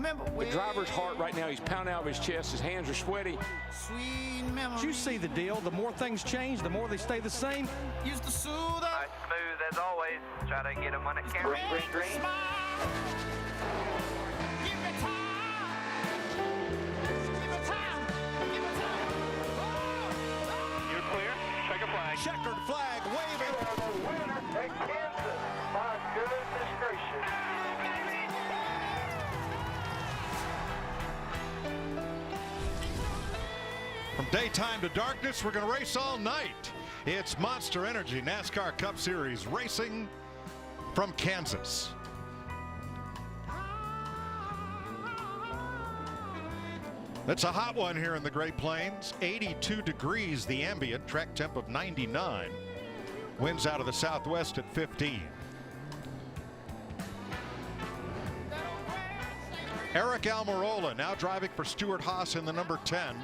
The driver's heart right now, he's pounding out of his chest. His hands are sweaty. You see the deal. The more things change, the more they stay the same. Nice, smooth as always. Try to get him on the camera. Green. Checkered flag waving. The winner at Kansas. My goodness gracious. From daytime to darkness, we're going to race all night. It's Monster Energy NASCAR Cup Series racing from Kansas. It's a hot one here in the Great Plains. 82 degrees the ambient, track temp of 99. Winds out of the southwest at 15. Eric Almirola now driving for Stuart Haas in the number 10.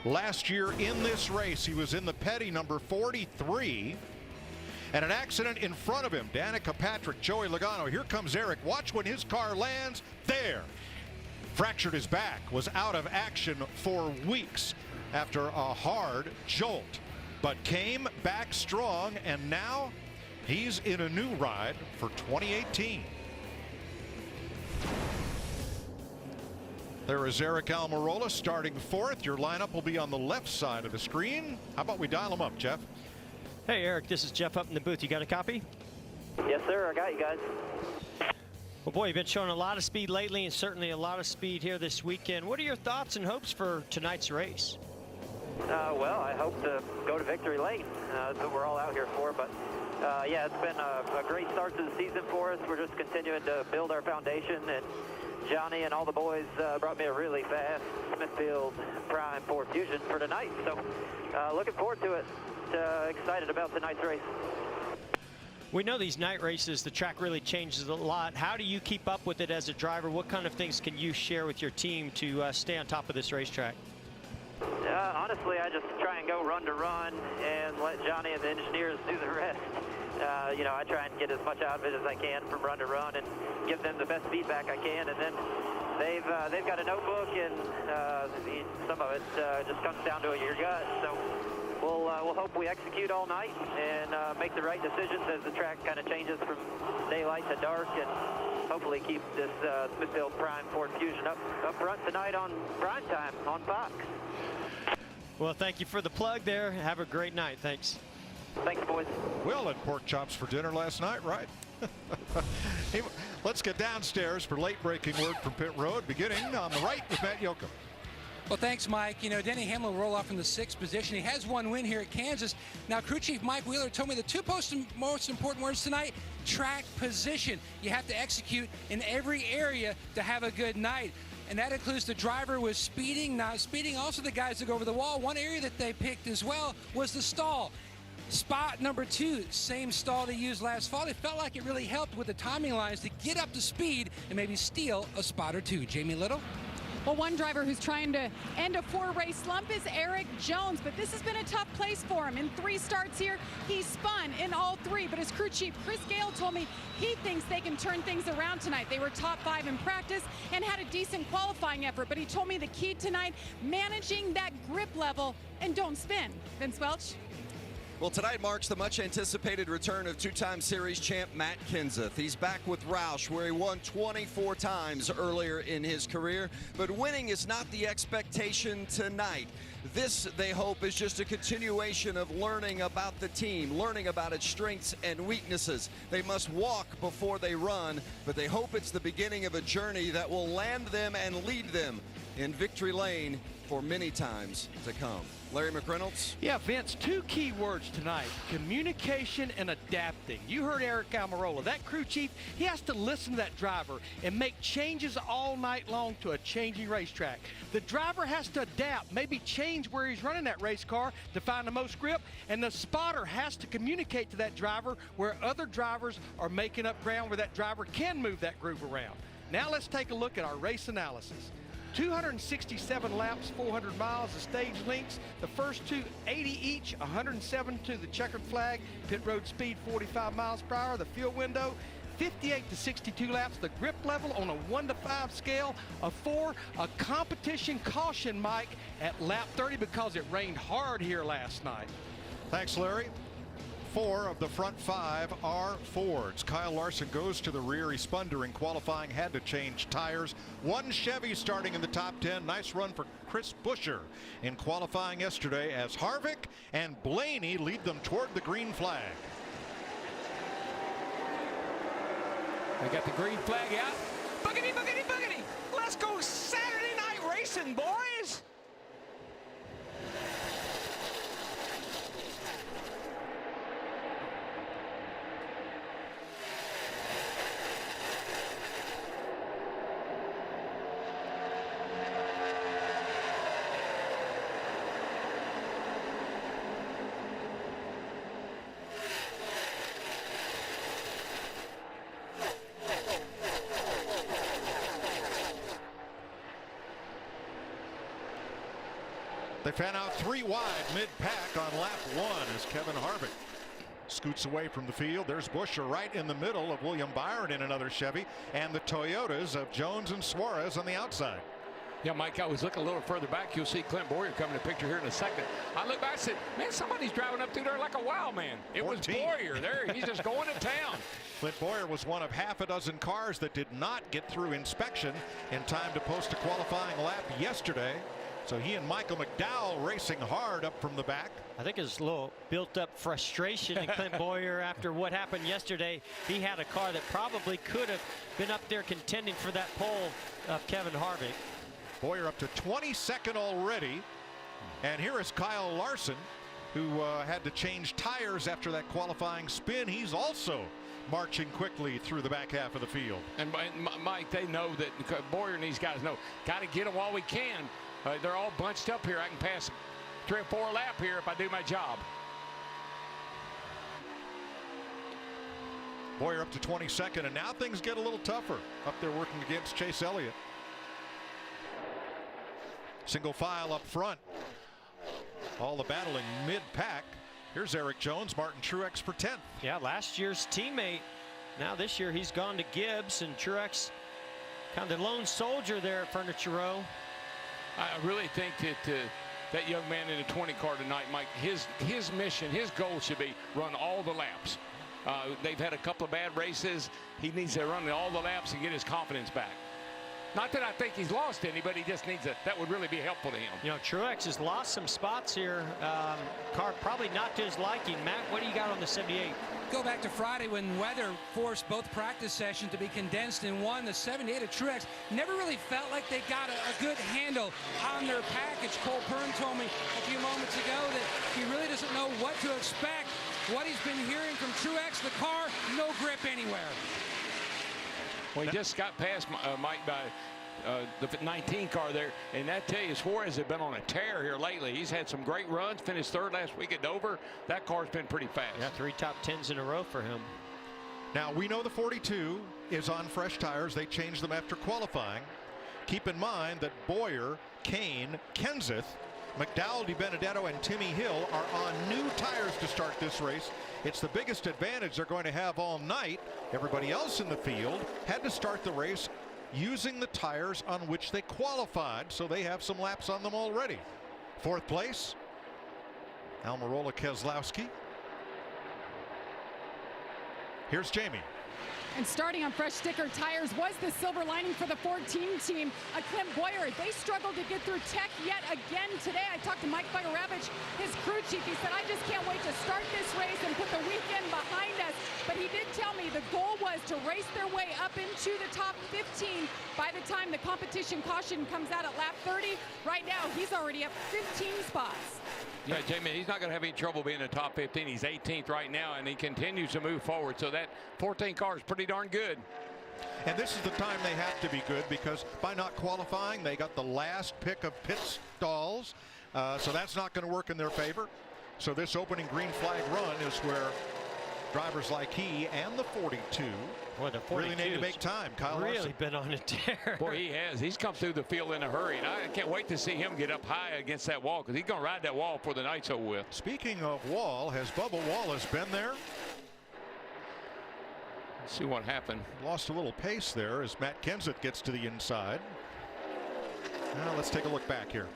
Last year in this race, he was in the Petty number 43. And an accident in front of him. Danica Patrick, Joey Logano. Here comes Eric. Watch when his car lands. There. Fractured his back, was out of action for weeks after a hard jolt, but came back strong, and now he's in a new ride for 2018. There is Eric Almirola starting fourth. Your lineup will be on the left side of the screen. How about we dial him up, Jeff? Hey, Eric, this is Jeff up in the booth. You got a copy? Yes, sir. I got you guys. Well, boy, you've been showing a lot of speed lately, and certainly a lot of speed here this weekend. What are your thoughts and hopes for tonight's race? Well, I hope to go to victory lane. That's what we're all out here for. But, yeah, it's been a great start to the season for us. We're just continuing to build our foundation. And Johnny and all the boys brought me a really fast Smithfield Prime 4 Fusion for tonight. So, looking forward to it. Excited about tonight's race. We know these night races, the track really changes a lot. How do you keep up with it as a driver? What kind of things can you share with your team to stay on top of this racetrack? Honestly, I just try and go run to run and let Johnny and the engineers do the rest. You know, I try and get as much out of it as I can from run to run and give them the best feedback I can. And then they've got a notebook, and some of it just comes down to your gut. So we'll hope we execute all night and make the right decisions as the track kind of changes from daylight to dark, and hopefully keep this Smithfield Prime Ford Fusion up front tonight on prime time on Fox. Well, thank you for the plug there. Have a great night. Thanks. Thanks, boys. Will had pork chops for dinner last night, right? Hey, let's get downstairs for late breaking word from pit road, beginning on the right with Matt Yoakum. Well, thanks, Mike. You know, Denny Hamlin will roll off from the 6th position. He has one win here at Kansas. Now, crew chief Mike Wheeler told me the two most important words tonight: track position. You have to execute in every area to have a good night. And that includes the driver was speeding, not speeding. Also, the guys that go over the wall. One area that they picked as well was the stall. Spot number 2, same stall they used last fall. They felt like it really helped with the timing lines to get up to speed and maybe steal a spot or two. Jamie Little? Well, one driver who's trying to end a 4-race slump is Eric Jones, but this has been a tough place for him. In 3 starts here, he spun in all 3, but his crew chief, Chris Gale, told me he thinks they can turn things around tonight. They were top 5 in practice and had a decent qualifying effort, but he told me the key tonight, managing that grip level and don't spin. Vince Welch? Well, tonight marks the much-anticipated return of 2-time series champ Matt Kenseth. He's back with Roush, where he won 24 times earlier in his career. But winning is not the expectation tonight. This, they hope, is just a continuation of learning about the team, learning about its strengths and weaknesses. They must walk before they run, but they hope it's the beginning of a journey that will land them and lead them in victory lane for many times to come. Larry McReynolds? Yeah, Vince, 2 key words tonight: communication and adapting. You heard Eric Almirola. That crew chief, he has to listen to that driver and make changes all night long to a changing racetrack. The driver has to adapt, maybe change where he's running that race car to find the most grip, and the spotter has to communicate to that driver where other drivers are making up ground where that driver can move that groove around. Now let's take a look at our race analysis. 267 laps, 400 miles, the stage lengths. The first 2, 80 each, 107 to the checkered flag. Pit road speed, 45 miles per hour. The fuel window, 58 to 62 laps. The grip level on a 1 to 5 scale, a 4. A competition caution, Mike, at lap 30 because it rained hard here last night. Thanks, Larry. 4 of the front 5 are Fords. Kyle Larson goes to the rear. He spun during qualifying, had to change tires. 1 Chevy starting in the top 10. Nice run for Chris Buescher in qualifying yesterday as Harvick and Blaney lead them toward the green flag. They got the green flag out. Boogity, boogity, boogity. Let's go Saturday night racing, boys. They fan out 3 wide mid-pack on lap 1 as Kevin Harvick scoots away from the field. There's Buescher right in the middle of William Byron in another Chevy, and the Toyotas of Jones and Suarez on the outside. Yeah, Mike, I was looking a little further back. You'll see Clint Bowyer coming to picture here in a second. I look back and said, man, somebody's driving up through there like a wild man. It 14. was Bowyer there. He's just going to town. Clint Bowyer was one of half a dozen cars that did not get through inspection in time to post a qualifying lap yesterday. So he and Michael McDowell racing hard up from the back. I think it's a little built-up frustration in Clint Bowyer after what happened yesterday. He had a car that probably could have been up there contending for that pole of Kevin Harvick. Bowyer up to 22nd already. And here is Kyle Larson, who had to change tires after that qualifying spin. He's also marching quickly through the back half of the field. And Mike, they know that Bowyer and these guys know, got to get them while we can. They're all bunched up here. I can pass 3 or 4 laps here if I do my job. Bowyer up to 22nd, and now things get a little tougher up there working against Chase Elliott. Single file up front. All the battling mid-pack. Here's Eric Jones, Martin Truex for 10th. Yeah, last year's teammate. Now this year he's gone to Gibbs, and Truex kind of the lone soldier there at Furniture Row. I really think that that young man in the 20 car tonight, Mike, his mission, his goal should be run all the laps. They've had a couple of bad races. He needs to run all the laps and get his confidence back. Not that I think he's lost any, but he just needs that would really be helpful to him. You know, Truex has lost some spots here. Car probably not to his liking. Matt, what do you got on the 78? Go back to Friday when weather forced both practice sessions to be condensed in one. The 78 of Truex never really felt like they got a good handle on their package. Cole Pearn told me a few moments ago that he really doesn't know what to expect. What he's been hearing from Truex, the car, no grip anywhere. Well, he just got past Mike by the 19 car there, and that tell you, Suarez has been on a tear here lately. He's had some great runs, finished 3rd last week at Dover. That car's been pretty fast. Yeah, 3 top 10s in a row for him. Now, we know the 42 is on fresh tires. They changed them after qualifying. Keep in mind that Bowyer, Kane, Kenseth, McDowell, DiBenedetto, and Timmy Hill are on new tires to start this race. It's the biggest advantage they're going to have all night. Everybody else in the field had to start the race using the tires on which they qualified, so they have some laps on them already. 4th place, Almirola Keselowski. Here's Jamie. And starting on fresh sticker tires was the silver lining for the 14 team. Clint Bowyer, they struggled to get through tech yet again today. I talked to Mike Fedorovich, his crew chief. He said, I just can't wait to start this race and put the weekend behind us. But he did tell me the goal was to race their way up into the top 15 by the time the competition caution comes out at lap 30. Right now, he's already up 15 spots. Yeah, Jamie, he's not going to have any trouble being in the top 15. He's 18th right now, and he continues to move forward. So that 14 car is pretty darn good. And this is the time they have to be good, because by not qualifying, they got the last pick of pit stalls. So that's not going to work in their favor. So this opening green flag run is where drivers like he and the 42 really need to make time. Kyle really Larson been on a tear. Boy, he has. He's come through the field in a hurry, and I can't wait to see him get up high against that wall, because he's going to ride that wall before the night's over with. Speaking of wall, has Bubba Wallace been there? See what happened. Lost a little pace there as Matt Kenseth gets to the inside. Now let's take a look back here.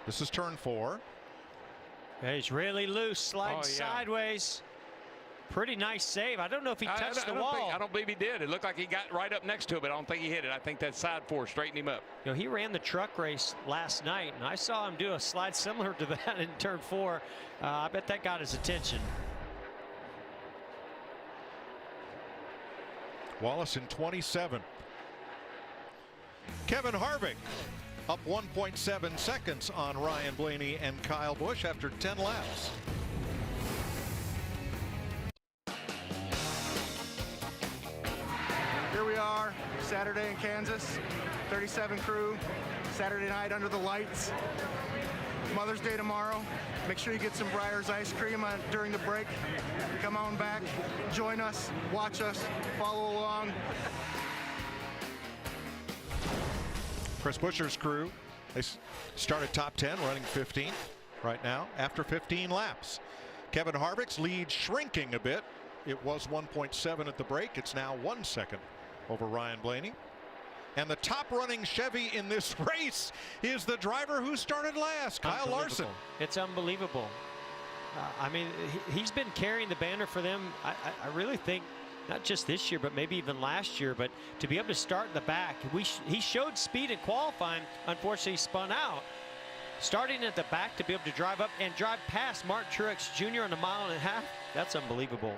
This is turn 4. Yeah, he's really loose, sliding Oh, yeah. sideways. Pretty nice save. I don't know if he touched the wall. I don't believe he did. It looked like he got right up next to it, but I don't think he hit it. I think that side 4 straightened him up. You know, he ran the truck race last night, and I saw him do a slide similar to that in turn 4. I bet that got his attention. Wallace in 27th. Kevin Harvick up 1.7 seconds on Ryan Blaney and Kyle Busch after 10 laps. Here we are, Saturday in Kansas, 37 crew, Saturday night under the lights. Mother's Day tomorrow. Make sure you get some Breyers ice cream during the break. Come on back, join us, watch us, follow along. Chris Buescher's crew, they started top 10, running 15th right now after 15 laps. Kevin Harvick's lead shrinking a bit. It was 1.7 at the break. It's now 1 second over Ryan Blaney. And the top running Chevy in this race is the driver who started last, Kyle Larson. It's unbelievable. I mean, he's been carrying the banner for them. I really think not just this year, but maybe even last year. But to be able to start in the back, he showed speed in qualifying. Unfortunately, he spun out. Starting at the back to be able to drive up and drive past Martin Truex Jr. on a 1.5 miles, that's unbelievable.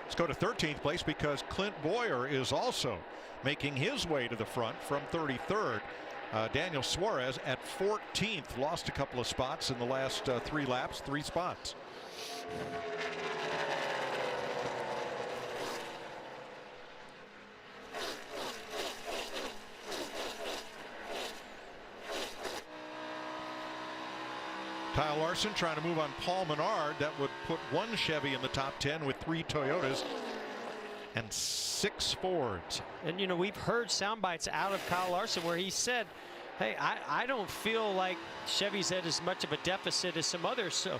Let's go to 13th place because Clint Bowyer is also making his way to the front from 33rd. Daniel Suarez at 14th, lost a couple of spots in the last 3 laps, 3 spots. Kyle Larson trying to move on Paul Menard. That would put 1 Chevy in the top 10 with 3 Toyotas and 6 Fords. And you know, we've heard sound bites out of Kyle Larson where he said, hey, I don't feel like Chevy's at as much of a deficit as some others. So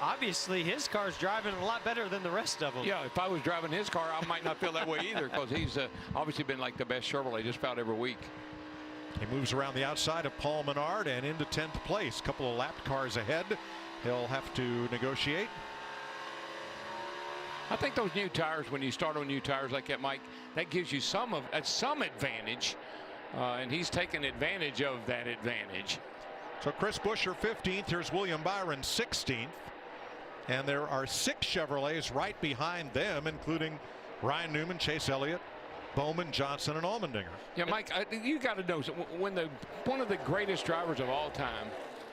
obviously his car's driving a lot better than the rest of them. Yeah, if I was driving his car, I might not feel that way either, because he's obviously been like the best Chevrolet just about every week. He moves around the outside of Paul Menard and into 10th place. A couple of lapped cars ahead. He'll have to negotiate. I think those new tires, when you start on new tires like that, Mike, that gives you some advantage, and he's taking advantage of that advantage. So Chris Buescher 15th. Here's William Byron 16th. And there are 6 Chevrolets right behind them, including Ryan Newman, Chase Elliott, Bowman, Johnson, and Allmendinger. Yeah, Mike, you got to know, when one of the greatest drivers of all time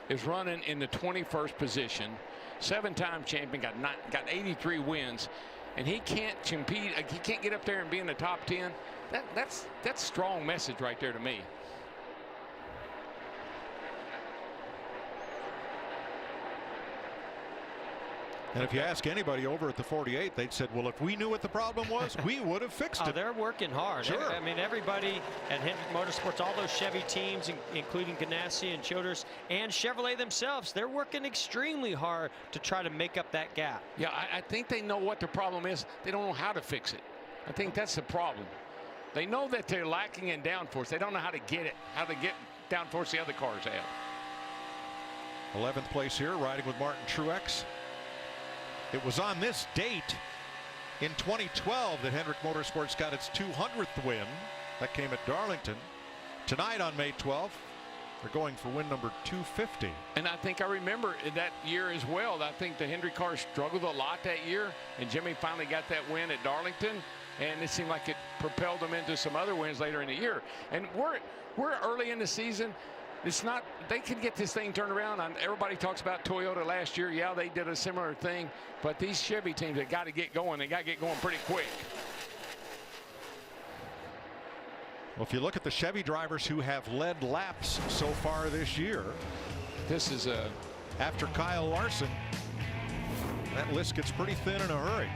is running in the 21st position, 7-time champion, got 83 wins, and he can't compete, he can't get up there and be in the top 10. That's strong message right there to me. And if you ask anybody over at the 48, they'd said, well, if we knew what the problem was, we would have fixed it. They're working hard. Sure. I mean, everybody at Hendrick Motorsports, all those Chevy teams, including Ganassi and Childers and Chevrolet themselves, they're working extremely hard to try to make up that gap. Yeah, I think they know what the problem is. They don't know how to fix it. I think that's the problem. They know that they're lacking in downforce. They don't know how to get downforce the other cars have. 11th place here, riding with Martin Truex. It was on this date in 2012 that Hendrick Motorsports got its 200th win. That came at Darlington. Tonight on May 12th, they're going for win number 250. And I think I remember that year as well. I think the Hendrick car struggled a lot that year, and Jimmy finally got that win at Darlington, and it seemed like it propelled them into some other wins later in the year. And we're early in the season. It's not, they can get this thing turned around. Everybody talks about Toyota last year. Yeah, they did a similar thing, but these Chevy teams have got to get going. They got to get going pretty quick. Well, if you look at the Chevy drivers who have led laps so far this year, this is after Kyle Larson, that list gets pretty thin in a hurry.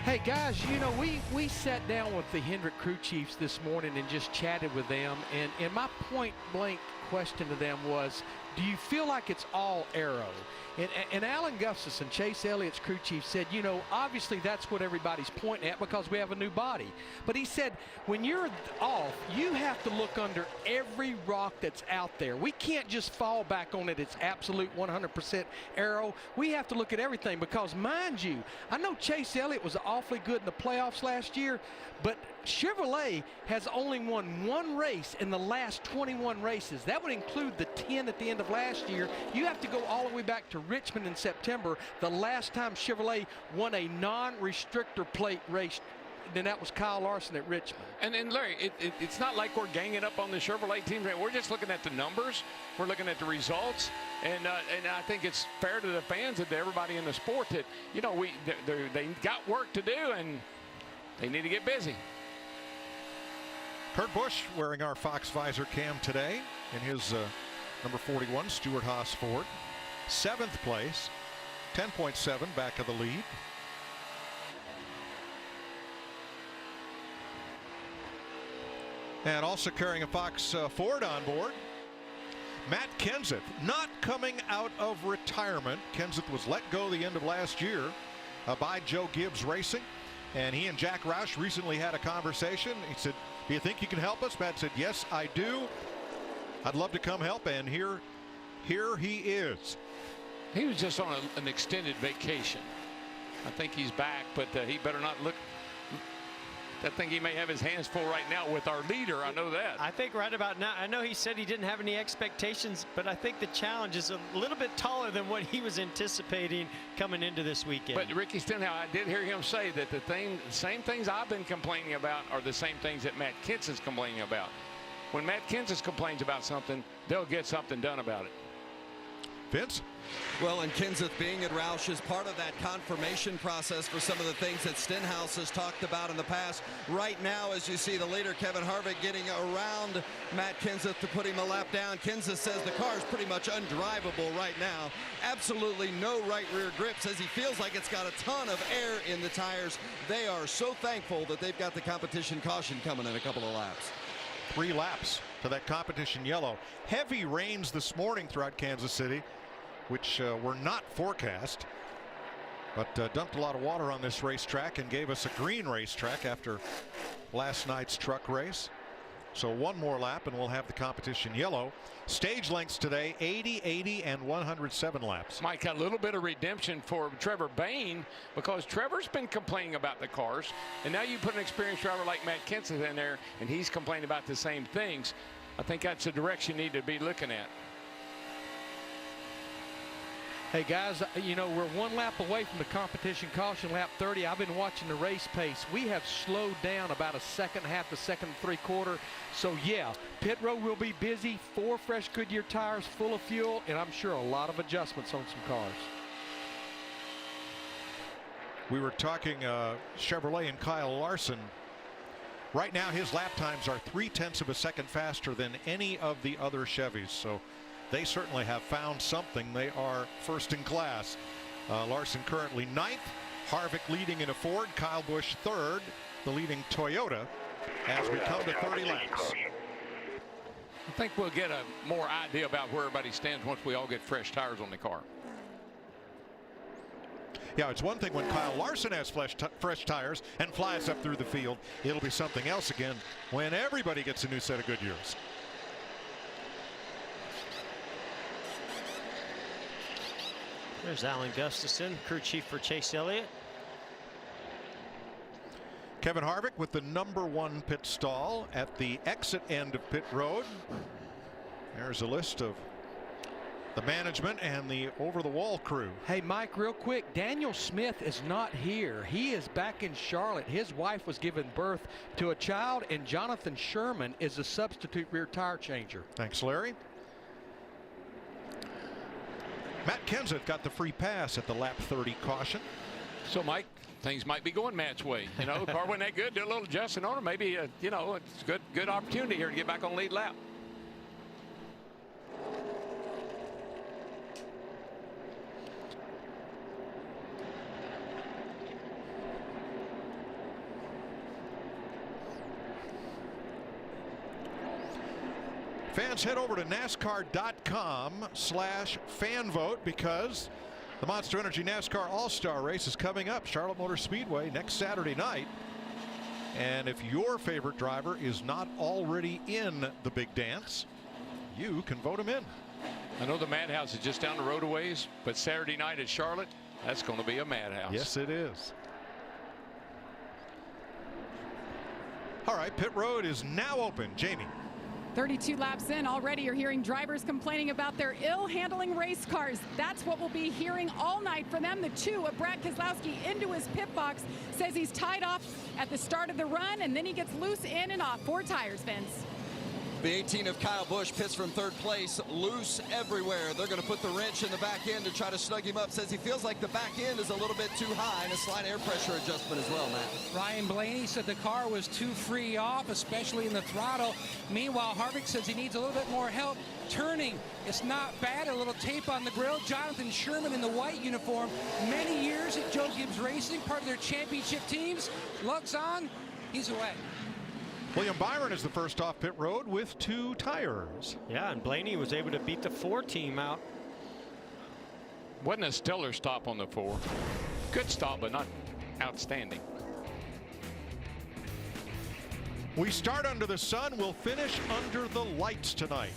Hey guys, you know, we sat down with the Hendrick crew chiefs this morning and just chatted with them, and my point blank question to them was, do you feel like it's all aero? And Alan Gustafson, Chase Elliott's crew chief, said, you know, obviously that's what everybody's pointing at because we have a new body. But he said, when you're off, you have to look under every rock that's out there. We can't just fall back on it. It's absolute 100% aero. We have to look at everything because, mind you, I know Chase Elliott was awfully good in the playoffs last year, but Chevrolet has only won one race in the last 21 races. That would include the 10 at the end of last year. You have to go all the way back to Richmond in September, the last time Chevrolet won a non-restrictor plate race. Then that was Kyle Larson at Richmond. And Larry, it's not like we're ganging up on the Chevrolet team. We're just looking at the numbers. We're looking at the results. And I think it's fair to the fans and to everybody in the sport that, you know, they got work to do and they need to get busy. Kurt Busch wearing our Fox visor cam today in his number 41 Stewart-Haas Ford. 7th place, 10.7 back of the lead. And also carrying a Fox Ford on board, Matt Kenseth, not coming out of retirement. Kenseth was let go the end of last year by Joe Gibbs Racing. And he and Jack Roush recently had a conversation. He said, do you think you can help us? Matt said, yes, I do. I'd love to come help. And here he is. He was just on an extended vacation. I think he's back, but he better not look. I think he may have his hands full right now with our leader. I know that. I think right about now, I know he said he didn't have any expectations, but I think the challenge is a little bit taller than what he was anticipating coming into this weekend. But Ricky Stenhouse, I did hear him say that the same things I've been complaining about are the same things that Matt Kenseth is complaining about. When Matt Kenseth complains about something, they'll get something done about it. Vince? Well, and Kenseth being at Roush is part of that confirmation process for some of the things that Stenhouse has talked about in the past. Right now, as you see the leader, Kevin Harvick, getting around Matt Kenseth to put him a lap down. Kenseth says the car is pretty much undrivable right now. Absolutely no right rear grip. Says he feels like it's got a ton of air in the tires. They are so thankful that they've got the competition caution coming in a couple of laps. 3 laps to that competition yellow. Heavy rains this morning throughout Kansas City, which were not forecast, but dumped a lot of water on this racetrack and gave us a green racetrack after last night's truck race. So one more lap and we'll have the competition yellow. Stage lengths today, 80, 80, and 107 laps. Mike, got a little bit of redemption for Trevor Bayne because Trevor's been complaining about the cars, and now you put an experienced driver like Matt Kenseth in there and he's complaining about the same things. I think that's the direction you need to be looking at. Hey guys, you know, we're 1 lap away from the competition caution, lap 30. I've been watching the race pace. We have slowed down about a second half to second and 3/4. So yeah, pit road will be busy. 4 fresh Goodyear tires full of fuel, and I'm sure a lot of adjustments on some cars. We were talking Chevrolet and Kyle Larson. Right now his lap times are 0.3 of a second faster than any of the other Chevys. So they certainly have found something. They are first in class. Larson currently 9th. Harvick leading in a Ford. Kyle Busch 3rd, the leading Toyota, as we come to 30 laps. I think we'll get a more idea about where everybody stands once we all get fresh tires on the car. Yeah, it's one thing when Kyle Larson has fresh tires and flies up through the field. It'll be something else again when everybody gets a new set of Goodyears. There's Alan Gustafson, crew chief for Chase Elliott. Kevin Harvick with the number 1 pit stall at the exit end of pit road. There's a list of the management and the over-the-wall crew. Hey Mike, real quick, Daniel Smith is not here. He is back in Charlotte. His wife was giving birth to a child, and Jonathan Sherman is a substitute rear tire changer. Thanks, Larry. Matt Kenseth got the free pass at the lap 30 caution. So Mike, things might be going Matt's way. You know, the car wasn't that good. Do a little adjusting on it. Maybe you know, it's good opportunity here to get back on lead lap. Fans, head over to NASCAR.com/fanvote because the Monster Energy NASCAR All-Star Race is coming up. Charlotte Motor Speedway next Saturday night. And if your favorite driver is not already in the big dance, you can vote him in. I know the Madhouse is just down the road a ways, but Saturday night at Charlotte, that's going to be a madhouse. Yes, it is. All right, pit road is now open. Jamie. 32 laps in already, you're hearing drivers complaining about their ill-handling race cars. That's what we'll be hearing all night from them. The two of Brad Keselowski into his pit box, says he's tied off at the start of the run, and then he gets loose in and off. 4 tires, Vince. The 18 of Kyle Busch pits from 3rd place, loose everywhere. They're going to put the wrench in the back end to try to snug him up. Says he feels like the back end is a little bit too high, and a slight air pressure adjustment as well, Matt. Ryan Blaney said the car was too free off, especially in the throttle. Meanwhile, Harvick says he needs a little bit more help turning. It's not bad, a little tape on the grill. Jonathan Sherman in the white uniform, many years at Joe Gibbs Racing, part of their championship teams. Luck's on, he's away. William Byron is the first off pit road with 2 tires. Yeah, and Blaney was able to beat the 4 team out. Wasn't a stellar stop on the 4. Good stop, but not outstanding. We start under the sun. We'll finish under the lights tonight.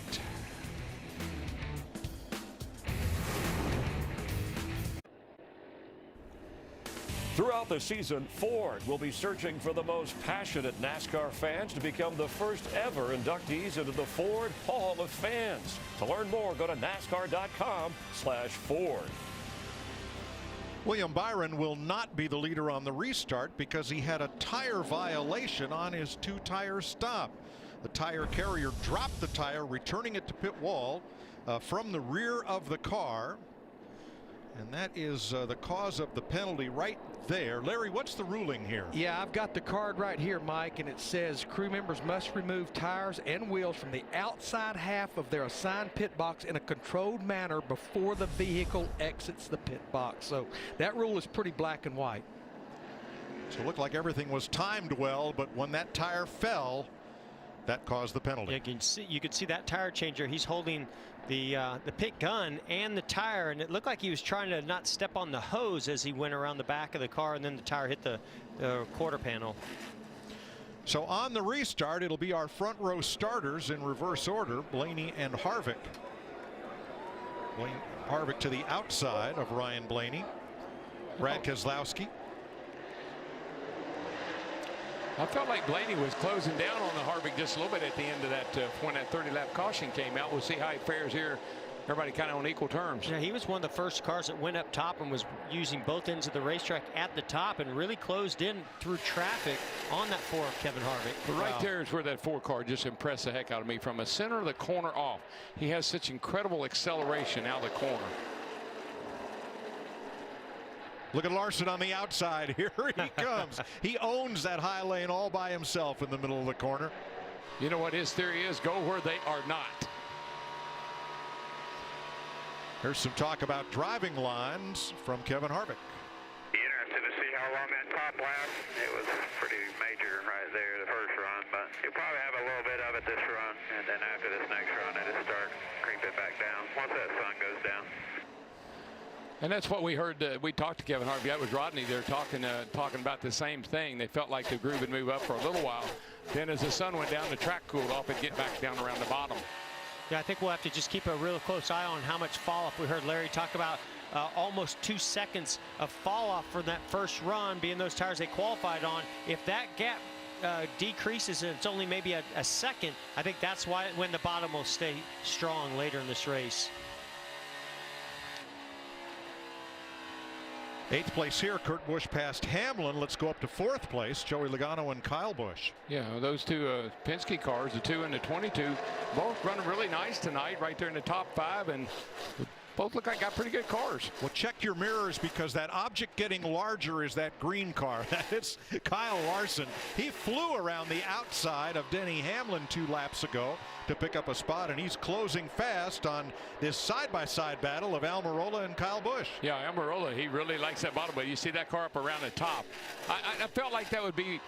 Throughout the season, Ford will be searching for the most passionate NASCAR fans to become the first ever inductees into the Ford Hall of Fans. To learn more, go to NASCAR.com/Ford. William Byron will not be the leader on the restart because he had a tire violation on his 2-tire stop. The tire carrier dropped the tire, returning it to pit wall from the rear of the car. And that is the cause of the penalty right there. Larry, what's the ruling here? Yeah, I've got the card right here, Mike, and it says crew members must remove tires and wheels from the outside half of their assigned pit box in a controlled manner before the vehicle exits the pit box. So that rule is pretty black and white. So it looked like everything was timed well, but when that tire fell, that caused the penalty. You can see that tire changer. He's holding the pit gun and the tire, and it looked like he was trying to not step on the hose as he went around the back of the car, and then the tire hit the quarter panel. So on the restart, it'll be our front row starters in reverse order, Blaney and Harvick. Harvick to the outside of Ryan Blaney. Brad Keselowski. I felt like Blaney was closing down on the Harvick just a little bit at the end of that when that 30-lap caution came out. We'll see how he fares here. Everybody kind of on equal terms. Yeah, he was one of the first cars that went up top and was using both ends of the racetrack at the top and really closed in through traffic on that 4 of Kevin Harvick. But right there is where that 4 car just impressed the heck out of me. From the center of the corner off, he has such incredible acceleration out of the corner. Look at Larson on the outside. Here he comes. He owns that high lane all by himself in the middle of the corner. You know what his theory is? Go where they are not. Here's some talk about driving lines from Kevin Harvick. Interested to see how long that top lasts. It was pretty major right there the first run, but you'll probably have a little bit of it this run, and then after this next run, it'll start creeping back down once that sun goes down. And that's what we heard. We talked to Kevin Harvick. That was Rodney there talking about the same thing. They felt like the groove would move up for a little while. Then as the sun went down, the track cooled off and get back down around the bottom. Yeah, I think we'll have to just keep a real close eye on how much fall off. We heard Larry talk about almost 2 seconds of fall off from that first run, being those tires they qualified on. If that gap decreases and it's only maybe a second, I think that's why when the bottom will stay strong later in this race. 8th place here, Kurt Busch passed Hamlin. Let's go up to 4th place, Joey Logano and Kyle Busch. Yeah, those 2 Penske cars, the 2 and the 22, both running really nice tonight, right there in the top 5. And Both look like got pretty good cars. Well, check your mirrors, because that object getting larger is that green car. That is Kyle Larson. He flew around the outside of Denny Hamlin 2 laps ago to pick up a spot, and he's closing fast on this side-by-side battle of Almirola and Kyle Busch. Yeah, Almirola, he really likes that bottom, but you see that car up around the top. I felt like that would be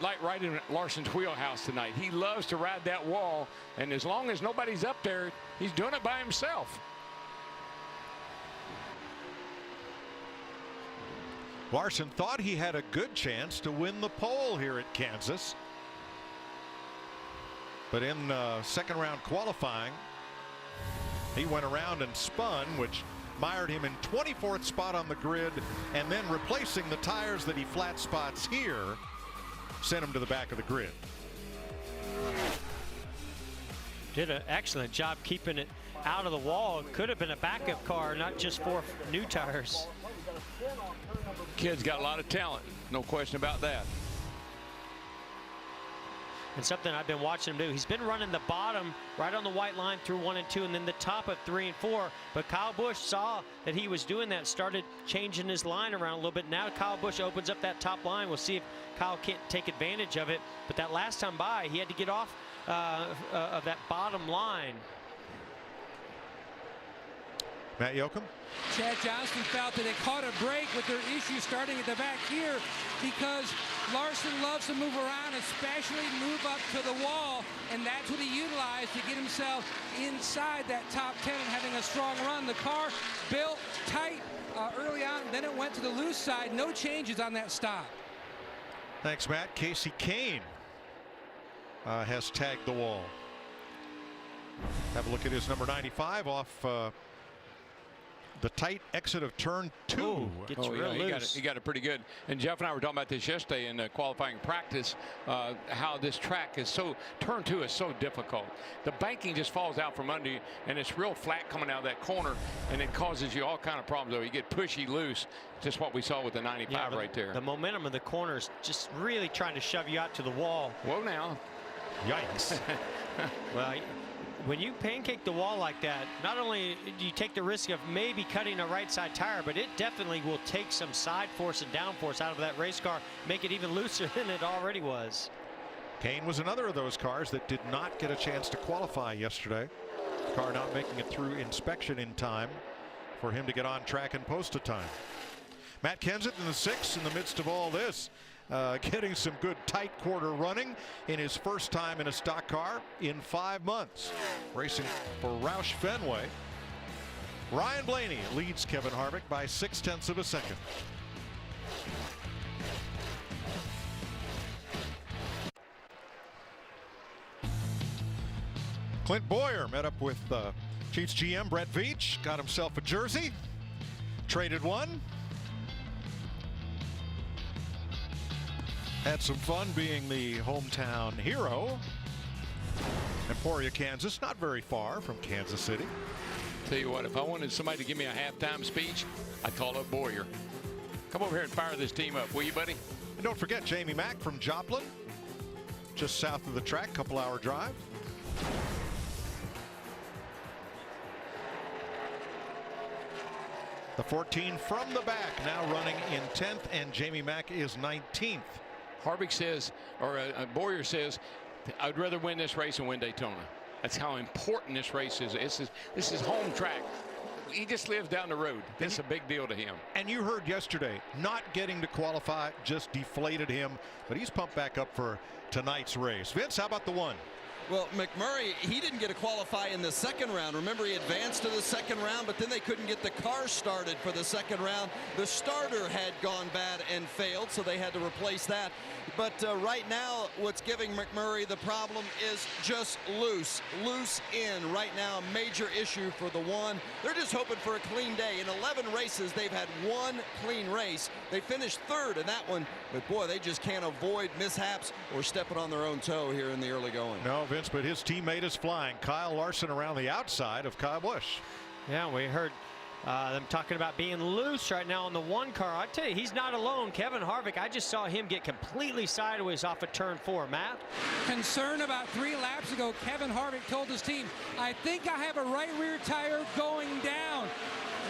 like right in Larson's wheelhouse tonight. He loves to ride that wall, and as long as nobody's up there, he's doing it by himself. Larson thought he had a good chance to win the pole here at Kansas. But in second round qualifying, he went around and spun, which mired him in 24th spot on the grid, and then replacing the tires that he flat spots here sent him to the back of the grid. Did an excellent job keeping it out of the wall. Could have been a backup car, not just 4 new tires. Kid's got a lot of talent, no question about that. And something I've been watching him do, he's been running the bottom right on the white line through 1 and 2, and then the top of 3 and 4. But Kyle Busch saw that he was doing that, started changing his line around a little bit. Now Kyle Busch opens up that top line. We'll see if Kyle can't take advantage of it. But that last time by, he had to get off of that bottom line. Matt Yoakum? Chad Johnston felt that it caught a break with their issue starting at the back here, because Larson loves to move around, especially move up to the wall, and that's what he utilized to get himself inside that top 10 and having a strong run. The car built tight early on, then it went to the loose side. No changes on that stop. Thanks, Matt. Casey Kane has tagged the wall. Have a look at his number 95 off the tight exit of turn 2. Ooh, gets real loose. He got it pretty good. And Jeff and I were talking about this yesterday in qualifying practice, how this track is so, turn 2 is so difficult. The banking just falls out from under you, and it's real flat coming out of that corner, and it causes you all kind of problems. Though you get pushy loose, just what we saw with the 95 right there. The momentum of the corners just really trying to shove you out to the wall. Whoa now. Yikes. Well, when you pancake the wall like that, not only do you take the risk of maybe cutting a right side tire, but it definitely will take some side force and downforce out of that race car, make it even looser than it already was. Kane was another of those cars that did not get a chance to qualify yesterday. Car not making it through inspection in time for him to get on track and post a time. Matt Kenseth in the 6th in the midst of all this. Getting some good tight quarter running in his first time in a stock car in 5 months. Racing for Roush Fenway. Ryan Blaney leads Kevin Harvick by 0.6 of a second. Clint Boyer met up with Chiefs GM Brett Veach, got himself a jersey, traded one. Had some fun being the hometown hero. Emporia, Kansas, not very far from Kansas City. Tell you what, if I wanted somebody to give me a halftime speech, I'd call up Boyer. Come over here and fire this team up, will you, buddy? And don't forget Jamie Mack from Joplin, just south of the track, couple-hour drive. The 14 from the back, now running in 10th, and Jamie Mack is 19th. Harvick says, or Boyer says, I'd rather win this race than win Daytona. That's how important this race is. This is home track. He just lives down the road. This is a big deal to him. And you heard yesterday, not getting to qualify just deflated him, but he's pumped back up for tonight's race. Vince, how about the 1? Well, McMurray, he didn't get to qualify in the second round. Remember, he advanced to the second round, but then they couldn't get the car started for the second round. The starter had gone bad and failed, so they had to replace that. But right now, what's giving McMurray the problem is just loose in. Right now, a major issue for the 1. They're just hoping for a clean day. In 11 races, they've had 1 clean race. They finished 3rd in that one, but boy, they just can't avoid mishaps or stepping on their own toe here in the early going. No, Vince, but his teammate is flying. Kyle Larson around the outside of Kyle Busch. Yeah, we heard them talking about being loose right now on the 1 car. I tell you, he's not alone. Kevin Harvick, I just saw him get completely sideways off of turn 4. Matt? Concern about 3 laps ago, Kevin Harvick told his team, I think I have a right rear tire going down.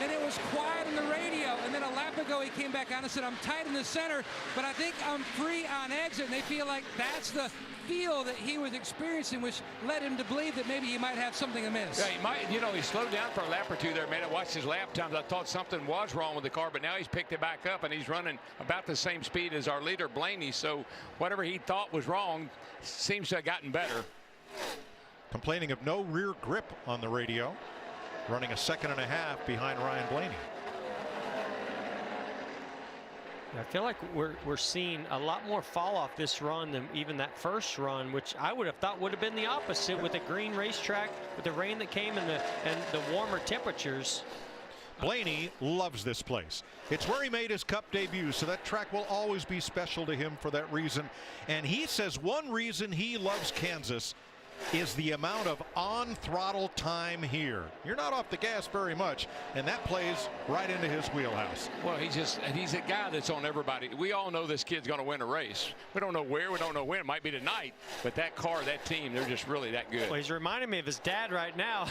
Then it was quiet on the radio, and then a lap ago he came back on and said, I'm tight in the center, but I think I'm free on exit. And they feel like that's the feel that he was experiencing, which led him to believe that maybe he might have something amiss. Yeah, he might. You know, he slowed down for a lap or two there, man. I watched his lap times. I thought something was wrong with the car, but now he's picked it back up, and he's running about the same speed as our leader, Blaney. So whatever he thought was wrong seems to have gotten better. Complaining of no rear grip on the radio, running a 2.5 seconds behind Ryan Blaney. I feel like we're seeing a lot more fall off this run than even that first run, which I would have thought would have been the opposite with the green racetrack, with the rain that came and the warmer temperatures. Blaney loves this place. It's where he made his Cup debut, so that track will always be special to him for that reason. And he says one reason he loves Kansas is the amount of on-throttle time here. You're not off the gas very much, and that plays right into his wheelhouse. Well, he's a guy that's on everybody. We all know this kid's going to win a race. We don't know where, we don't know when. It might be tonight, but that car, that team, they're just really that good. Well, he's reminding me of his dad right now.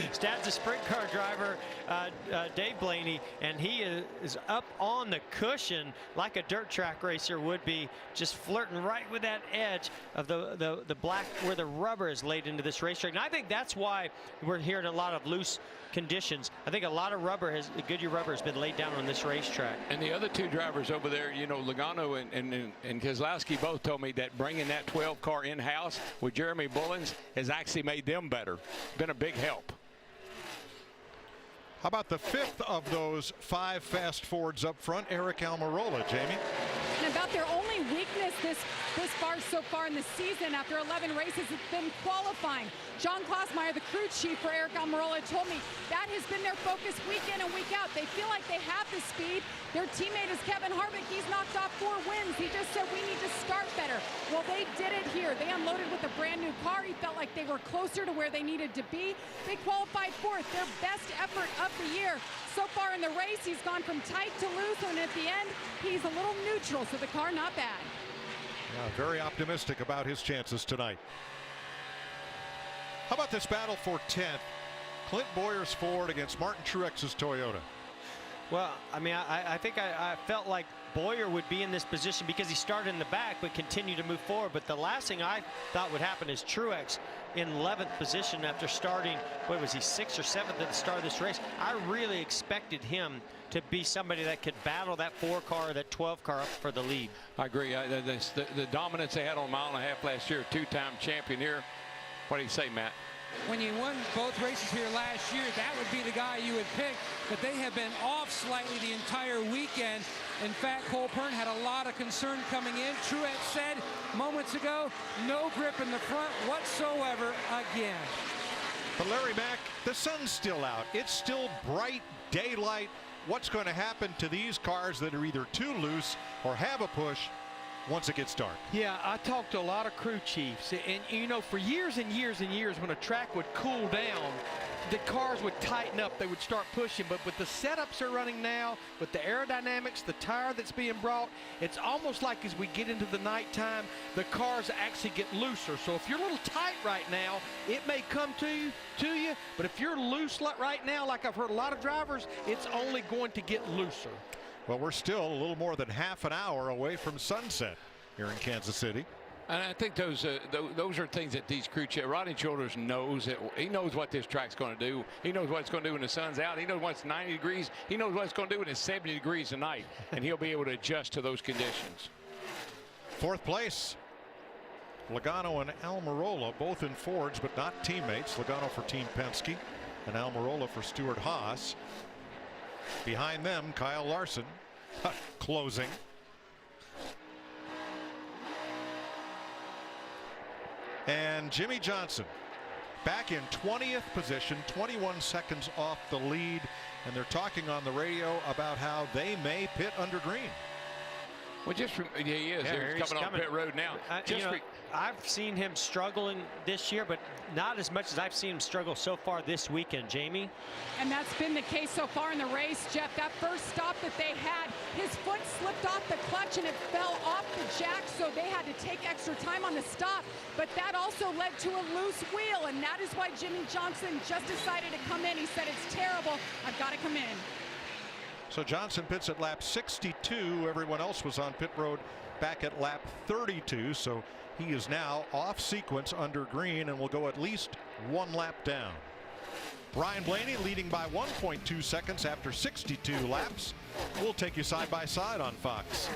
His dad's a sprint car driver, Dave Blaney, and he is up on the cushion like a dirt track racer would be, just flirting right with that edge of the black where the rubber is laid into this racetrack. And I think that's why we're hearing a lot of loose conditions. I think a lot of Goodyear rubber has been laid down on this racetrack. And the other two drivers over there, you know, Logano and Keselowski both told me that bringing that 12 car in-house with Jeremy Bullins has actually made them better. Been a big help. How about the fifth of those 5 fast Fords up front, Eric Almirola, Jamie? And about their only weakness this so far in the season after 11 races has been qualifying. John Klausmeyer, the crew chief for Eric Almirola, told me that has been their focus week in and week out. They feel like they have the speed. Their teammate is Kevin Harvick. He's knocked off 4 wins. He just said we need to start better. Well, they did it here. They unloaded with a brand new car. He felt like they were closer to where they needed to be. They qualified 4th, their best effort of the year. So far in the race, he's gone from tight to loose, and at the end, he's a little neutral, so the car not bad. Yeah, very optimistic about his chances tonight. How about this battle for 10th? Clint Bowyer's Ford against Martin Truex's Toyota. Well, I mean, I think I felt like Bowyer would be in this position because he started in the back but continued to move forward. But the last thing I thought would happen is Truex in 11th position after starting, what was he, 6th or 7th at the start of this race. I really expected him to be somebody that could battle that 4 car, that 12 car up for the lead. I agree. The dominance they had on a mile and a half last year, 2-time champion here. What do you say, Matt? When you won both races here last year, that would be the guy you would pick, but they have been off slightly the entire weekend. In fact, Cole Pearn had a lot of concern coming in. Truex said moments ago, no grip in the front whatsoever again. But Larry Mack, the sun's still out. It's still bright daylight. What's going to happen to these cars that are either too loose or have a push once it gets dark? Yeah, I talked to a lot of crew chiefs, and you know, for years and years and years, when a track would cool down, the cars would tighten up, they would start pushing. But with the setups they're running now, with the aerodynamics, the tire that's being brought, it's almost like as we get into the nighttime, the cars actually get looser. So if you're a little tight right now, it may come to you, but if you're loose right now, like I've heard a lot of drivers, it's only going to get looser. Well, we're still a little more than half an hour away from sunset here in Kansas City. And I think those are things that these crew chiefs, Rodney Childers knows. He knows what this track's going to do. He knows what it's going to do when the sun's out. He knows when it's 90 degrees. He knows what it's going to do when it's 70 degrees tonight. And he'll be able to adjust to those conditions. 4th place, Logano and Almirola, both in Fords, but not teammates. Logano for Team Penske and Almirola for Stewart-Haas. Behind them, Kyle Larson closing. And Jimmy Johnson back in 20th position, 21 seconds off the lead. And they're talking on the radio about how they may pit under green. Well, he is. Yeah, He's coming on pit road now. I've seen him struggling this year, but not as much as I've seen him struggle so far this weekend, Jamie. And that's been the case so far in the race, Jeff. That first stop that they had, his foot slipped off the clutch and it fell off the jack, so they had to take extra time on the stop. But that also led to a loose wheel, and that is why Jimmie Johnson just decided to come in. He said, it's terrible, I've got to come in. So Johnson pits at lap 62. Everyone else was on pit road back at lap 32. So he is now off sequence under green and will go at least one lap down. Ryan Blaney leading by 1.2 seconds after 62 laps. We'll take you side by side on Fox.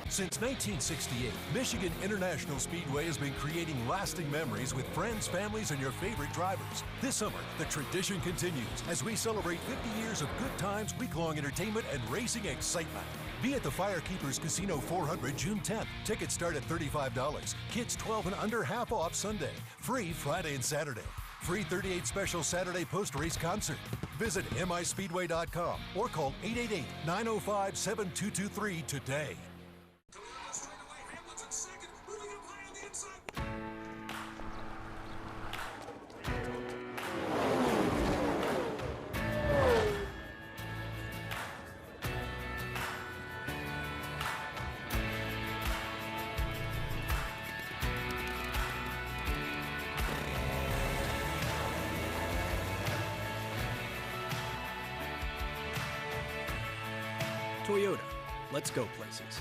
Since 1968, Michigan International Speedway has been creating lasting memories with friends, families, and your favorite drivers. This summer, the tradition continues as we celebrate 50 years of good times, week-long entertainment, and racing excitement. Be at the Firekeepers Casino 400 June 10th. Tickets start at $35. Kids 12 and under half off Sunday. Free Friday and Saturday. Free 38 special Saturday post-race concert. Visit mispeedway.com or call 888-905-7223 today. Toyota, let's go places.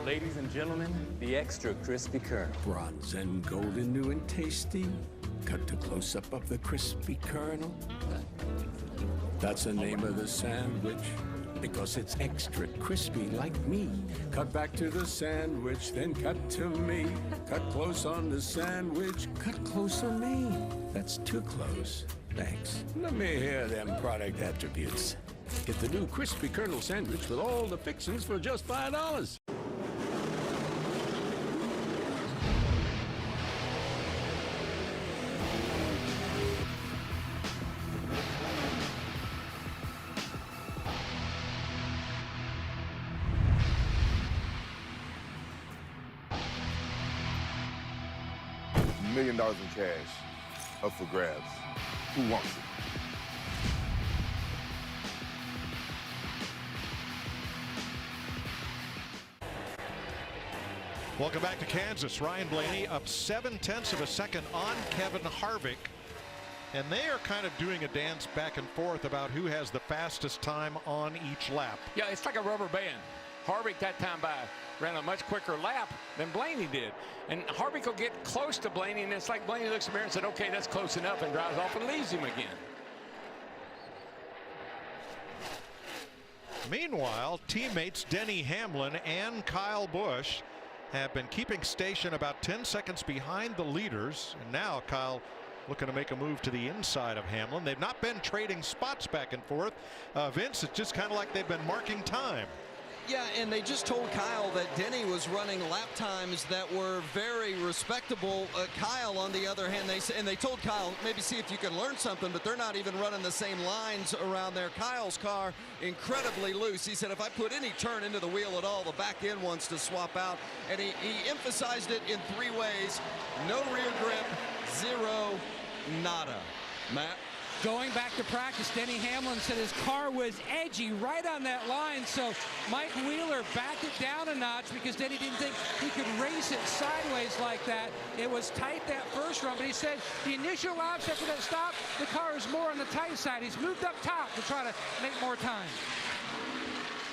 Ladies and gentlemen, the extra crispy kernel. Bronze and golden, new and tasty. Cut to close-up of the crispy kernel. That's the name of the sandwich, because it's extra crispy like me. Cut back to the sandwich, then cut to me. Cut close on the sandwich, cut close on me. That's too close. Thanks. Let me hear them product attributes. Get the new crispy kernel sandwich with all the fixings for just $5. $1 million in cash up for grabs. Who wants it? Welcome back to Kansas. Ryan Blaney up 0.7 of a second on Kevin Harvick. And they are kind of doing a dance back and forth about who has the fastest time on each lap. Yeah, it's like a rubber band. Harvick that time ran a much quicker lap than Blaney did. And Harvick will get close to Blaney, and it's like Blaney looks at the mirror and said, okay, that's close enough, and drives off and leaves him again. Meanwhile, teammates Denny Hamlin and Kyle Busch have been keeping station about 10 seconds behind the leaders. And now Kyle looking to make a move to the inside of Hamlin. They've not been trading spots back and forth. Vince, it's just kind of like they've been marking time. Yeah, and they just told Kyle that Denny was running lap times that were very respectable. Kyle, on the other hand, they told Kyle, maybe see if you can learn something, but they're not even running the same lines around there. Kyle's car incredibly loose. He said, if I put any turn into the wheel at all, the back end wants to swap out. And he emphasized it in 3 ways. No rear grip, zero, nada. Matt? Going back to practice, Denny Hamlin said his car was edgy right on that line, so Mike Wheeler backed it down a notch because Denny didn't think he could race it sideways like that. It was tight that first run, but he said the initial laps after that stop, the car is more on the tight side. He's moved up top to try to make more time.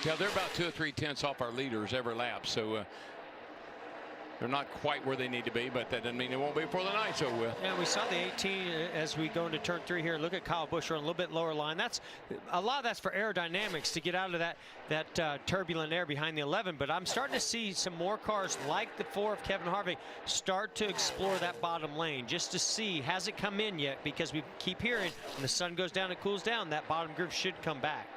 Yeah, they're about 2 or 3 tenths off our leaders every lap, so they're not quite where they need to be, but that doesn't mean it won't be before the night's over with. Yeah, we saw the 18 as we go into turn 3 here. Look at Kyle Busch on a little bit lower line. That's a lot of that's for aerodynamics to get out of that turbulent air behind the 11. But I'm starting to see some more cars like the 4 of Kevin Harvick start to explore that bottom lane just to see, has it come in yet? Because we keep hearing when the sun goes down and cools down, that bottom groove should come back.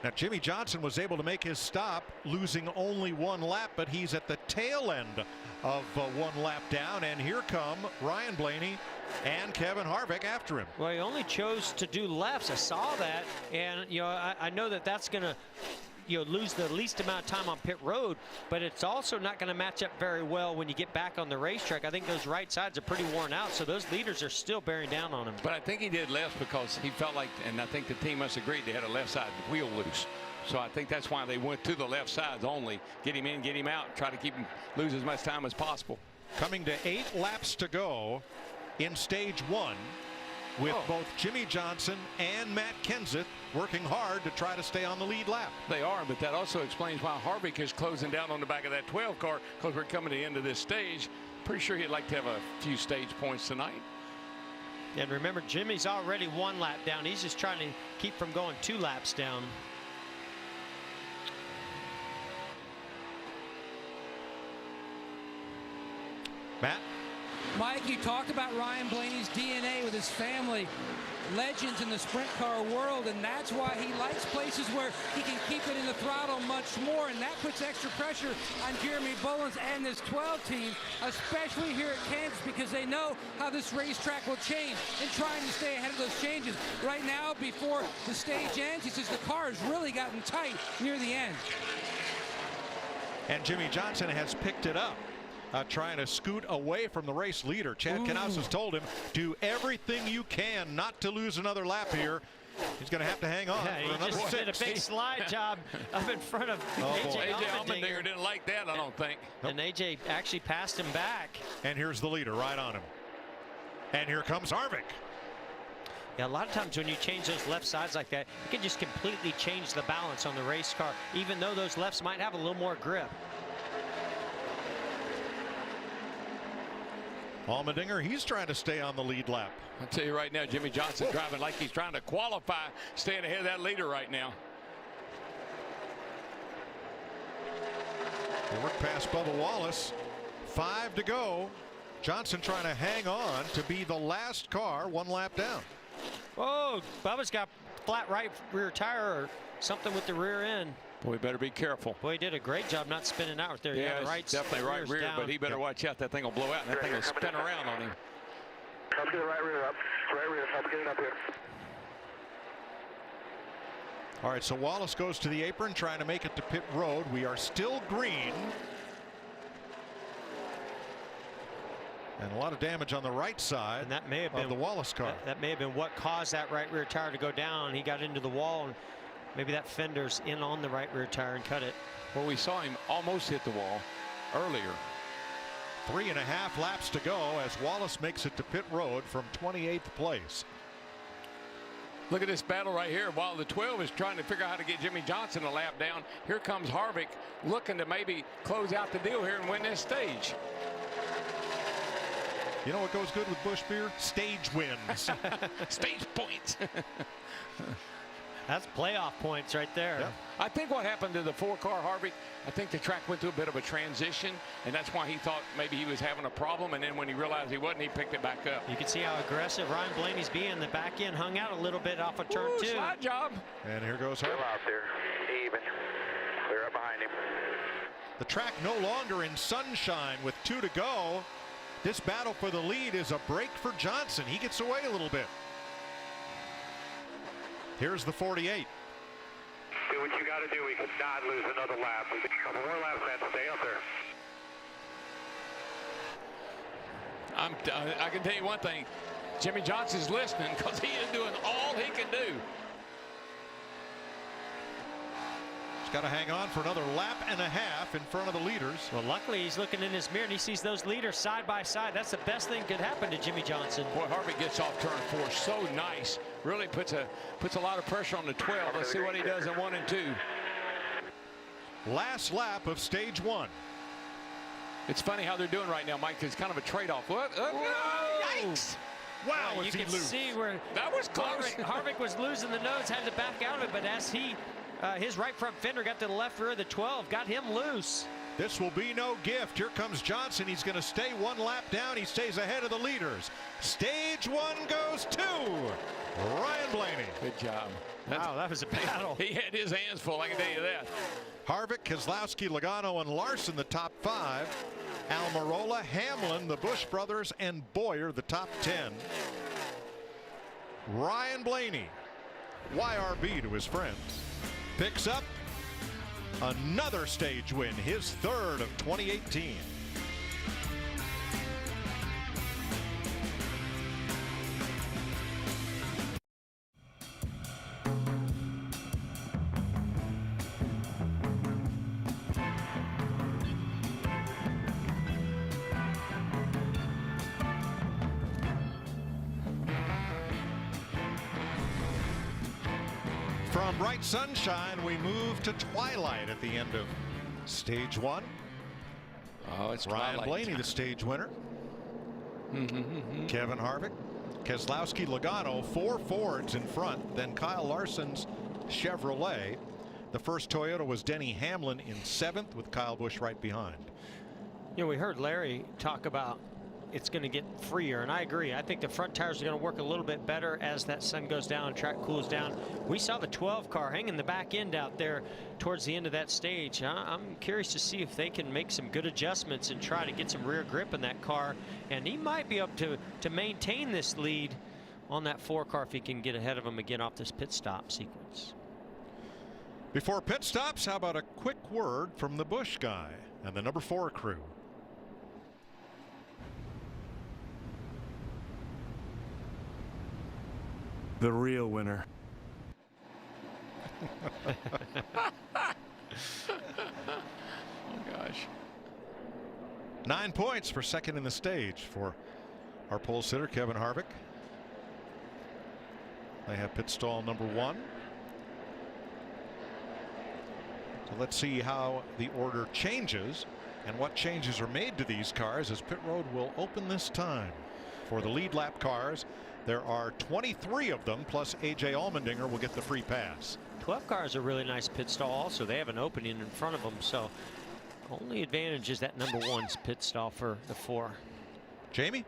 Now, Jimmie Johnson was able to make his stop, losing only 1 lap, but he's at the tail end of 1 lap down. And here come Ryan Blaney and Kevin Harvick after him. Well, he only chose to do lefts. I saw that, and I know that that's going to lose the least amount of time on pit road, but it's also not going to match up very well when you get back on the racetrack. I think those right sides are pretty worn out, so those leaders are still bearing down on him. But I think he did lefts because he felt like, and I think the team must agree, they had a left side wheel loose. So I think that's why they went to the left sides only. Get him in, get him out, try to keep him lose as much time as possible. Coming to 8 laps to go in stage 1 with both Jimmie Johnson and Matt Kenseth working hard to try to stay on the lead lap. They are, but that also explains why Harvick is closing down on the back of that 12 car, because we're coming to the end of this stage. Pretty sure he'd like to have a few stage points tonight. And remember, Jimmy's already 1 lap down. He's just trying to keep from going 2 laps down. Matt? Mike, you talked about Ryan Blaney's DNA with his family, legends in the sprint car world, and that's why he likes places where he can keep it in the throttle much more, and that puts extra pressure on Jeremy Bullins and this 12 team, especially here at Kansas, because they know how this racetrack will change and trying to stay ahead of those changes. Right now, before the stage ends, he says the car has really gotten tight near the end. And Jimmie Johnson has picked it up. Trying to scoot away from the race leader. Chad Knaus has told him, do everything you can not to lose another lap here. He's going to have to hang on for another 6. He did a big slide job up in front of AJ Allmendinger didn't like that, I don't think. And AJ actually passed him back. And here's the leader right on him. And here comes Harvick. Yeah, a lot of times when you change those left sides like that, you can just completely change the balance on the race car, even though those lefts might have a little more grip. Allmendinger, he's trying to stay on the lead lap. I'll tell you right now, Jimmie Johnson driving like he's trying to qualify, staying ahead of that leader right now. They work past Bubba Wallace. 5 to go. Johnson trying to hang on to be the last car 1 lap down. Whoa, Bubba's got flat right rear tire or something with the rear end. Boy, better be careful. Boy, he did a great job not spinning out there. Yeah, right, definitely right rear, down. but he better watch out. That thing will blow out, and that thing will spin around on him. Help get the right rear up. Right rear, help get it up here. All right, so Wallace goes to the apron trying to make it to pit road. We are still green. And a lot of damage on the right side, and that may have been the Wallace car. That may have been what caused that right rear tire to go down. He got into the wall, and maybe that fender's in on the right rear tire and cut it. Well, we saw him almost hit the wall earlier. 3.5 laps to go as Wallace makes it to pit road from 28th place. Look at this battle right here. While the 12 is trying to figure out how to get Jimmie Johnson a lap down, here comes Harvick looking to maybe close out the deal here and win this stage. You know what goes good with Busch beer? Stage wins. Stage points. That's playoff points right there. Yep. I think what happened to the 4-car Harvick, I think the track went through a bit of a transition, and that's why he thought maybe he was having a problem, and then when he realized he wasn't, he picked it back up. You can see how aggressive Ryan Blaney's being. The back end hung out a little bit off of turn 2. Slide job. And here goes Harvick. Out there, even. Clear up behind him. The track no longer in sunshine with 2 to go. This battle for the lead is a break for Johnson. He gets away a little bit. Here's the 48. Do what you got to do. We could not lose another lap. A couple more laps, man. Stay up there. I can tell you one thing. Jimmie Johnson's listening because he is doing all he can do. He's got to hang on for another lap and a half in front of the leaders. Well, luckily he's looking in his mirror and he sees those leaders side by side. That's the best thing could happen to Jimmie Johnson. Boy, Harvick gets off turn 4 so nice. Really puts a lot of pressure on the 12. Let's see what he does in 1 and 2. Last lap of stage 1. It's funny how they're doing right now, Mike. It's kind of a trade-off. What? Yikes! Wow, you can see where that was close. Harvick was losing the nose, had to back out of it, but as his right front fender got to the left rear of the 12, got him loose. This will be no gift. Here comes Johnson. He's going to stay 1 lap down. He stays ahead of the leaders. Stage 1 goes to Ryan Blaney. Good job. Wow, that was a battle. He had his hands full, I can tell you that. Harvick, Keselowski, Logano, and Larson the top 5. Almirola, Hamlin, the Busch brothers, and Boyer, the top 10. Ryan Blaney, YRB to his friends, picks up another stage win, his third of 2018. From bright sunshine, we move to twilight at the end of stage one. Oh, it's Ryan twilight Blaney, time. the stage winner. Kevin Harvick, Keselowski, Logano, 4 Fords in front. Then Kyle Larson's Chevrolet. The first Toyota was Denny Hamlin in 7th, with Kyle Busch right behind. You know, we heard Larry talk about it's going to get freer, and I agree. I think the front tires are going to work a little bit better as that sun goes down and track cools down. We saw the 12 car hanging the back end out there towards the end of that stage. I'm curious to see if they can make some good adjustments and try to get some rear grip in that car, and he might be able to maintain this lead on that 4 car if he can get ahead of him again off this pit stop sequence. Before pit stops, how about a quick word from the Busch guy and the number 4 crew? The real winner. Oh, gosh. 9 points for second in the stage for our pole sitter, Kevin Harvick. They have pit stall number 1. So let's see how the order changes and what changes are made to these cars as pit road will open this time. For the lead lap cars, there are 23 of them, plus AJ Allmendinger will get the free pass. 12 cars are a really nice pit stall also. They have an opening in front of them, so only advantage is that number 1's pit stall for the 4. Jamie?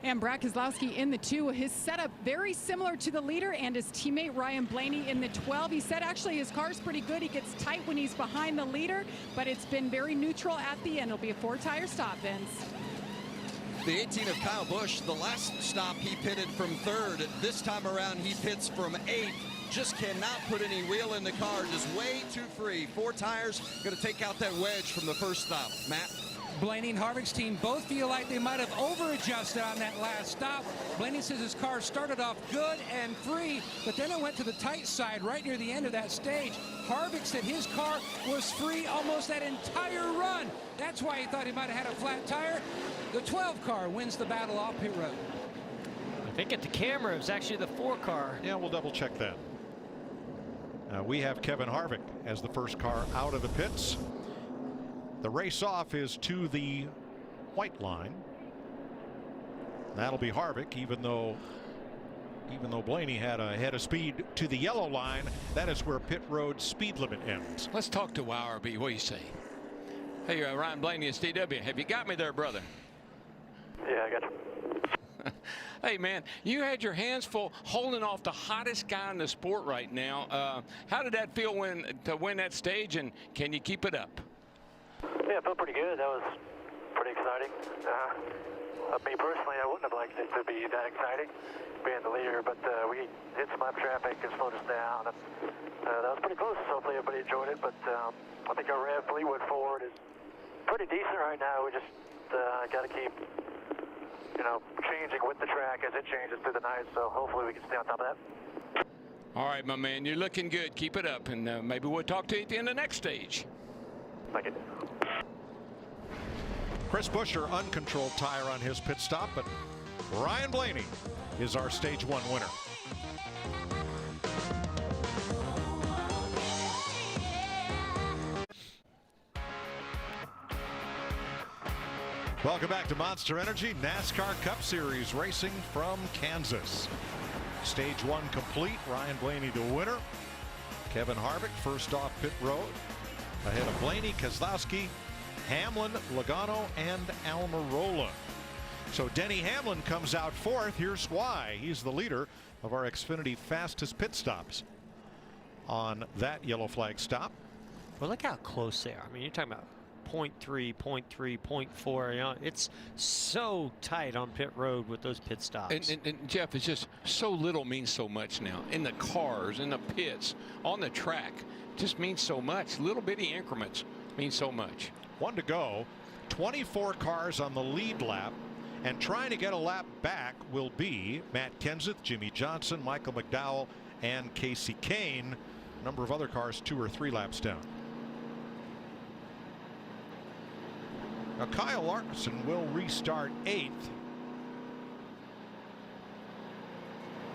And Brad Keselowski in the 2. His setup very similar to the leader and his teammate Ryan Blaney in the 12. He said actually his car's pretty good. He gets tight when he's behind the leader, but it's been very neutral at the end. It'll be a 4-tire stop, Vince. The 18 of Kyle Busch, the last stop he pitted from 3rd. This time around he pits from 8th. Just cannot put any wheel in the car, just way too free. 4 tires, going to take out that wedge from the first stop. Matt? Blaney and Harvick's team both feel like they might have over-adjusted on that last stop. Blaney says his car started off good and free, but then it went to the tight side right near the end of that stage. Harvick said his car was free almost that entire run. That's why he thought he might have had a flat tire. The 12 car wins the battle off pit road. I think at the camera it was actually the 4 car. Yeah, we'll double check that. We have Kevin Harvick as the first car out of the pits. The race off is to the white line. That'll be Harvick, even though Blaney had a head of speed to the yellow line. That is where pit road speed limit ends. Let's talk to YRB. What do you say? Hey, Ryan Blaney is DW. Have you got me there, brother? Yeah, I got you. Hey, man, you had your hands full holding off the hottest guy in the sport right now. How did that feel to win that stage, and can you keep it up? Yeah, it felt pretty good. That was pretty exciting. Me personally, I wouldn't have liked it to be that exciting, being the leader, but we hit some lap traffic and slowed us down. And, that was pretty close. Hopefully everybody enjoyed it, but I think our Rev Fleetwood Ford is pretty decent right now. We just got to keep, changing with the track as it changes through the night, so hopefully we can stay on top of that. All right, my man, you're looking good. Keep it up, and maybe we'll talk to you at the end of the next stage. Thank you. Chris Buescher, uncontrolled tire on his pit stop, but Ryan Blaney is our stage 1 winner. Welcome back to Monster Energy NASCAR Cup Series racing from Kansas. Stage 1 complete. Ryan Blaney the winner. Kevin Harvick first off pit road ahead of Blaney, Keselowski, Hamlin, Logano, and Almirola. So Denny Hamlin comes out 4th. Here's why. He's the leader of our Xfinity fastest pit stops on that yellow flag stop. Well, look how close they are. I mean, you're talking about 0.3, 0.3, 0.4. You know, it's so tight on pit road with those pit stops. And Jeff, it's just so little means so much now. In the cars, in the pits, on the track, just means so much. Little bitty increments mean so much. 1 to go. 24 cars on the lead lap, and trying to get a lap back will be Matt Kenseth, Jimmy Johnson, Michael McDowell, and Casey Kane. A number of other cars 2 or 3 laps down. Now Kyle Larson will restart 8th.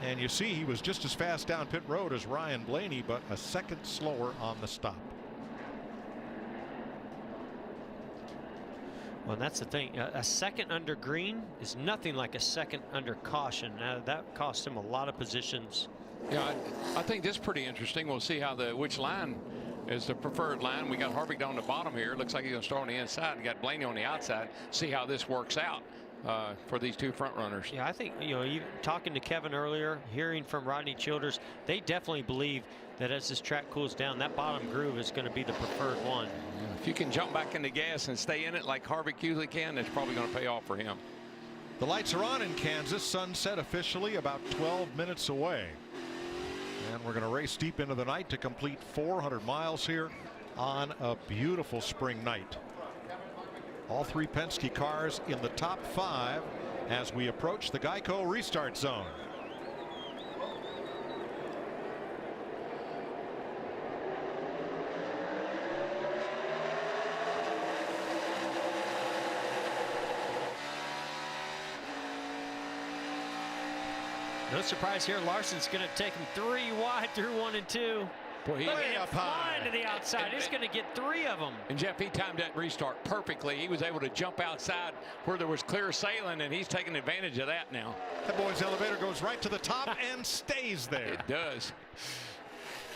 And you see he was just as fast down pit road as Ryan Blaney, but a second slower on the stop. Well, that's the thing. A second under green is nothing like a second under caution. Now, that cost him a lot of positions. Yeah, I think this is pretty interesting. We'll see how which line is the preferred line. We got Harvick down the bottom here. Looks like he's going to start on the inside and got Blaney on the outside. See how this works out for these 2 front runners. Yeah, I think, you know, even talking to Kevin earlier, hearing from Rodney Childers, they definitely believe that as this track cools down, that bottom groove is going to be the preferred one. Yeah, if you can jump back in the gas and stay in it like Harvick usually can, that's probably going to pay off for him. The lights are on in Kansas. Sunset officially about 12 minutes away. And we're going to race deep into the night to complete 400 miles here on a beautiful spring night. All 3 Penske cars in the top 5 as we approach the Geico restart zone. No surprise here. Larson's going to take him 3 wide through 1 and 2. Boy, he Look at him flying to the outside. He's going to get 3 of them. And Jeff, he timed that restart perfectly. He was able to jump outside where there was clear sailing, and he's taking advantage of that now. That boy's elevator goes right to the top and stays there. It does.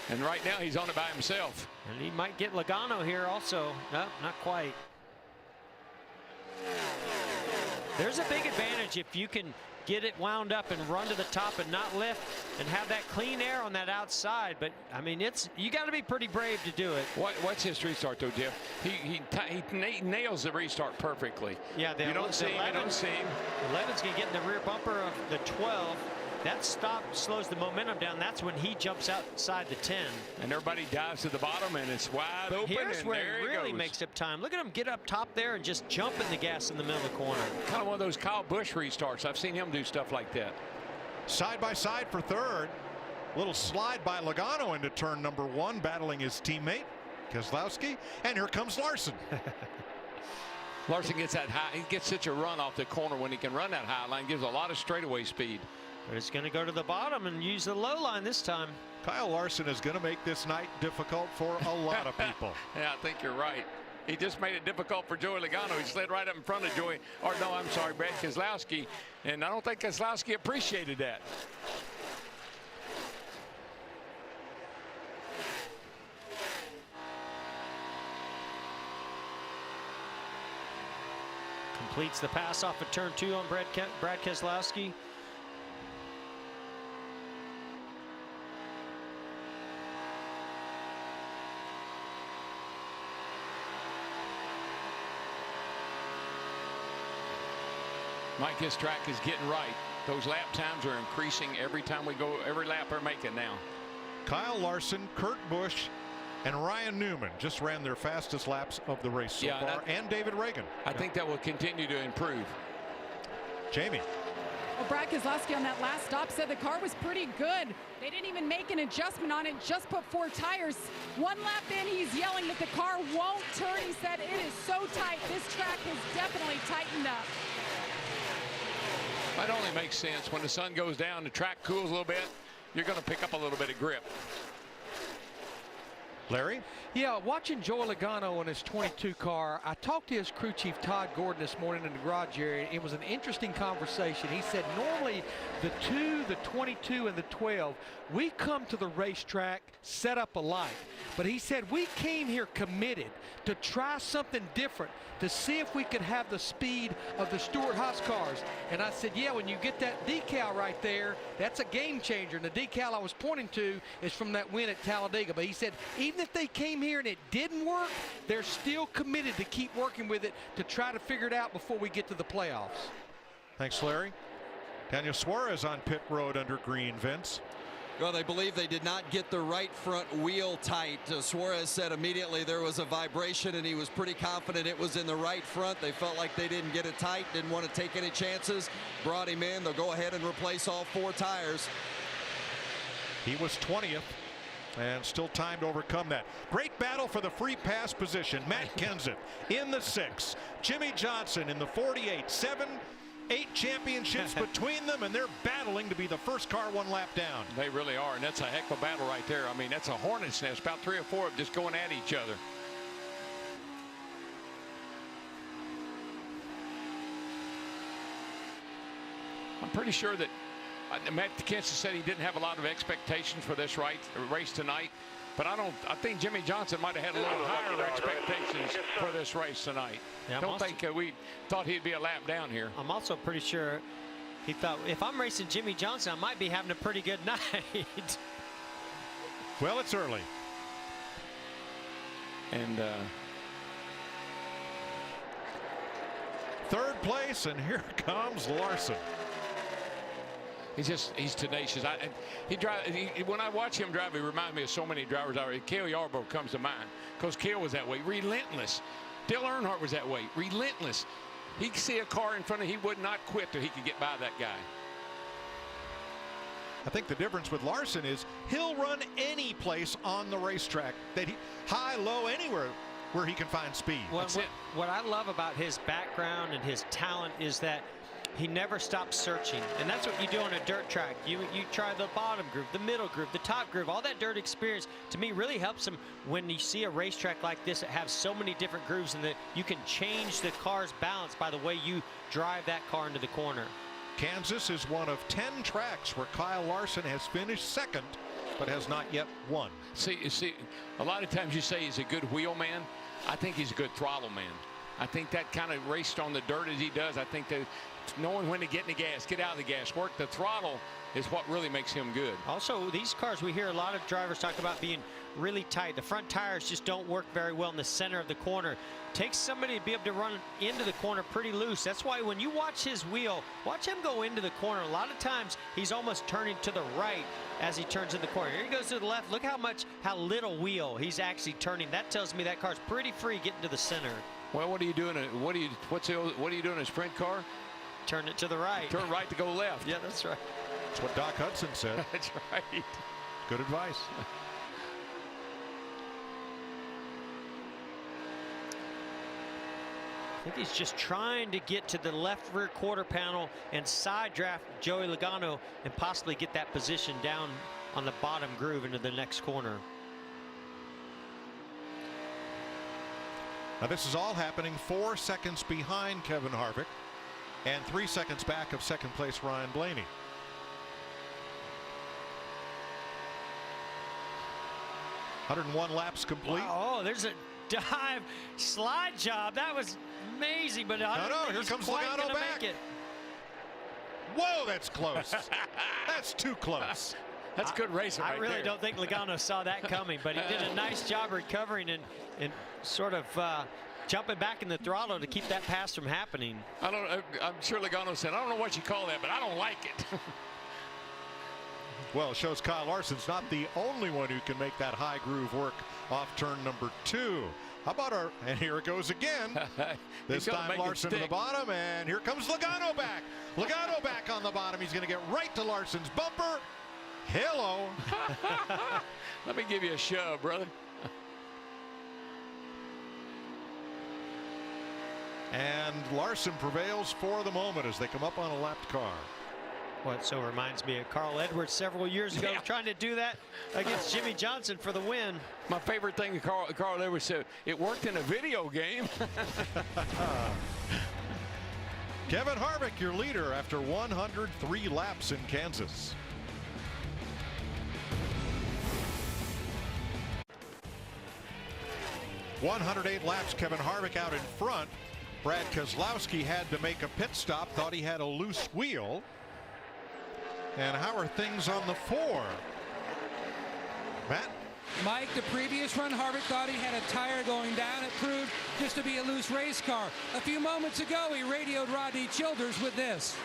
And right now he's on it by himself. And he might get Logano here also. No, not quite. There's a big advantage if you can get it wound up and run to the top and not lift and have that clean air on that outside. But I mean, you got to be pretty brave to do it. What's his restart though, Jeff? He nails the restart perfectly. Yeah, you don't see him. You don't see him. 11's gonna get in the rear bumper of the 12. That stop slows the momentum down. That's when he jumps outside the 10. And everybody dives to the bottom, and it's wide open. Here's and where there he really goes. makes up time. Look at him get up top there and just jump in the gas in the middle of the corner. Kind of one of those Kyle Busch restarts. I've seen him do stuff like that. Side by side for 3rd. Little slide by Logano into turn number 1, battling his teammate Keselowski. And here comes Larson. Larson gets that high. He gets such a run off the corner when he can run that high line. Gives a lot of straightaway speed. But it's going to go to the bottom and use the low line this time. Kyle Larson is going to make this night difficult for a lot of people. Yeah, I think you're right. He just made it difficult for Joey Logano. He slid right up in front of Joey, or no, I'm sorry, Brad Keselowski. And I don't think Keselowski appreciated that. Completes the pass off of turn 2 on Brad Keselowski. Mike, this track is getting right. Those lap times are increasing every time we go, every lap we're making now. Kyle Larson, Kurt Busch, and Ryan Newman just ran their fastest laps of the race so far, and David Reagan. I think that will continue to improve. Jamie. Well, Brad Keselowski on that last stop said the car was pretty good. They didn't even make an adjustment on it, just put 4 tires. 1 lap in, he's yelling that the car won't turn. He said it is so tight. This track has definitely tightened up. That only makes sense. When the sun goes down, the track cools a little bit, you're going to pick up a little bit of grip. Larry? Yeah, watching Joey Logano in his 22 car, I talked to his crew chief, Todd Gordon, this morning in the garage area. It was an interesting conversation. He said normally the 2, the 22, and the 12, we come to the racetrack set up alike. But he said we came here committed to try something different, to see if we could have the speed of the Stewart-Haas cars. And I said, yeah, when you get that decal right there, that's a game changer. And the decal I was pointing to is from that win at Talladega. But he said, even if they came here and it didn't work, they're still committed to keep working with it to try to figure it out before we get to the playoffs. Thanks, Larry. Daniel Suarez on pit road under green, Vince. Well, they believe they did not get the right front wheel tight. Suarez said immediately there was a vibration, and he was pretty confident it was in the right front. They felt like they didn't get it tight, didn't want to take any chances. Brought him in. They'll go ahead and replace all 4 tires. He was 20th and still time to overcome that. Great battle for the free pass position. Matt Kenseth in the 6. Jimmy Johnson in the 48. 7-8 championships between them, and they're battling to be the first car 1 lap down. They really are, and that's a heck of a battle right there. I mean, that's a hornet's nest, about 3 or 4 of them just going at each other. I'm pretty sure that Matt Kenseth said he didn't have a lot of expectations for this race tonight, but I think Jimmy Johnson might have had a little higher expectations for this race tonight. Yeah, Don't think we thought he'd be a lap down here. I'm also pretty sure he thought, if I'm racing Jimmy Johnson, I might be having a pretty good night. Well, it's early. And third place, and here comes Larson. He's tenacious. When I watch him drive, he reminds me of so many drivers. Cale Yarborough comes to mind because Cale was that way, relentless. Dale Earnhardt was that way, relentless. He could see a car in front of him, he would not quit till he could get by that guy. I think the difference with Larson is he'll run any place on the racetrack, high, low, anywhere where he can find speed. Well, what I love about his background and his talent is that he never stops searching, and that's what you do on a dirt track. You try the bottom groove, the middle groove, the top groove. All that dirt experience, to me, really helps him when you see a racetrack like this that has so many different grooves, and that you can change the car's balance by the way you drive that car into the corner. Kansas is one of 10 tracks where Kyle Larson has finished second, but has not yet won. See, a lot of times you say he's a good wheel man. I think he's a good throttle man. I think that kind of raced on the dirt as he does. I think that knowing when to get in the gas, get out of the gas, work the throttle is what really makes him good. Also, these cars, we hear a lot of drivers talk about being really tight. The front tires just don't work very well in the center of the corner. Takes somebody to be able to run into the corner pretty loose. That's why when you watch his wheel, watch him go into the corner. A lot of times he's almost turning to the right as he turns in the corner. Here he goes to the left. Look how little wheel he's actually turning. That tells me that car's pretty free getting to the center. Well, what are you doing? What are you doing in a sprint car? Turn it to the right. Turn right to go left. Yeah, that's right. That's what Doc Hudson said. That's right. Good advice. I think he's just trying to get to the left rear quarter panel and side draft Joey Logano and possibly get that position down on the bottom groove into the next corner. Now this is all happening 4 seconds behind Kevin Harvick and 3 seconds back of second place Ryan Blaney. .101 laps complete. Wow, oh, there's a dive slide job. That was amazing, but I don't think here comes Logano back. Whoa, that's close. That's too close. That's good racing right I really there. don't think Logano saw that coming, but he did a nice job recovering and sort of jumping back in the throttle to keep that pass from happening. I'm sure Logano said, I don't know what you call that, but I don't like it. Well, it shows Kyle Larson's not the only one who can make that high groove work off turn number 2. How about and here it goes again. This time Larson to the bottom, and here comes Logano back. Logano back on the bottom. He's going to get right to Larson's bumper. Hello. Let me give you a shove, brother. And Larson prevails for the moment as they come up on a lapped car. What so reminds me of Carl Edwards several years ago trying to do that against Jimmy Johnson for the win. My favorite thing Carl Edwards said, it worked in a video game. Kevin Harvick, your leader after 103 laps in Kansas. .108 laps, Kevin Harvick out in front. Brad Keselowski had to make a pit stop, thought he had a loose wheel. And how are things on the 4? Matt? Mike, the previous run, Harvick thought he had a tire going down. It proved just to be a loose race car. A few moments ago, he radioed Rodney Childers with this.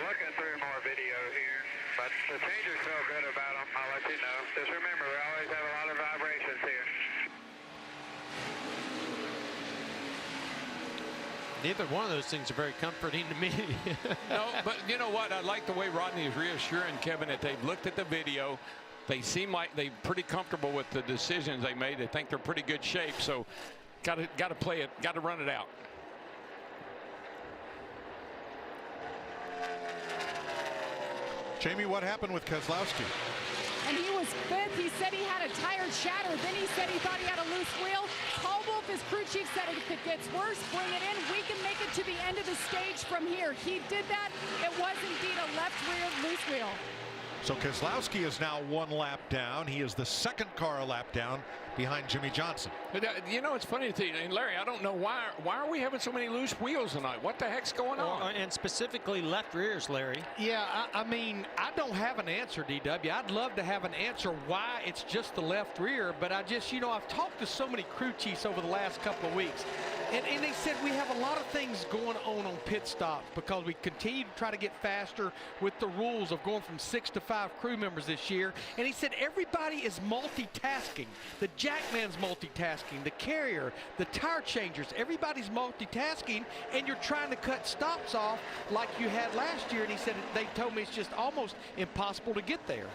Looking through more video here, but the changers feel good about them. I'll let you know. Just remember, we always have a lot of vibrations here. Neither one of those things are very comforting to me. No, but you know what? I like the way Rodney is reassuring Kevin that they've looked at the video. They seem like they're pretty comfortable with the decisions they made. They think they're pretty good shape. So, got to play it, got to run it out. Jamie, what happened with Keselowski? And he was fifth. He said he had a tire shatter. Then he said he thought he had a loose wheel. Paul Wolf, his crew chief, said if it gets worse, bring it in. We can make it to the end of the stage from here. He did that. It was indeed a left rear loose wheel. So Keselowski is now 1 lap down. He is the second car a lap down behind Jimmy Johnson. You know, it's funny to you, and Larry, I don't know why are we having so many loose wheels tonight? What the heck's going on? And specifically left rears, Larry. Yeah, I mean, I don't have an answer, DW. I'd love to have an answer why it's just the left rear, but I just, you know, I've talked to so many crew chiefs over the last couple of weeks, and they said we have a lot of things going on pit stops because we continue to try to get faster with the rules of going from 6 to 5 crew members this year. And he said everybody is multitasking. The jackman's multitasking, the carrier, the tire changers, everybody's multitasking, and you're trying to cut stops off like you had last year. And he said they told me it's just almost impossible to get there.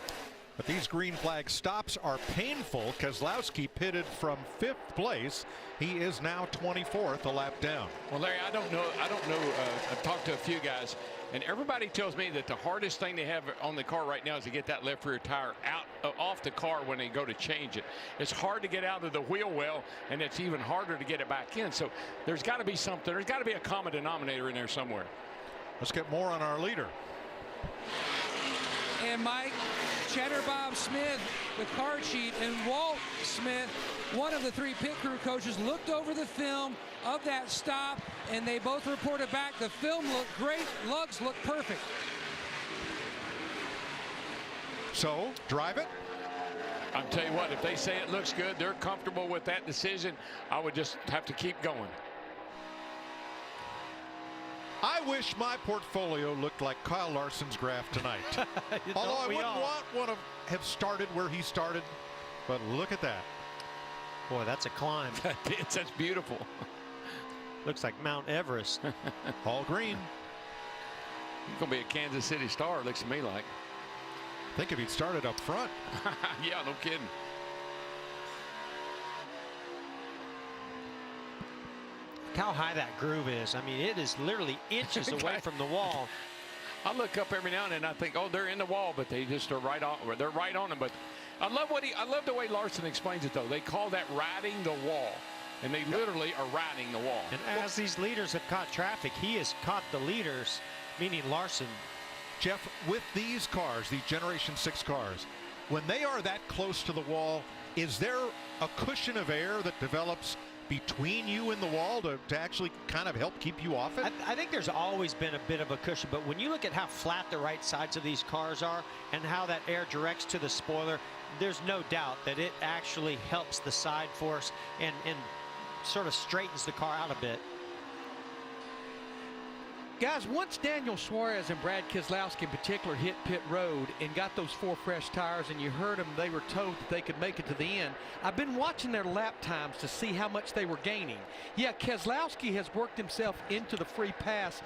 But these green flag stops are painful. Keselowski pitted from 5th place. He is now 24th, a lap down. Well, Larry, I don't know. I've talked to a few guys, and everybody tells me that the hardest thing they have on the car right now is to get that left rear tire out off the car when they go to change it. It's hard to get out of the wheel well, and it's even harder to get it back in. So there's got to be something. There's got to be a common denominator in there somewhere. Let's get more on our leader. And Mike, Cheddar Bob Smith, the car chief, and Walt Smith, one of the 3 pit crew coaches, looked over the film of that stop, and they both reported back the film looked great, lugs looked perfect. So, drive it? I'll tell you what, if they say it looks good, they're comfortable with that decision, I would just have to keep going. I wish my portfolio looked like Kyle Larson's graph tonight. Although I wouldn't want one to have started where he started, but look at that. Boy, that's a climb. That's beautiful. Looks like Mount Everest. All green. He's going to be a Kansas City star, looks to me like. Think if he'd started up front. Yeah, no kidding. How high that groove is. I mean, it is literally inches away from the wall. I look up every now and then and I think, oh, they're in the wall, but they just are right on. They're right on them. But I love the way Larson explains it, though. They call that riding the wall, and they literally are riding the wall. And as these leaders have caught traffic, he has caught the leaders, meaning Larson. Jeff, with these cars, the Generation 6 cars, when they are that close to the wall, is there a cushion of air that develops between you and the wall to actually kind of help keep you off it? I think there's always been a bit of a cushion, but when you look at how flat the right sides of these cars are and how that air directs to the spoiler, there's no doubt that it actually helps the side force and sort of straightens the car out a bit. Guys, once Daniel Suarez and Brad Keselowski in particular hit pit road and got those 4 fresh tires, and you heard them, they were told that they could make it to the end. I've been watching their lap times to see how much they were gaining. Yeah, Keselowski has worked himself into the free pass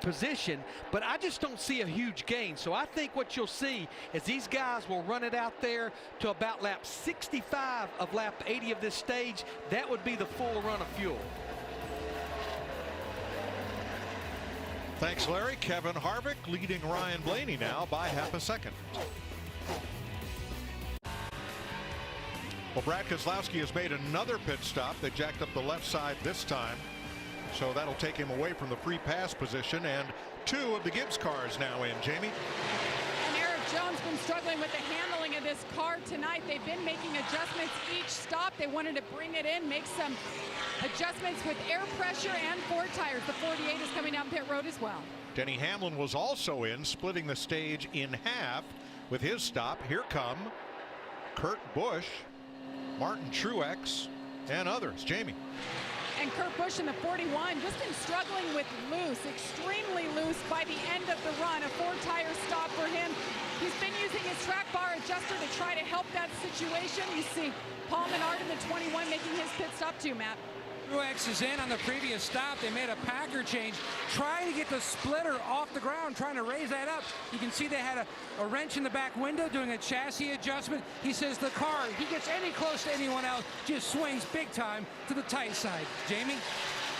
position, but I just don't see a huge gain. So I think what you'll see is these guys will run it out there to about lap 65 of lap 80 of this stage. That would be the full run of fuel. Thanks, Larry. Kevin Harvick leading Ryan Blaney now by half a second. Well, Brad Keselowski has made another pit stop. They jacked up the left side this time, so that'll take him away from the free pass position, and 2 of the Gibbs cars now in. Jamie? And Eric Jones been struggling with the handling of this car tonight. They've been making adjustments each stop. They wanted to bring it in, make some adjustments with air pressure and 4 tires. The 48 is coming down pit road as well. Denny Hamlin was also in, splitting the stage in half with his stop. Here come Kurt Busch, Martin Truex, and others. Jamie. And Kurt Busch in the 41 just been struggling with loose, extremely loose by the end of the run. A 4-tire stop for him. He's been using his track bar adjuster to try to help that situation. You see Paul Menard in the 21 making his pit stop too, Matt. Truex is in on the previous stop. They made a packer change, trying to get the splitter off the ground, trying to raise that up. You can see they had a wrench in the back window doing a chassis adjustment. He says the car, he gets any close to anyone else, just swings big time to the tight side. Jamie?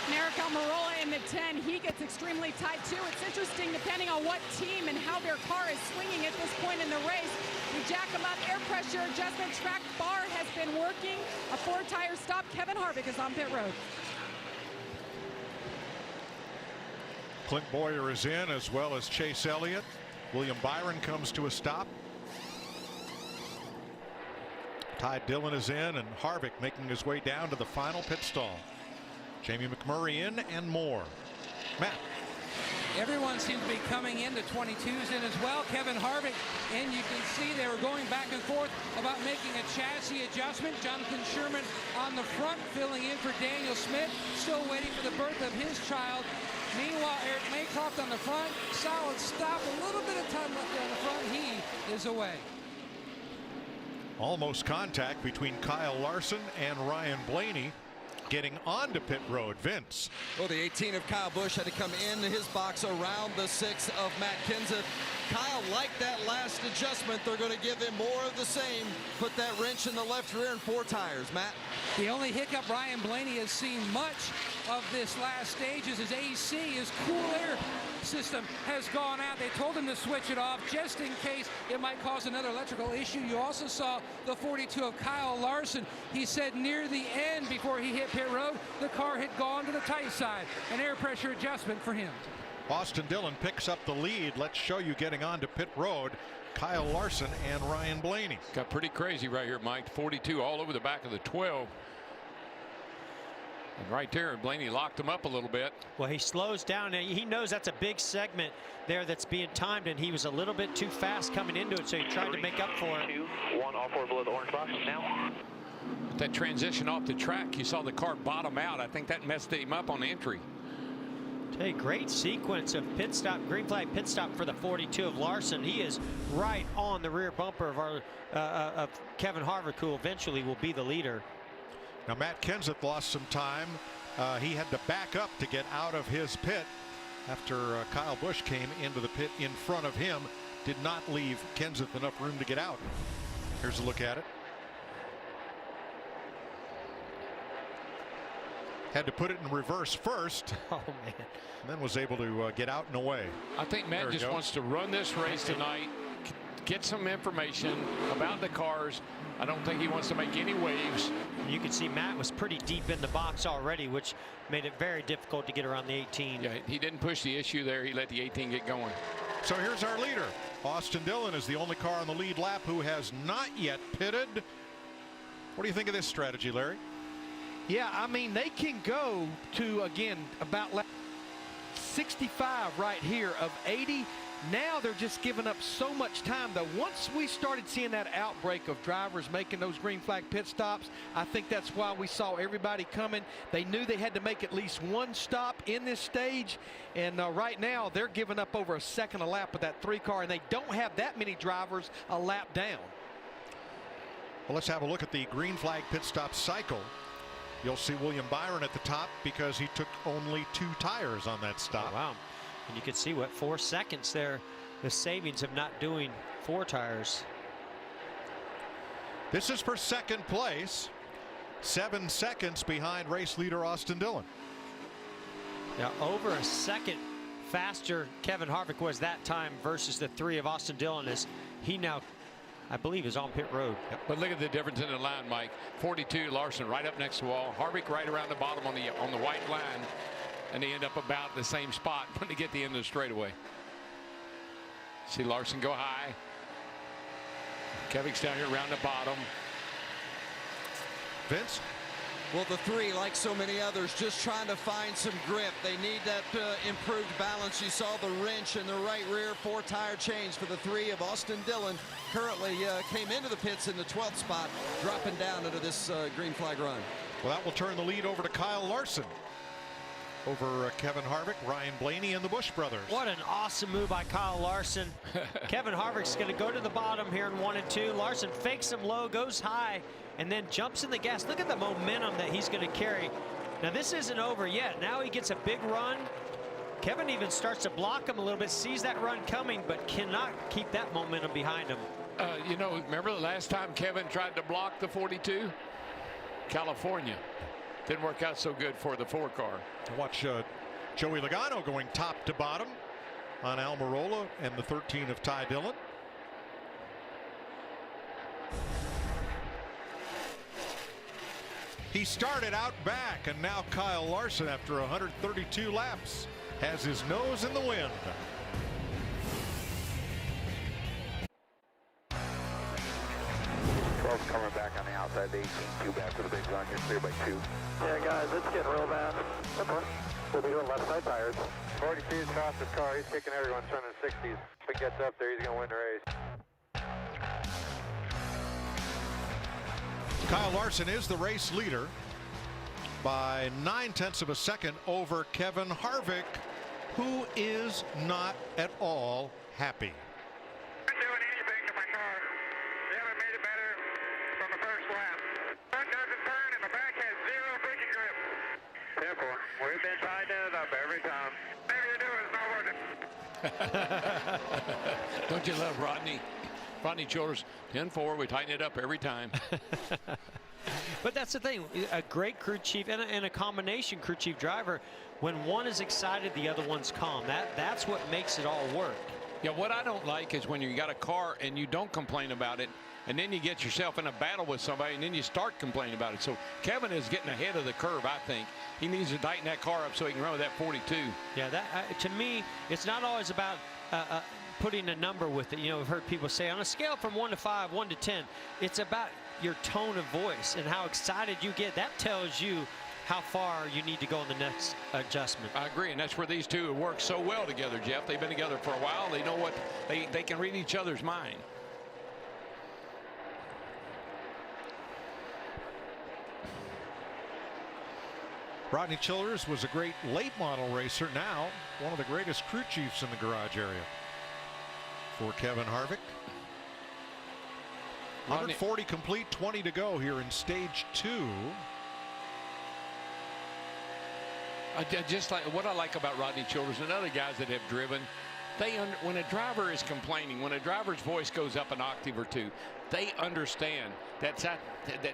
And Eric Almirola in the 10, he gets extremely tight too. It's interesting depending on what team and how their car is swinging at this point in the race. We jack them up, air pressure adjustment, track bar has been working. A 4-tire stop. Kevin Harvick is on pit road. Clint Bowyer is in, as well as Chase Elliott. William Byron comes to a stop. Ty Dillon is in, and Harvick making his way down to the final pit stall. Jamie McMurray in, and more. Matt. Everyone seems to be coming in. The 22's in as well. Kevin Harvick, and you can see they were going back and forth about making a chassis adjustment. Jonathan Sherman on the front, filling in for Daniel Smith, still waiting for the birth of his child. Meanwhile, Eric Maycroft on the front, solid stop, a little bit of time left on the front. He is away. Almost contact between Kyle Larson and Ryan Blaney. Getting onto pit road, Vince. Well, the 18 of Kyle Busch had to come into his box around the 6 of Matt Kenseth. Kyle liked that last adjustment. They're going to give him more of the same. Put that wrench in the left rear and 4 tires. Matt. The only hiccup Ryan Blaney has seen much of this last stage is his AC, his cool air system has gone out. They told him to switch it off just in case it might cause another electrical issue. You also saw the 42 of Kyle Larson. He said near the end before he hit pit road, the car had gone to the tight side. An air pressure adjustment for him. Austin Dillon picks up the lead. Let's show you getting onto pit road. Kyle Larson and Ryan Blaney. Got pretty crazy right here, Mike. 42 all over the back of the 12. And right there, Blaney locked him up a little bit. Well, he slows down, and he knows that's a big segment there that's being timed, and he was a little bit too fast coming into it, so he tried to make up for it. 2, 1, all 4 below the orange box now. That transition off the track, you saw the car bottom out. I think that messed him up on the entry. Hey, great sequence of pit stop, green flag pit stop for the 42 of Larson. He is right on the rear bumper of our of Kevin Harvick, who eventually will be the leader. Now Matt Kenseth lost some time. He had to back up to get out of his pit after Kyle Busch came into the pit in front of him. Did not leave Kenseth enough room to get out. Here's a look at it. Had to put it in reverse first. Oh, man. And then was able to get out and away. I think Matt just wants to run this race tonight, get some information about the cars. I don't think he wants to make any waves. You can see Matt was pretty deep in the box already, which made it very difficult to get around the 18. Yeah, he didn't push the issue there. He let the 18 get going. So here's our leader. Austin Dillon is the only car on the lead lap who has not yet pitted. What do you think of this strategy, Larry? Yeah, I mean, they can go to, again, about 65 right here of 80. Now they're just giving up so much time, though. Once we started seeing that outbreak of drivers making those green flag pit stops, I think that's why we saw everybody coming. They knew they had to make at least one stop in this stage, and right now they're giving up over a second a lap with that 3 car, and they don't have that many drivers a lap down. Well, let's have a look at the green flag pit stop cycle. You'll see William Byron at the top because he took only 2 tires on that stop. Oh, wow. And you can see what 4 seconds there, the savings of not doing 4 tires. This is for second place, 7 seconds behind race leader Austin Dillon. Now over a second faster Kevin Harvick was that time versus the 3 of Austin Dillon, as he now, I believe, is on pit road. Yep. But look at the difference in the line, Mike. 42 Larson right up next to the wall. Harvick right around the bottom on the white line. And they end up about the same spot when they get the end of the straightaway. See Larson go high. Kevin's down here around the bottom. Vince? Well, the 3, like so many others, just trying to find some grip. They need that improved balance. You saw the wrench in the right rear 4-tire change for the 3 of Austin Dillon. Currently came into the pits in the 12th spot, dropping down into this green flag run. Well, that will turn the lead over to Kyle Larson. Over Kevin Harvick, Ryan Blaney, and the Busch brothers. What an awesome move by Kyle Larson. Kevin Harvick's going to go to the bottom here in 1 and 2. Larson fakes him low, goes high, and then jumps in the gas. Look at the momentum that he's going to carry. Now, this isn't over yet. Now he gets a big run. Kevin even starts to block him a little bit, sees that run coming, but cannot keep that momentum behind him. You know, remember the last time Kevin tried to block the 42? California. Didn't work out so good for the 4-car. Watch Joey Logano going top to bottom on Almirola and the 13 of Ty Dillon. He started out back, and now Kyle Larson, after 132 laps, has his nose in the wind. Coming back on the outside, the 18, 2 back to the big run. You're clear by 2. Yeah, guys, it's getting real bad. We'll be doing left side tires. 42 is fastest car. He's kicking everyone, running 60s. If he gets up there, he's going to win the race. Kyle Larson is the race leader by 9/10 of a second over Kevin Harvick, who is not at all happy. We've been tightening it up every time. Maybe you do, it's not working. Don't you love Rodney? Rodney Childers, 10-4, we tighten it up every time. But that's the thing, a great crew chief and a combination crew chief driver, when one is excited, the other one's calm. That's what makes it all work. Yeah, what I don't like is when you got a car and you don't complain about it, and then you get yourself in a battle with somebody, and then you start complaining about it. So Kevin is getting ahead of the curve, I think. He needs to tighten that car up so he can run with that 42. Yeah, that to me, it's not always about putting a number with it. You know, I've heard people say on a scale from 1 to 5, 1 to 10, it's about your tone of voice and how excited you get. That tells you how far you need to go in the next adjustment. I agree, and that's where these two have worked so well together, Jeff. They've been together for a while. They know what they can read each other's mind. Rodney Childers was a great late model racer, now one of the greatest crew chiefs in the garage area for Kevin Harvick. 140 complete, 20 to go here in stage 2. Just like what I like about Rodney Childers and other guys that have driven, when a driver is complaining, when a driver's voice goes up an octave or two, they understand that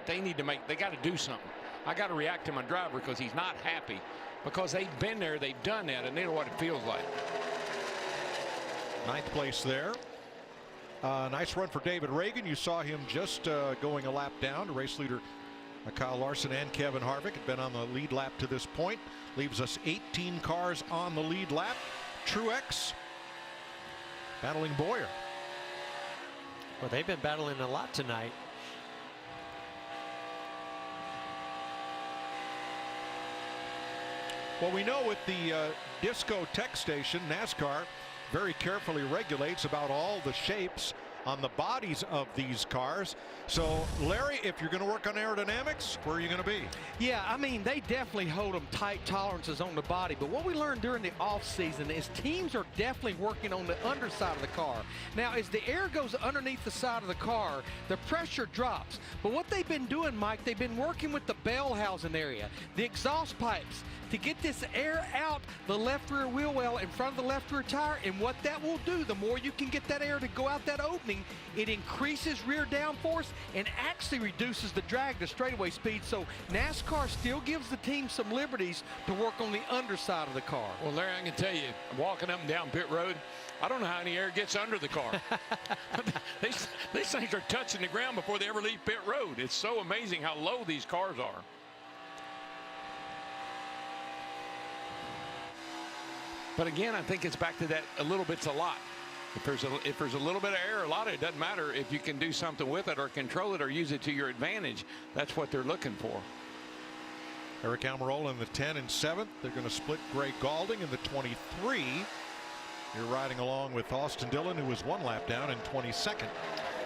they need to they got to do something. I got to react to my driver because he's not happy, because they've been there, they've done that, and they know what it feels like. 9th place there. Nice run for David Reagan. You saw him just going a lap down to race leader Kyle Larson and Kevin Harvick had been on the lead lap to this point. Leaves us 18 cars on the lead lap. Truex battling Bowyer. Well, they've been battling a lot tonight. Well, we know with the Disco Tech Station, NASCAR very carefully regulates about all the shapes on the bodies of these cars. So, Larry, if you're going to work on aerodynamics, where are you going to be? Yeah, I mean, they definitely hold them tight tolerances on the body. But what we learned during the off-season is teams are definitely working on the underside of the car. Now, as the air goes underneath the side of the car, the pressure drops. But what they've been doing, Mike, they've been working with the bell housing area, the exhaust pipes, to get this air out the left rear wheel well in front of the left rear tire. And what that will do, the more you can get that air to go out that opening, it increases rear downforce and actually reduces the drag to straightaway speed. So NASCAR still gives the team some liberties to work on the underside of the car. Well, Larry, I can tell you, walking up and down pit road, I don't know how any air gets under the car. These things are touching the ground before they ever leave pit road. It's so amazing how low these cars are. But again, I think it's back to that a little bit's a lot. If there's a little bit of air, a lot of it doesn't matter if you can do something with it or control it or use it to your advantage. That's what they're looking for. Eric Almirola in the 10 and 7th. They're going to split Gray Galding in the 23. You're riding along with Austin Dillon, who was 1 lap down, and 22nd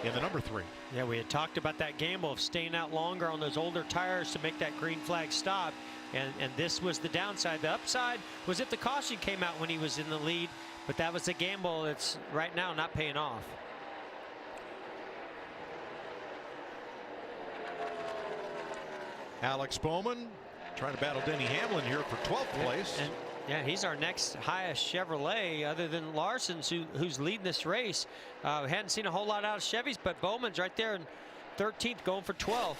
in the number 3. Yeah, we had talked about that gamble of staying out longer on those older tires to make that green flag stop. And this was the downside. The upside was if the caution came out when he was in the lead, but that was a gamble that's right now not paying off. Alex Bowman trying to battle Denny Hamlin here for 12th place. And yeah, he's our next highest Chevrolet other than Larson's, who's leading this race. We hadn't seen a whole lot out of Chevys, but Bowman's right there in 13th, going for 12th.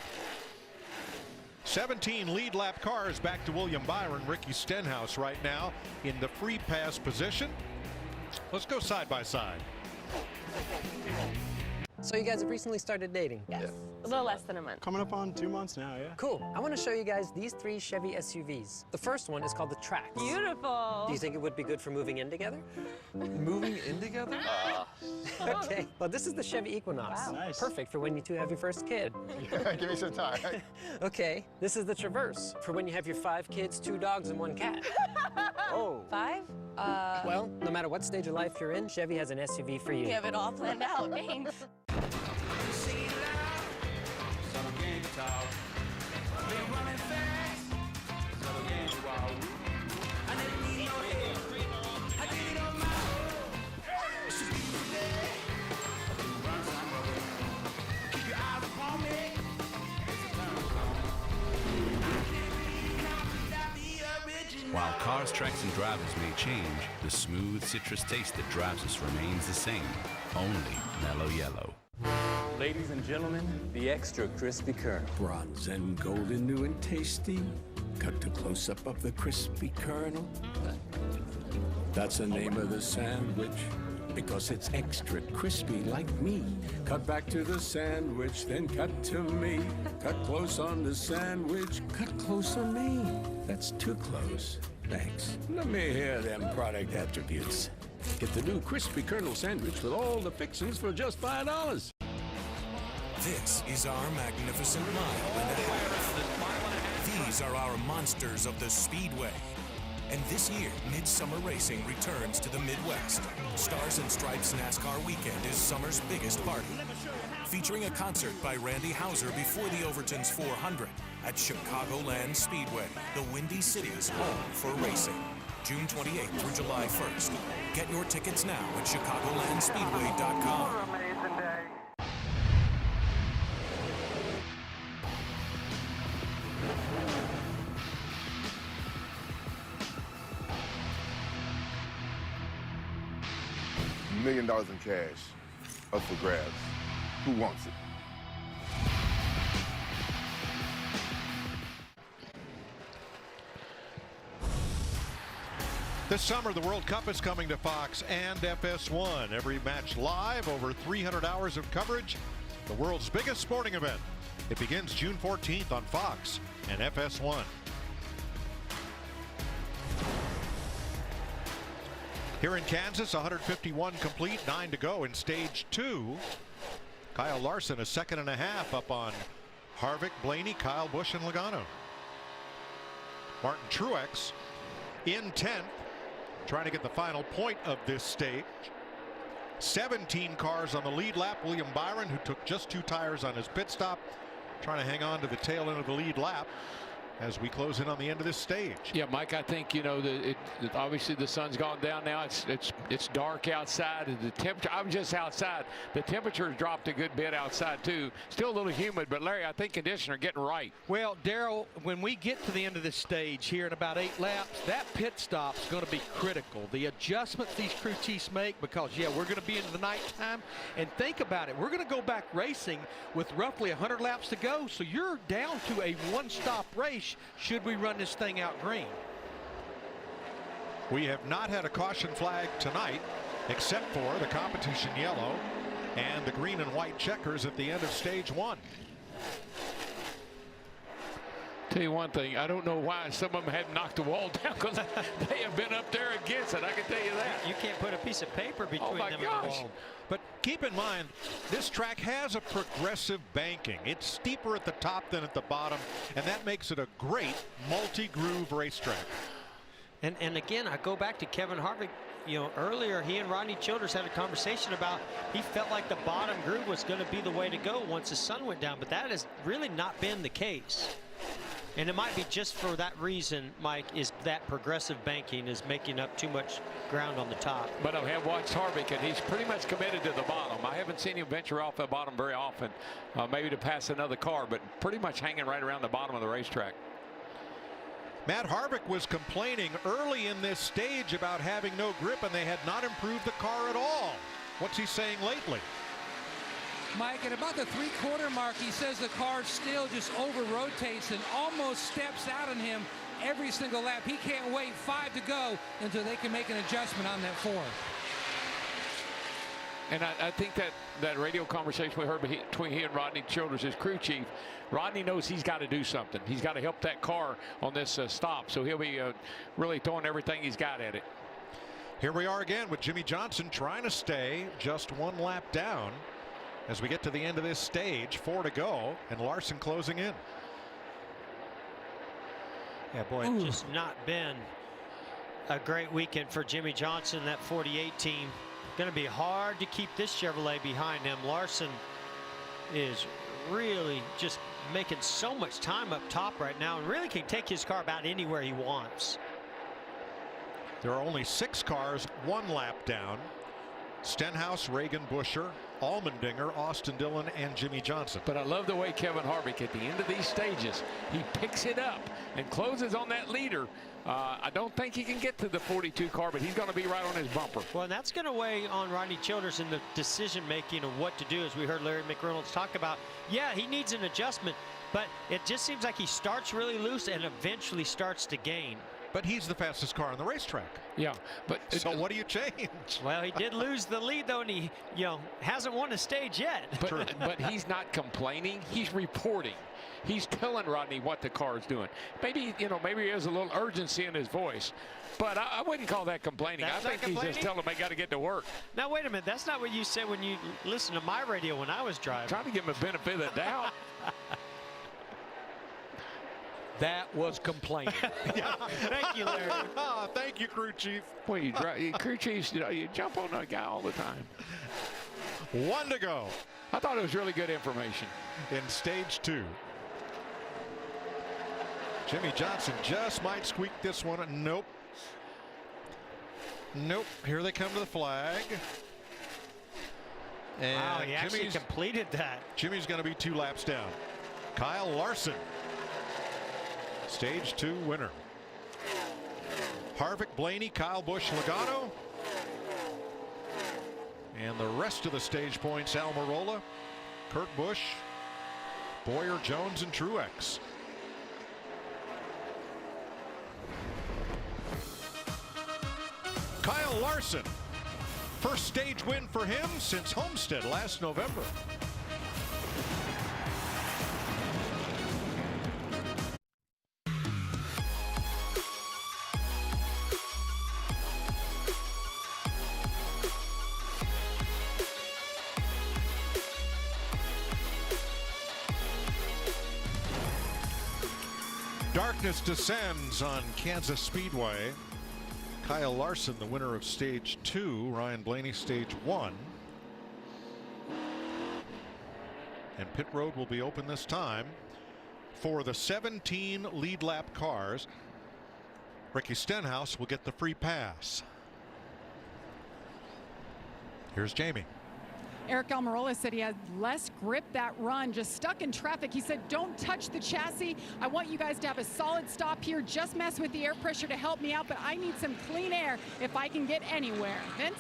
17 lead lap cars back to William Byron. Ricky Stenhouse right now in the free pass position. Let's go side by side. So you guys have recently started dating? Yes. A little less than a month. Coming up on 2 months now, yeah. Cool. I want to show you guys these 3 Chevy SUVs. The first one is called the Trax. Beautiful. Do you think it would be good for moving in together? Moving in together? Okay. Well, this is the Chevy Equinox. Wow. Nice. Perfect for when you 2 have your first kid. Give me some time. Okay. This is the Traverse for when you have your 5 kids, 2 dogs, and 1 cat. Oh. 5? Well, no matter what stage of life you're in, Chevy has an SUV for you. We have it all planned out. Thanks. While cars, tracks, and drivers may change, the smooth citrus taste that drives us remains the same. Only Mellow Yellow. Ladies and gentlemen, the extra crispy kernel. Bronze and golden, new and tasty. Cut to close-up of the crispy kernel. That's the name of the sandwich, because it's extra crispy like me. Cut back to the sandwich, then cut to me. Cut close on the sandwich, cut close on me. That's too close. Thanks. Let me hear them product attributes. Get the new crispy kernel sandwich with all the fixings for just $5. This is our magnificent mile and a half. These are our monsters of the Speedway. And this year, Midsummer Racing returns to the Midwest. Stars and Stripes NASCAR Weekend is summer's biggest party. Featuring a concert by Randy Houser before the Overton's 400 at Chicagoland Speedway, the Windy City's home for racing. June 28th through July 1st. Get your tickets now at ChicagolandSpeedway.com. Amazing day. $1 million in cash up for grabs. Who wants it? This summer, the World Cup is coming to Fox and FS1. Every match live, over 300 hours of coverage. The world's biggest sporting event. It begins June 14th on Fox and FS1. Here in Kansas, 151 complete, 9 to go in stage 2. Kyle Larson, a second and a half up on Harvick, Blaney, Kyle Busch, and Logano. Martin Truex in 10th, trying to get the final point of this stage. 17 cars on the lead lap. William Byron, who took just 2 tires on his pit stop, trying to hang on to the tail end of the lead lap as we close in on the end of this stage. Yeah, Mike, I think, you know, obviously the sun's gone down now. It's dark outside, and the temperature, I'm just outside. The temperature dropped a good bit outside too. Still a little humid, but Larry, I think conditions are getting right. Well, Darrell, when we get to the end of this stage here in about 8 laps, that pit stop's going to be critical. The adjustments these crew chiefs make, because yeah, we're going to be into the nighttime, and think about it, we're going to go back racing with roughly 100 laps to go, so you're down to a one-stop race should we run this thing out green. We have not had a caution flag tonight, except for the competition yellow and the green and white checkers at the end of stage 1. Tell you one thing, I don't know why some of them hadn't knocked the wall down, because they have been up there against it. I can tell you that. You can't put a piece of paper between them and the wall. But keep in mind, this track has a progressive banking. It's steeper at the top than at the bottom, and that makes it a great multi-groove racetrack. And again, I go back to Kevin Harvick. You know, earlier he and Rodney Childers had a conversation about he felt like the bottom groove was going to be the way to go once the sun went down, but that has really not been the case. And it might be just for that reason, Mike, is that progressive banking is making up too much ground on the top. But I have watched Harvick, and he's pretty much committed to the bottom. I haven't seen him venture off the bottom very often, maybe to pass another car, but pretty much hanging right around the bottom of the racetrack. Matt Harvick was complaining early in this stage about having no grip, and they had not improved the car at all. What's he saying lately? Mike, at about the three-quarter mark, he says the car still just over-rotates and almost steps out on him every single lap. He can't wait 5 to go until they can make an adjustment on that 4. And I think that radio conversation we heard between he and Rodney Childers, his crew chief, Rodney knows he's got to do something. He's got to help that car on this stop. So he'll be really throwing everything he's got at it. Here we are again with Jimmie Johnson trying to stay just 1 lap down as we get to the end of this stage. 4 to go, and Larson closing in. Yeah, boy, it's just not been a great weekend for Jimmie Johnson, that 48 team. Going to be hard to keep this Chevrolet behind him. Larson is really just making so much time up top right now and really can take his car about anywhere he wants. There are only 6 cars 1 lap down. Stenhouse, Reagan, Buescher, Allmendinger, Austin Dillon, and Jimmie Johnson. But I love the way Kevin Harvick at the end of these stages, he picks it up and closes on that leader. I don't think he can get to the 42 car, but he's going to be right on his bumper. Well, and that's going to weigh on Rodney Childers in the decision making of what to do, as we heard Larry McReynolds talk about. Yeah, he needs an adjustment, but it just seems like he starts really loose and eventually starts to gain. But he's the fastest car on the racetrack. Yeah, but so what do you change? Well, he did lose the lead though, and he, hasn't won a stage yet. But he's not complaining. He's reporting. He's telling Rodney what the car is doing. Maybe maybe he has a little urgency in his voice, but I wouldn't call that complaining. That's I think he's just telling them they got to get to work. Now wait a minute, that's not what you said when you listened to my radio when I was driving. Trying to give him a benefit of the doubt. That was complaining. Thank you, Larry. Thank you, crew chief. Well, crew chiefs, you jump on that guy all the time. 1 to go. I thought it was really good information. In stage 2. Jimmie Johnson just might squeak this one. Nope. Nope. Here they come to the flag. And wow, he actually completed that. Jimmy's going to be 2 laps down. Kyle Larson, stage 2 winner. Harvick, Blaney, Kyle Busch, Logano. And the rest of the stage points: Almirola, Kurt Busch, Bowyer, Jones, and Truex. Kyle Larson, first stage win for him since Homestead last November. Darkness descends on Kansas Speedway. Kyle Larson, the winner of stage 2, Ryan Blaney stage 1. And pit road will be open this time for the 17 lead lap cars. Ricky Stenhouse will get the free pass. Here's Jamie. Eric Almirola said he had less grip that run, just stuck in traffic. He said, don't touch the chassis. I want you guys to have a solid stop here. Just mess with the air pressure to help me out, but I need some clean air if I can get anywhere. Vince?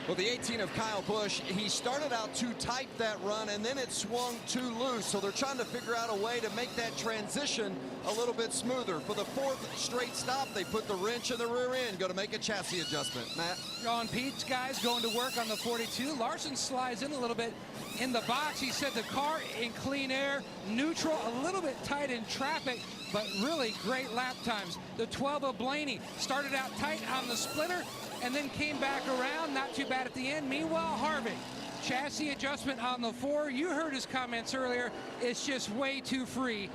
Well, the 18 of Kyle Busch, he started out too tight that run, and then it swung too loose. So they're trying to figure out a way to make that transition a little bit smoother. For the 4th straight stop, they put the wrench in the rear end, going to make a chassis adjustment. Matt? On Pete's guys going to work on the 42. Larson slides in a little bit in the box. He said the car in clean air, neutral, a little bit tight in traffic, but really great lap times. The 12 of Blaney started out tight on the splitter, and then came back around. Not too bad at the end. Meanwhile, Harvick, chassis adjustment on the 4. You heard his comments earlier. It's just way too free.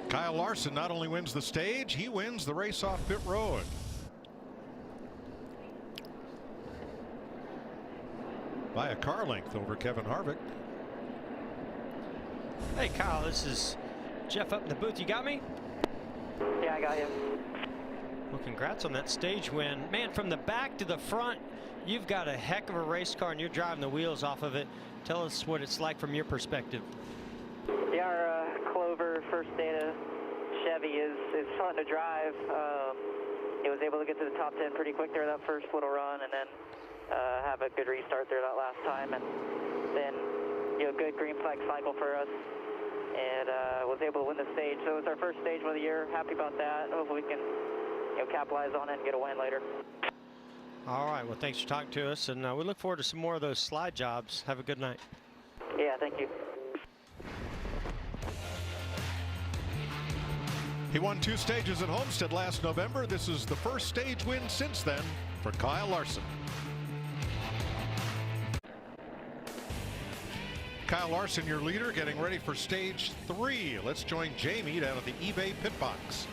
Kyle Larson not only wins the stage, he wins the race off pit road. By a car length over Kevin Harvick. Hey, Kyle, this is Jeff up in the booth. You got me? Yeah, I got you. Well, congrats on that stage win. Man, from the back to the front, you've got a heck of a race car, and you're driving the wheels off of it. Tell us what it's like from your perspective. Yeah, our Clover First Data Chevy is fun to drive. It was able to get to the top 10 pretty quick there that first little run, and then have a good restart there that last time, and then good green flag cycle for us, and was able to win the stage. So it was our first stage of the year. Happy about that. Hopefully we can capitalize on it and get a win later. All right, well, thanks for talking to us, and we look forward to some more of those slide jobs. Have a good night. Yeah, thank you. He won 2 stages at Homestead last November. This is the first stage win since then for Kyle Larson. Kyle Larson, your leader, getting ready for stage 3. Let's join Jamie down at the eBay pit box.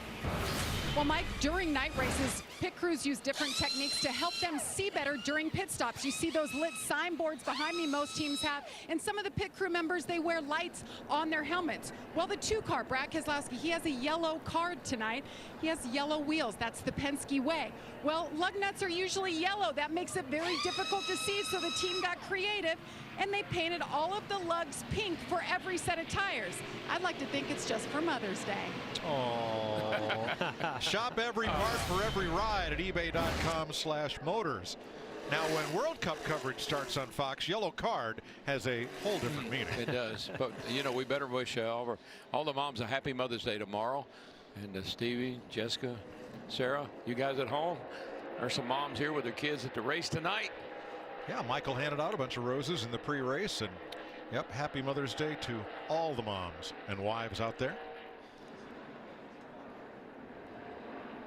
Well, Mike, during night races, pit crews use different techniques to help them see better during pit stops. You see those lit signboards behind me most teams have, and some of the pit crew members, they wear lights on their helmets. Well, the 2-car, Brad Keselowski, he has a yellow card tonight. He has yellow wheels. That's the Penske way. Well, lug nuts are usually yellow. That makes it very difficult to see, so the team got creative, and they painted all of the lugs pink for every set of tires. I'd like to think it's just for Mother's Day. Oh. Shop every part for every ride at ebay.com/motors. Now, when World Cup coverage starts on Fox, yellow card has a whole different meaning. It does. But, we better wish all the moms a happy Mother's Day tomorrow. And Stevie, Jessica, Sarah, you guys at home, there's some moms here with their kids at the race tonight. Yeah, Michael handed out a bunch of roses in the pre-race, and yep, happy Mother's Day to all the moms and wives out there.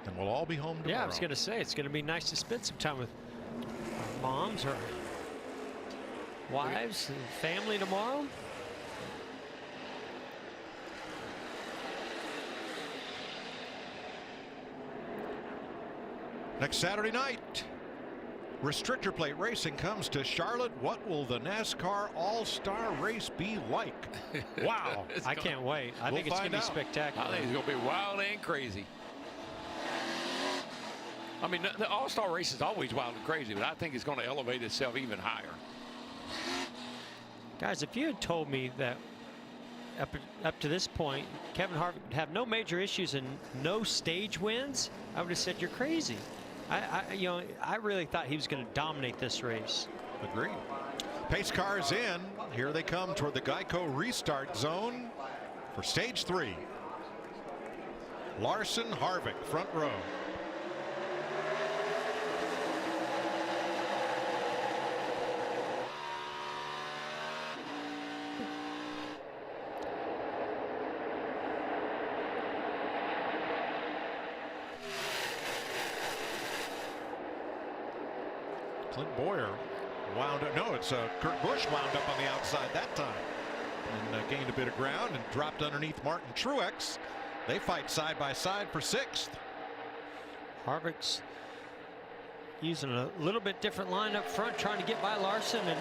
And we'll all be home tomorrow. Yeah, I was going to say, it's going to be nice to spend some time with moms or wives and family tomorrow. Next Saturday night, restrictor plate racing comes to Charlotte. What will the NASCAR All-Star race be like? Wow. I can't wait. I think it's going to be spectacular. I think it's going to be wild and crazy. I mean, the All-Star race is always wild and crazy, but I think it's going to elevate itself even higher. Guys, if you had told me that up to this point, Kevin Harvick would have no major issues and no stage wins, I would have said you're crazy. I really thought he was going to dominate this race. Agreed. Pace cars in. Here they come toward the Geico restart zone for stage 3. Larson, Harvick, front row. Clint Boyer wound up. No, it's Kurt Busch wound up on the outside that time and gained a bit of ground and dropped underneath Martin Truex. They fight side by side for 6th. Harvick's using a little bit different line up front, trying to get by Larson, and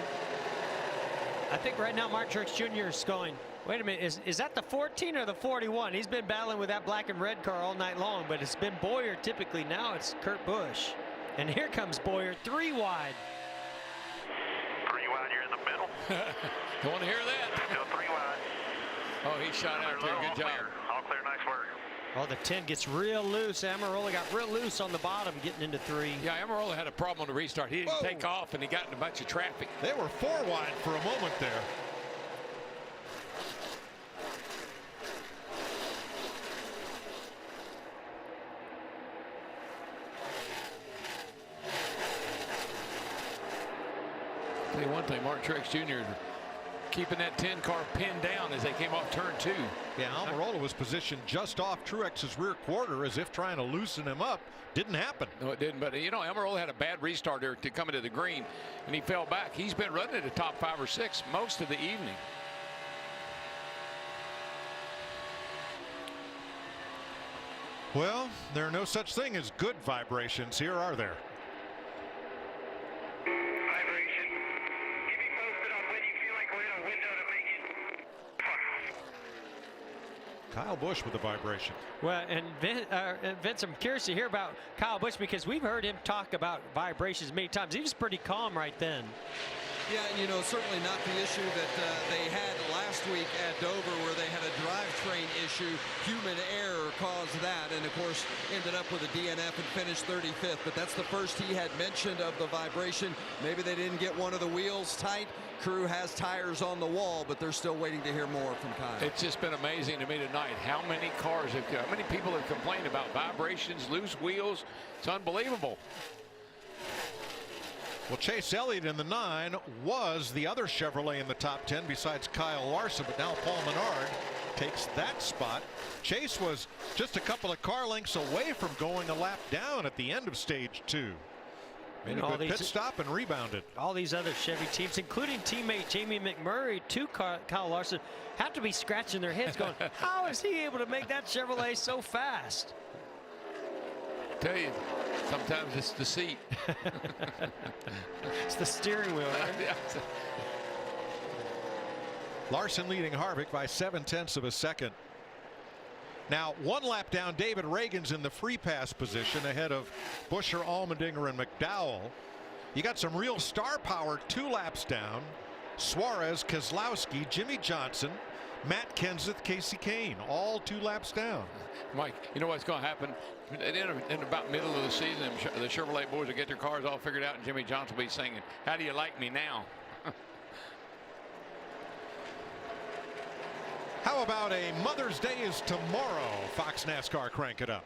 I think right now Mark Truex Jr. is going, wait a minute, is that the 14 or the 41? He's been battling with that black and red car all night long, but it's been Boyer typically. Now it's Kurt Busch. And here comes Boyer, 3 wide. 3 wide, you're in the middle. Don't want to hear that. Still 3 wide. Oh, he shot out there. Good job. All clear, nice work. Oh, the 10 gets real loose. Amarola got real loose on the bottom, getting into 3. Yeah, Amarola had a problem on the restart. He didn't take off, and he got in a bunch of traffic. They were 4 wide for a moment there. Tell you one thing, Martin Truex Jr. keeping that 10 car pinned down as they came off turn 2. Yeah, Almirola was positioned just off Truex's rear quarter as if trying to loosen him up. Didn't happen. No, it didn't. But, you know, Almirola had a bad restart there to come into the green, and he fell back. He's been running at the top 5 or 6 most of the evening. Well, there are no such thing as good vibrations here, are there? Kyle Busch with a vibration. Well, and Vince, I'm curious to hear about Kyle Busch because we've heard him talk about vibrations many times. He was pretty calm right then. Yeah, you know, certainly not the issue that they had last week at Dover where they had a drivetrain issue. Human error caused that, and of course ended up with a DNF and finished 35th. But that's the first he had mentioned of the vibration. Maybe they didn't get one of the wheels tight. Crew has tires on the wall, but they're still waiting to hear more from Kyle. It's just been amazing to me tonight how many people have complained about vibrations, loose wheels. It's unbelievable. Well, Chase Elliott in the 9 was the other Chevrolet in the top 10 besides Kyle Larson, but now Paul Menard takes that spot. Chase was just a couple of car lengths away from going a lap down at the end of stage 2. Made a good pit stop and rebounded. All these other Chevy teams, including teammate Jamie McMurray to Kyle Larson, have to be scratching their heads going, how is he able to make that Chevrolet so fast? I tell you, sometimes it's the seat. It's the steering wheel, right? Larson leading Harvick by 0.7 of a second. Now, one lap down, David Reagan's in the free pass position ahead of Buescher, Allmendinger, and McDowell. You got some real star power 2 laps down. Suarez, Keselowski, Jimmy Johnson, Matt Kenseth, Casey Kane, all 2 laps down. Mike, you know what's going to happen? In about middle of the season, the Chevrolet boys will get their cars all figured out, and Jimmy Johnson will be singing, "How do you like me now?" How about a Mother's Day is tomorrow? Fox NASCAR, crank it up.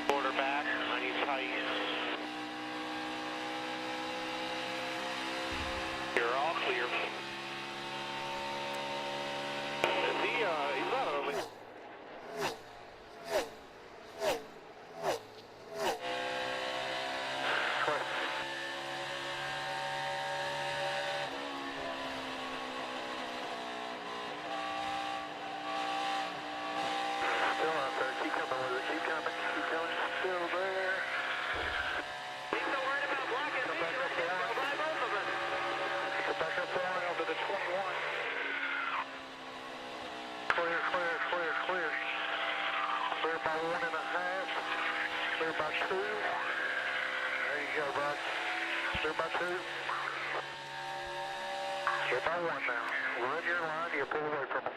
Quarterback, I need tight. You're all clear. He's not only. Still out there. Keep coming with it. Keep coming. Keep coming. Still there. He's so worried about blocking me. Let's go by both of us. Back up forward over the 21. Clear, clear, clear, clear. Clear by 1.5. Clear by 2. There you go, bud. Clear by 2. Clear by 1 now. Run your line. You pull away from them.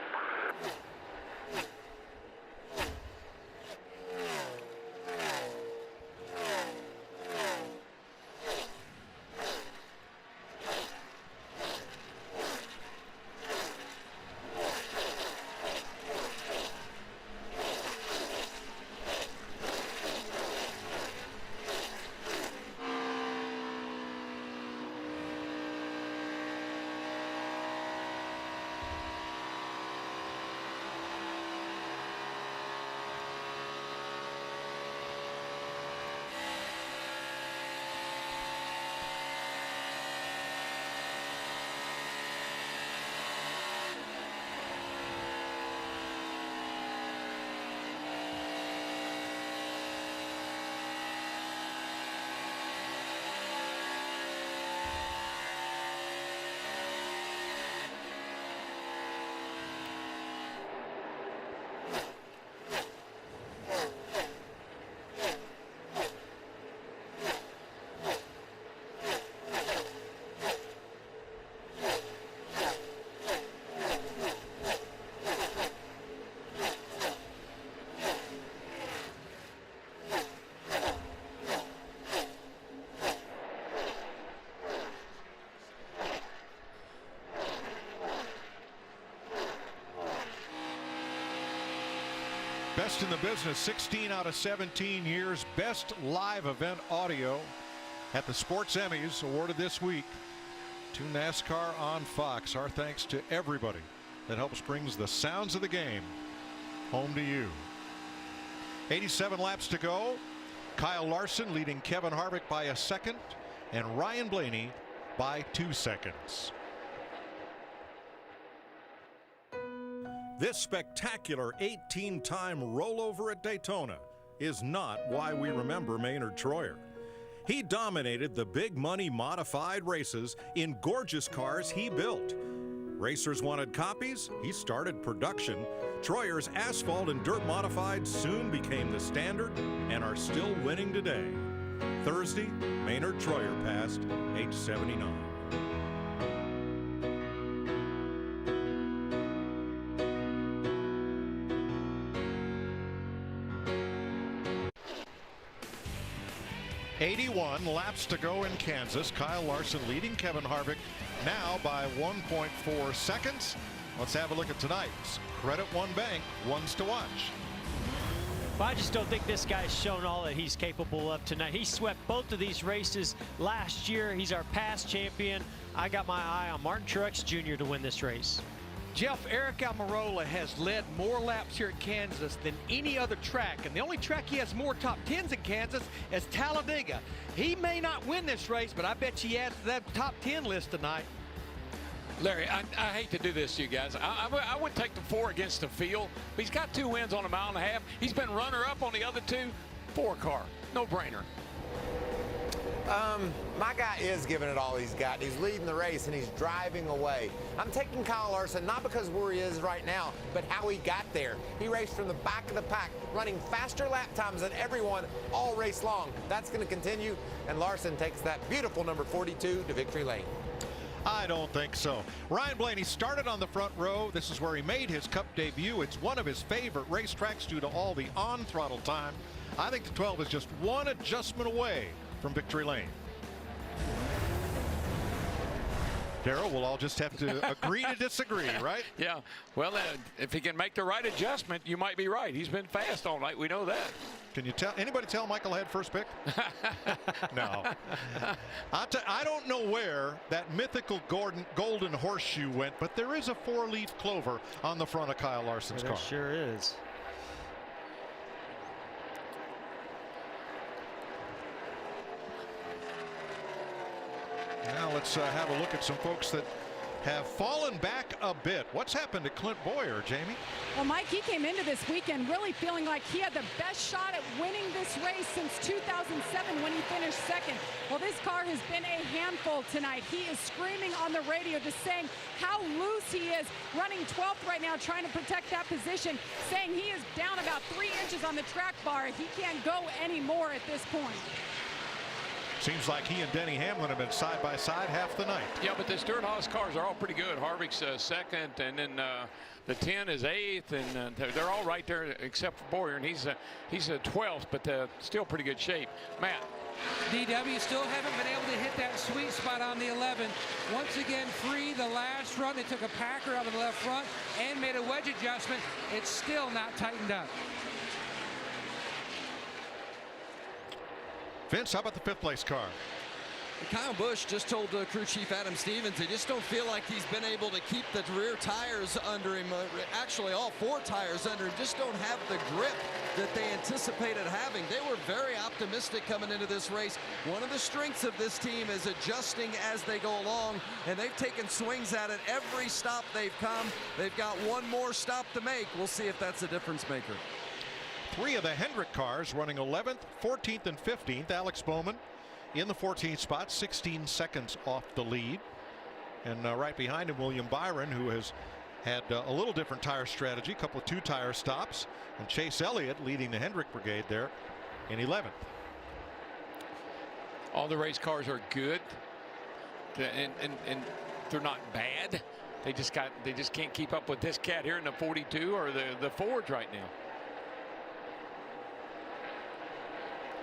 Best in the business, 16 out of 17 years. Best live event audio at the Sports Emmys awarded this week to NASCAR on Fox. Our thanks to everybody that helps brings the sounds of the game home to you. 87 laps to go. Kyle Larson leading Kevin Harvick by a second and Ryan Blaney by 2 seconds. This spectacular 18-time rollover at Daytona is not why we remember Maynard Troyer. He dominated the big money modified races in gorgeous cars he built. Racers wanted copies, he started production. Troyer's asphalt and dirt modified soon became the standard and are still winning today. Thursday, Maynard Troyer passed age 79. .81 laps to go in Kansas. Kyle Larson leading Kevin Harvick now by 1.4 seconds. Let's have a look at tonight's Credit One Bank ones to watch. Well, I just don't think this guy's shown all that he's capable of tonight. He swept both of these races last year. He's our past champion. I got my eye on Martin Truex Jr. to win this race. Jeff, Eric Almirola has led more laps here at Kansas than any other track, and the only track he has more top 10s in Kansas is Talladega. He may not win this race, but I bet you he adds to that top 10 list tonight. Larry, I hate to do this to you guys. I would take the 4 against the field, but he's got 2 wins on a mile and a half. He's been runner-up on the other 2. 4-car, no-brainer. My guy is giving it all he's got. He's leading the race and he's driving away. I'm taking Kyle Larson not because where he is right now, but how he got there. He raced from the back of the pack, running faster lap times than everyone all race long. That's going to continue, and Larson takes that beautiful number 42 to victory lane. I don't think so. Ryan Blaney started on the front row. This is where he made his Cup debut. It's one of his favorite racetracks due to all the on-throttle time. I think the 12 is just one adjustment away from victory lane. Darrell, we'll all just have to agree to disagree, right? Yeah. Well, if he can make the right adjustment, you might be right. He's been fast all night. We know that. Can you tell anybody tell Michael had first pick? No. I don't know where that mythical golden horseshoe went, but there is a 4-leaf clover on the front of Kyle Larson's car. There sure is. Now let's have a look at some folks that have fallen back a bit. What's happened to Clint Bowyer, Jamie? Well, Mike, he came into this weekend really feeling like he had the best shot at winning this race since 2007 when he finished second. Well, this car has been a handful tonight. He is screaming on the radio, just saying how loose he is, running 12th right now, trying to protect that position, saying he is down about 3 inches on the track bar. He can't go anymore at this point. Seems like he and Denny Hamlin have been side by side half the night. Yeah, but the Stewart-Haas cars are all pretty good. Harvick's second, and then the 10 is 8th, and they're all right there except for Bowyer, and he's a 12th, but still pretty good shape. Matt. DW still haven't been able to hit that sweet spot on the 11. Once again, free the last run. They took a packer out of the left front and made a wedge adjustment. It's still not tightened up. Vince, how about the 5th place car? Kyle Busch just told crew chief Adam Stevens they just don't feel like he's been able to keep the rear tires under him. Actually, all 4 tires under him just don't have the grip that they anticipated having. They were very optimistic coming into this race. One of the strengths of this team is adjusting as they go along, and they've taken swings at it every stop they've come. They've got one more stop to make. We'll see if that's a difference maker. 3 of the Hendrick cars running 11th, 14th, and 15th. Alex Bowman in the 14th spot, 16 seconds off the lead. And right behind him, William Byron, who has had a little different tire strategy, a couple of 2-tire stops. And Chase Elliott leading the Hendrick brigade there in 11th. All the race cars are good, and they're not bad. They just can't keep up with this cat here in the 42 or the Fords right now.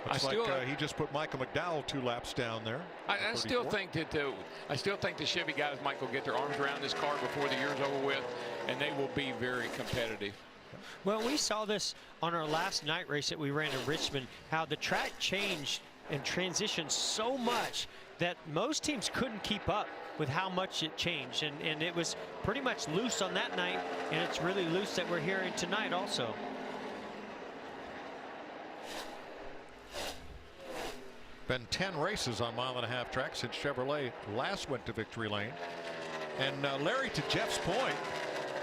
Looks like he just put Michael McDowell 2 laps down there. I still think that the Chevy guys might go get their arms around this car before the year's over with, and they will be very competitive. Well, we saw this on our last night race that we ran in Richmond, how the track changed and transitioned so much that most teams couldn't keep up with how much it changed. And it was pretty much loose on that night, and it's really loose that we're hearing tonight also. Been 10 races on mile-and-a-half track since Chevrolet last went to victory lane. And Larry, to Jeff's point,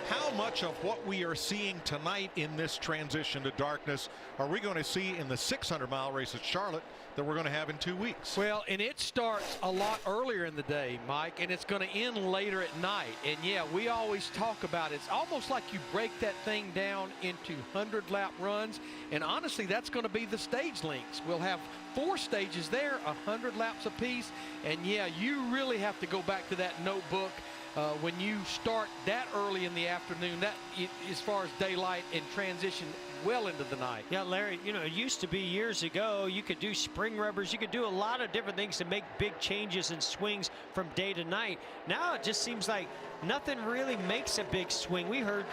how much of what we are seeing tonight in this transition to darkness are we going to see in the 600-mile race at Charlotte that we're going to have in 2 weeks? Well, and it starts a lot earlier in the day, Mike, and it's going to end later at night. And yeah, we always talk about it's almost like you break that thing down into 100-lap runs, and honestly, that's going to be the stage lengths. We'll have 4 stages there, 100 laps apiece, and yeah, you really have to go back to that notebook. When you start that early in the afternoon, that as far as daylight and transition well into the night. Yeah, Larry, you know, it used to be years ago, you could do spring rubbers, you could do a lot of different things to make big changes and swings from day to night. Now it just seems like nothing really makes a big swing. We heard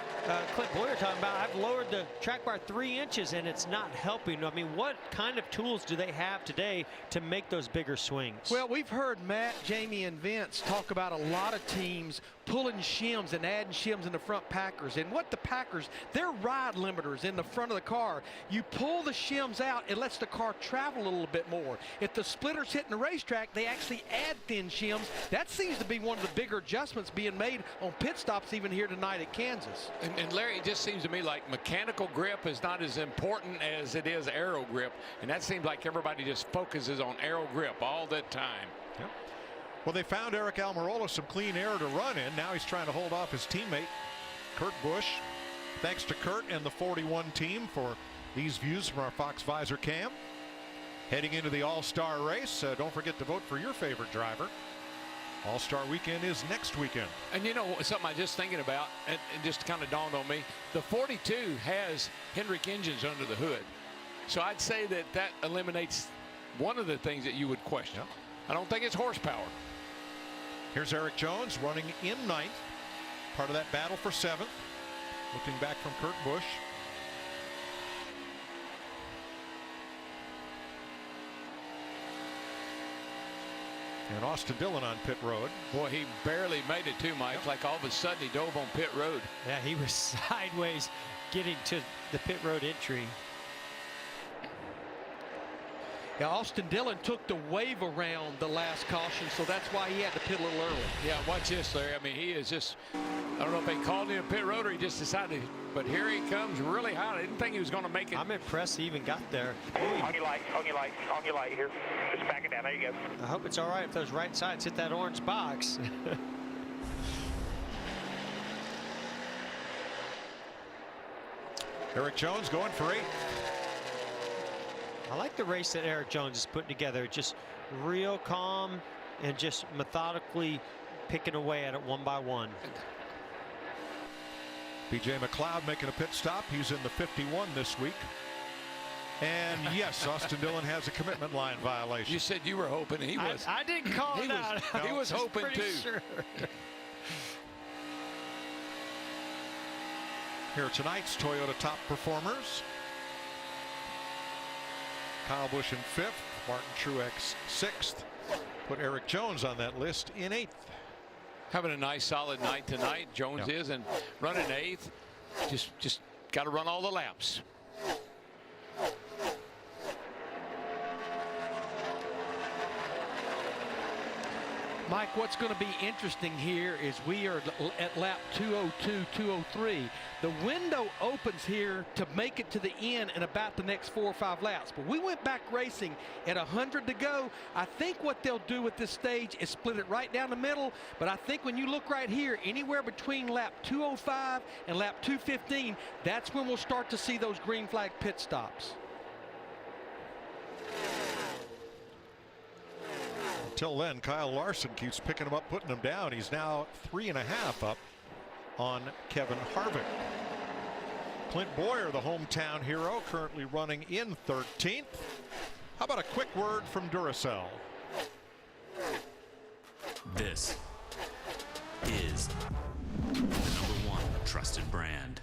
Clint Boyer talking about, I've lowered the track bar 3 inches and it's not helping. I mean, what kind of tools do they have today to make those bigger swings? Well, we've heard Matt, Jamie, and Vince talk about a lot of teams pulling shims and adding shims in the front packers. And what the packers, they're ride limiters in the front of the car. You pull the shims out, it lets the car travel a little bit more. If the splitter's hitting the racetrack, they actually add thin shims. That seems to be one of the bigger adjustments being made on pit stops even here tonight at Kansas. And Larry, it just seems to me like mechanical grip is not as important as it is aero grip. And that seems like everybody just focuses on aero grip all the time. Yep. Well, they found Eric Almirola some clean air to run in. Now he's trying to hold off his teammate, Kurt Busch. Thanks to Kurt and the 41 team for these views from our Fox Visor cam. Heading into the All-Star race, don't forget to vote for your favorite driver. All-Star weekend is next weekend. And you know, something I was just thinking about, and just kind of dawned on me, the 42 has Hendrick engines under the hood. So I'd say that that eliminates one of the things that you would question. Yep. I don't think it's horsepower. Here's Eric Jones running in 9th, part of that battle for 7th. Looking back from Kurt Busch. And Austin Dillon on pit road. Boy, he barely made it too, Mike. Yep. Like all of a sudden he dove on pit road. Yeah, he was sideways getting to the pit road entry. Yeah, Austin Dillon took the wave around the last caution, so that's why he had to pit a little early. Yeah, watch this, Larry. I mean, he is just, I don't know if they called him a pit road or he just decided, but here he comes really hot. I didn't think he was going to make it. I'm impressed he even got there. On your light here. Just back it down. There you go. I hope it's all right if those right sides hit that orange box. Eric Jones going for 8th. I like the race that Eric Jones is putting together. Just real calm and just methodically picking away at it one by one. BJ McLeod making a pit stop. He's in the 51 this week. And yes, Austin Dillon has a commitment line violation. You said you were hoping. He was. I didn't call it out. He was hoping too. Sure. Here are tonight's Toyota top performers. Kyle Busch in 5th, Martin Truex 6th. Put Eric Jones on that list in 8th. Having a nice solid night tonight. Jones is, and running 8th. Just got to run all the laps. Mike, what's going to be interesting here is we are at lap 202, 203. The window opens here to make it to the end in about the next 4 or 5 laps. But we went back racing at 100 to go. I think what they'll do with this stage is split it right down the middle. But I think when you look right here, anywhere between lap 205 and lap 215, that's when we'll start to see those green flag pit stops. Until then, Kyle Larson keeps picking him up, putting him down. He's now 3.5 up on Kevin Harvick. Clint Boyer, the hometown hero, currently running in 13th. How about a quick word from Duracell? This is the #1 trusted brand.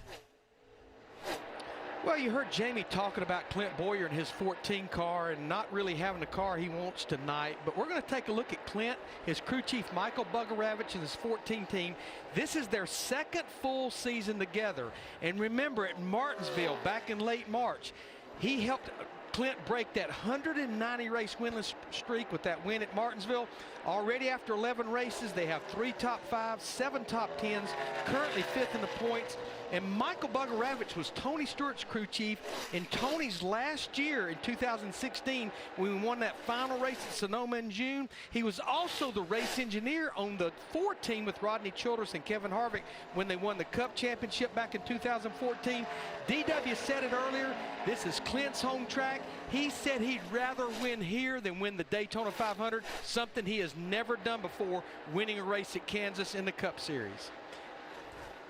Well, you heard Jamie talking about Clint Boyer and his 14 car and not really having the car he wants tonight. But we're going to take a look at Clint, his crew chief Michael Bugaravich, and his 14 team. This is their second full season together. And remember, at Martinsville back in late March, he helped Clint break that 190 race winless streak with that win at Martinsville. Already after 11 races, they have 3 top 5s, 7 top 10s, currently 5th in the points. And Michael Bugaravich was Tony Stewart's crew chief in Tony's last year in 2016 when we won that final race at Sonoma in June. He was also the race engineer on the 4 team with Rodney Childress and Kevin Harvick when they won the Cup Championship back in 2014. DW said it earlier, this is Clint's home track. He said he'd rather win here than win the Daytona 500, something he has never done before, winning a race at Kansas in the Cup Series.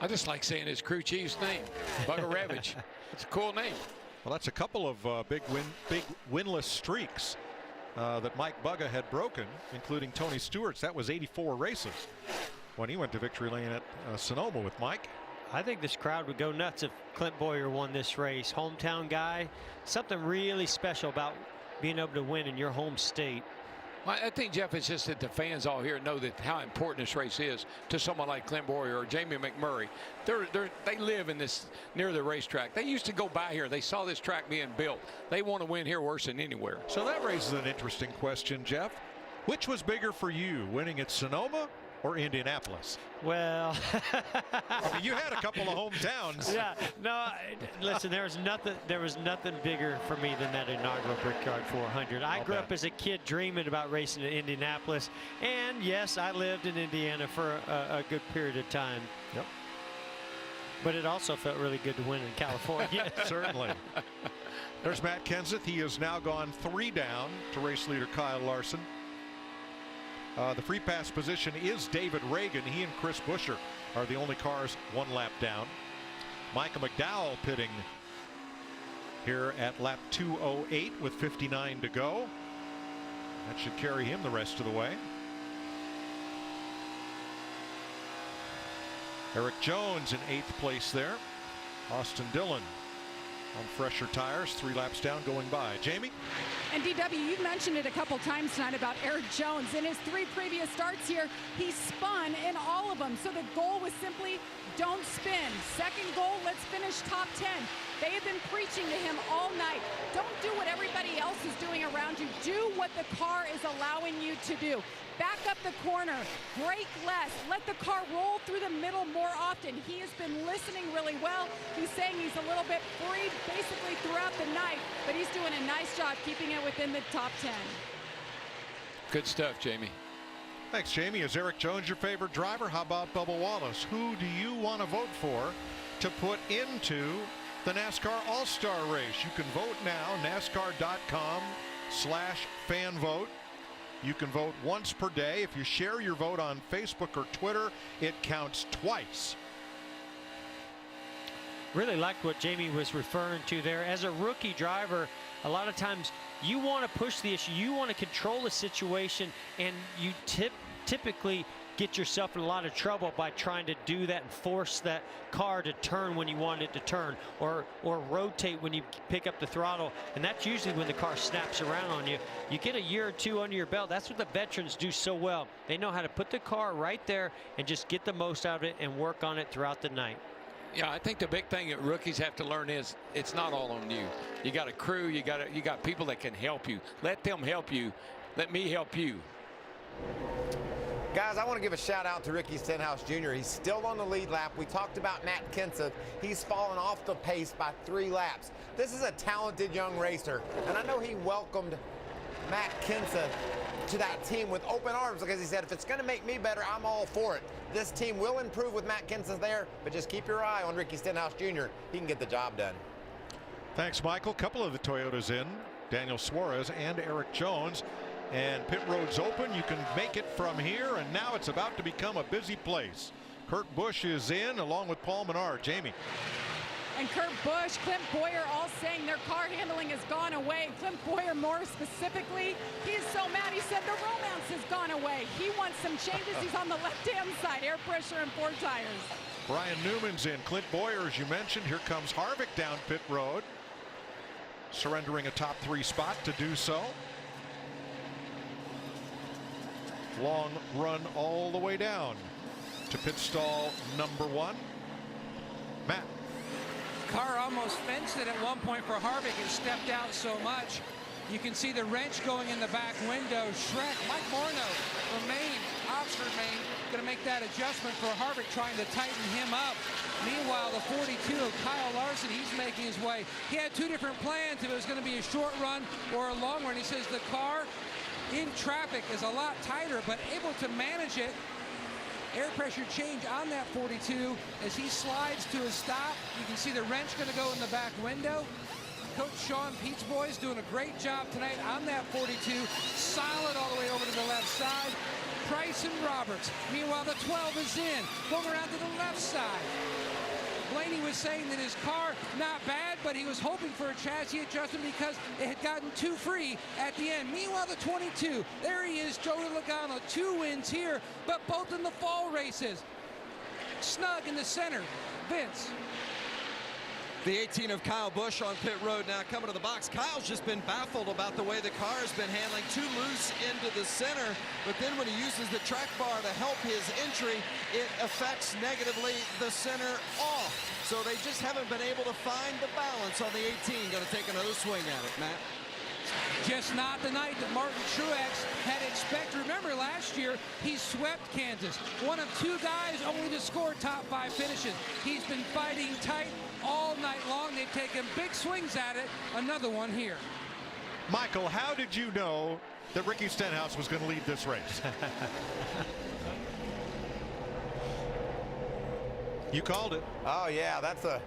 I just like saying his crew chief's name, Bugaravich. It's a cool name. Well, that's a couple of big winless streaks that Mike Bugga had broken, including Tony Stewart's. That was 84 races when he went to victory lane at Sonoma with Mike. I think this crowd would go nuts if Clint Boyer won this race. Hometown guy, something really special about being able to win in your home state. Well, I think, Jeff, it's just that the fans all here know that how important this race is to someone like Clint Boyer or Jamie McMurray. They live in this near the racetrack. They used to go by here. They saw this track being built. They want to win here worse than anywhere. So that raises an interesting question, Jeff. Which was bigger for you, winning at Sonoma or Indianapolis? Well, I mean, you had a couple of hometowns. Yeah, no, listen, there was nothing bigger for me than that inaugural Brickyard 400. I grew up as a kid dreaming about racing in Indianapolis, and yes, I lived in Indiana for a good period of time. Yep. But it also felt really good to win in California. Certainly. There's Matt Kenseth. He has now gone 3 down to race leader Kyle Larson. The free pass position is David Reagan. He and Chris Buescher are the only cars 1 lap down. Micah McDowell pitting here at lap 208 with 59 to go. That should carry him the rest of the way. Eric Jones in 8th place there. Austin Dillon on fresher tires, 3 laps down, going by. Jamie? And DW, you've mentioned it a couple times tonight about Eric Jones. In his 3 previous starts here, he spun in all of them. So the goal was simply don't spin. Second goal, let's finish top 10. They have been preaching to him all night. Don't do what everybody else is doing around you. Do what the car is allowing you to do. Back up the corner, brake less, let the car roll through the middle more often. He has been listening really well. He's saying he's a little bit freed basically throughout the night, but he's doing a nice job keeping it within the top 10. Good stuff, Jamie. Thanks, Jamie. Is Eric Jones your favorite driver? How about Bubba Wallace? Who do you want to vote for to put into the NASCAR All-Star race? You can vote now, NASCAR.com/fan vote. You can vote once per day. If you share your vote on Facebook or Twitter, it counts twice. Really liked what Jamie was referring to there. As a rookie driver, a lot of times you want to push the issue. You want to control the situation, and you typically get yourself in a lot of trouble by trying to do that and force that car to turn when you want it to turn, or rotate when you pick up the throttle. And that's usually when the car snaps around on you. You get a year or 2 under your belt. That's what the veterans do so well. They know how to put the car right there and just get the most out of it and work on it throughout the night. Yeah, I think the big thing that rookies have to learn is it's not all on you. You got a crew, you got people that can help you. Let them help you. Let me help you. Guys, I want to give a shout out to Ricky Stenhouse Jr. He's still on the lead lap. We talked about Matt Kenseth. He's fallen off the pace by 3 laps. This is a talented young racer, and I know he welcomed Matt Kenseth to that team with open arms because he said, if it's going to make me better, I'm all for it. This team will improve with Matt Kenseth there, but just keep your eye on Ricky Stenhouse Jr. He can get the job done. Thanks, Michael. Couple of the Toyotas in, Daniel Suarez and Eric Jones. And pit road's open. You can make it from here, and now it's about to become a busy place. Kurt Busch is in along with Paul Menard. Jamie. And Kurt Busch, Clint Boyer all saying their car handling has gone away. Clint Boyer more specifically, he is so mad. He said the romance has gone away. He wants some changes. He's on the left-hand side, air pressure and 4 tires. Brian Newman's in. Clint Boyer, as you mentioned. Here comes Harvick down pit road, surrendering a top 3 spot to do so. Long run all the way down to pit stall number 1. Matt. Car almost fenced it at one point for Harvick. It stepped out so much. You can see the wrench going in the back window. Shrek, Mike Morneau from Maine, Oxford, Maine, going to make that adjustment for Harvick, trying to tighten him up. Meanwhile, the 42 of Kyle Larson, he's making his way. He had 2 different plans, if it was going to be a short run or a long run. He says the car in traffic is a lot tighter, but able to manage it. Air pressure change on that 42 as he slides to a stop. You can see the wrench going to go in the back window. Coach Sean Pete's boys doing a great job tonight on that 42. Solid all the way over to the left side. Price and Roberts. Meanwhile, the 12 is in. Going around to the left side. Blaney was saying that his car, not bad, but he was hoping for a chassis adjustment because it had gotten too free at the end. Meanwhile, the 22, there he is, Joey Logano, 2 wins here, but both in the fall races. Snug in the center, Vince. The 18 of Kyle Busch on pit road now coming to the box. Kyle's just been baffled about the way the car has been handling. Too loose into the center, but then when he uses the track bar to help his entry, it affects negatively the center off. So they just haven't been able to find the balance on the 18. Going to take another swing at it, Matt. Just not the night that Martin Truex had expected. Remember, last year, he swept Kansas. One of 2 guys only to score top 5 finishes. He's been fighting tight all night long. They've taken big swings at it. Another one here. Michael, how did you know that Ricky Stenhouse was going to lead this race? You called it. Oh, yeah, that's a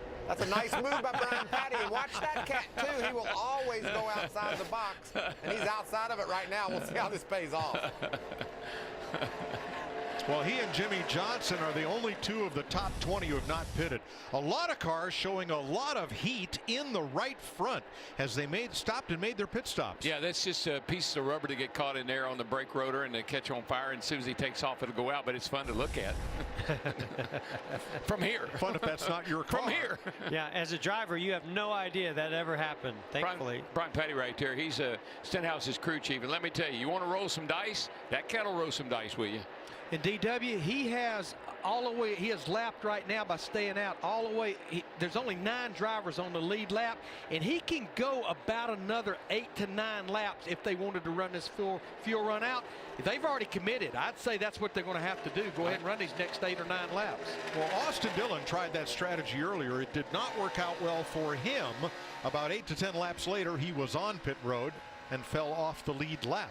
nice move by Brian Patty. And watch that cat, too. He will always go outside the box, and he's outside of it right now. We'll see how this pays off. Well, he and Jimmy Johnson are the only 2 of the top 20 who have not pitted. A lot of cars showing a lot of heat in the right front as they stopped and made their pit stops. Yeah, that's just a piece of rubber to get caught in there on the brake rotor and they catch on fire. And as soon as he takes off, it'll go out, but it's fun to look at. From here. Fun if that's not your car. From here. Yeah, as a driver, you have no idea that ever happened, thankfully. Brian Petty right there. He's Stenhouse's crew chief. And let me tell you, you want to roll some dice? That cat will roll some dice with you. And DW, he has lapped right now by staying out all the way. There's only 9 drivers on the lead lap, and he can go about another 8 to 9 laps if they wanted to run this fuel run out. They've already committed. I'd say that's what they're going to have to do. Go ahead and run these next 8 or 9 laps. Well, Austin Dillon tried that strategy earlier. It did not work out well for him. About 8 to 10 laps later, he was on pit road and fell off the lead lap.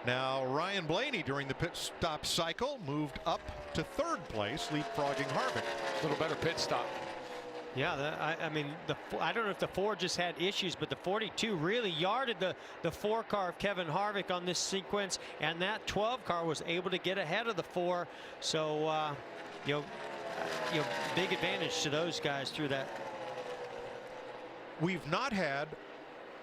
Now, Ryan Blaney during the pit stop cycle moved up to 3rd place, leapfrogging Harvick. A little better pit stop. Yeah, I mean, I don't know if the 4 just had issues, but the 42 really yarded the 4 car of Kevin Harvick on this sequence, and that 12 car was able to get ahead of the 4. So, big advantage to those guys through that. We've not had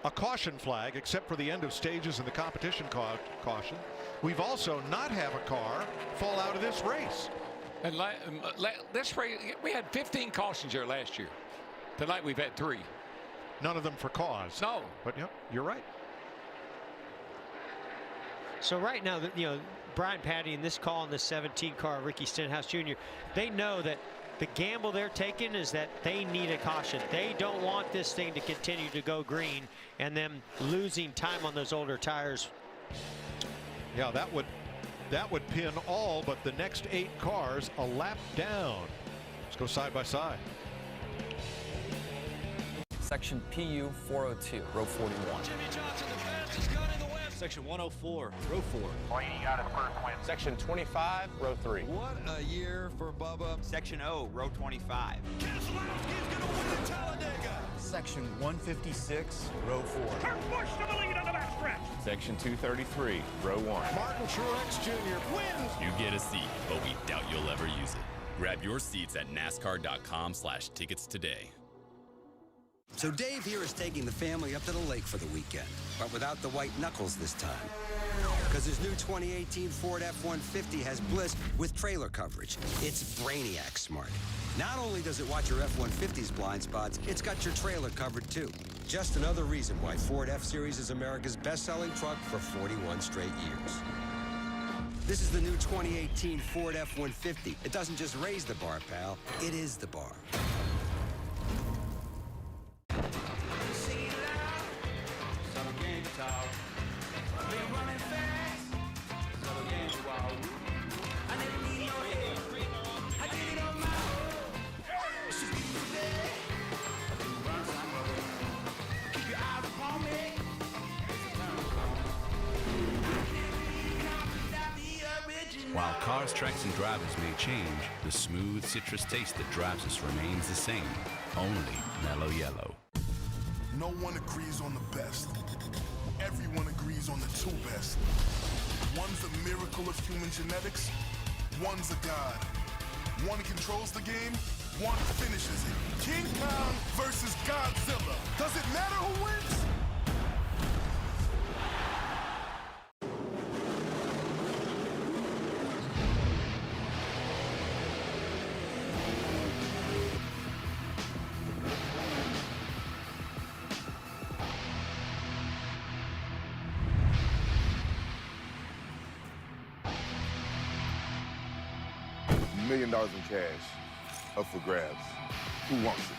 a caution flag except for the end of stages and the competition caution. We've also not have a car fall out of this race. And this race, we had 15 cautions here last year. Tonight we've had 3. None of them for cause. No. But yeah, you're right. So right now, Brian Patty in this call in the 17 car, Ricky Stenhouse Jr., they know that the gamble they're taking is that they need a caution. They don't want this thing to continue to go green and them losing time on those older tires. Yeah, that would pin all but the next 8 cars a lap down. Let's go side by side. Section PU 402, row 41. Jimmy Johnson, the fastest gun in the West. Section 104, row 4. Blaney got his first win. Section 25, row 3. What a year for Bubba. Section O, row 25. Keselowski's gonna win at Talladega. Section 156, row 4. Kurt Busch to the lead on the backstretch. Section 233, row 1. Martin Truex Jr. wins. You get a seat, but we doubt you'll ever use it. Grab your seats at NASCAR.com/tickets today. So Dave here is taking the family up to the lake for the weekend, but without the white knuckles this time. Because his new 2018 Ford F-150 has Bliss with trailer coverage. It's Brainiac smart. Not only does it watch your F-150's blind spots, it's got your trailer covered too. Just another reason why Ford F-Series is America's best-selling truck for 41 straight years. This is the new 2018 Ford F-150. It doesn't just raise the bar, pal. It is the bar. While cars, tracks, and drivers may change, the smooth citrus taste that drives us remains the same. Only Mellow Yellow. No one agrees on the best. Everyone agrees on the two best. One's a miracle of human genetics. One's a god. One controls the game. One finishes it. King Kong versus Godzilla. Does it matter who wins? $1 million in cash up for grabs. Who wants it?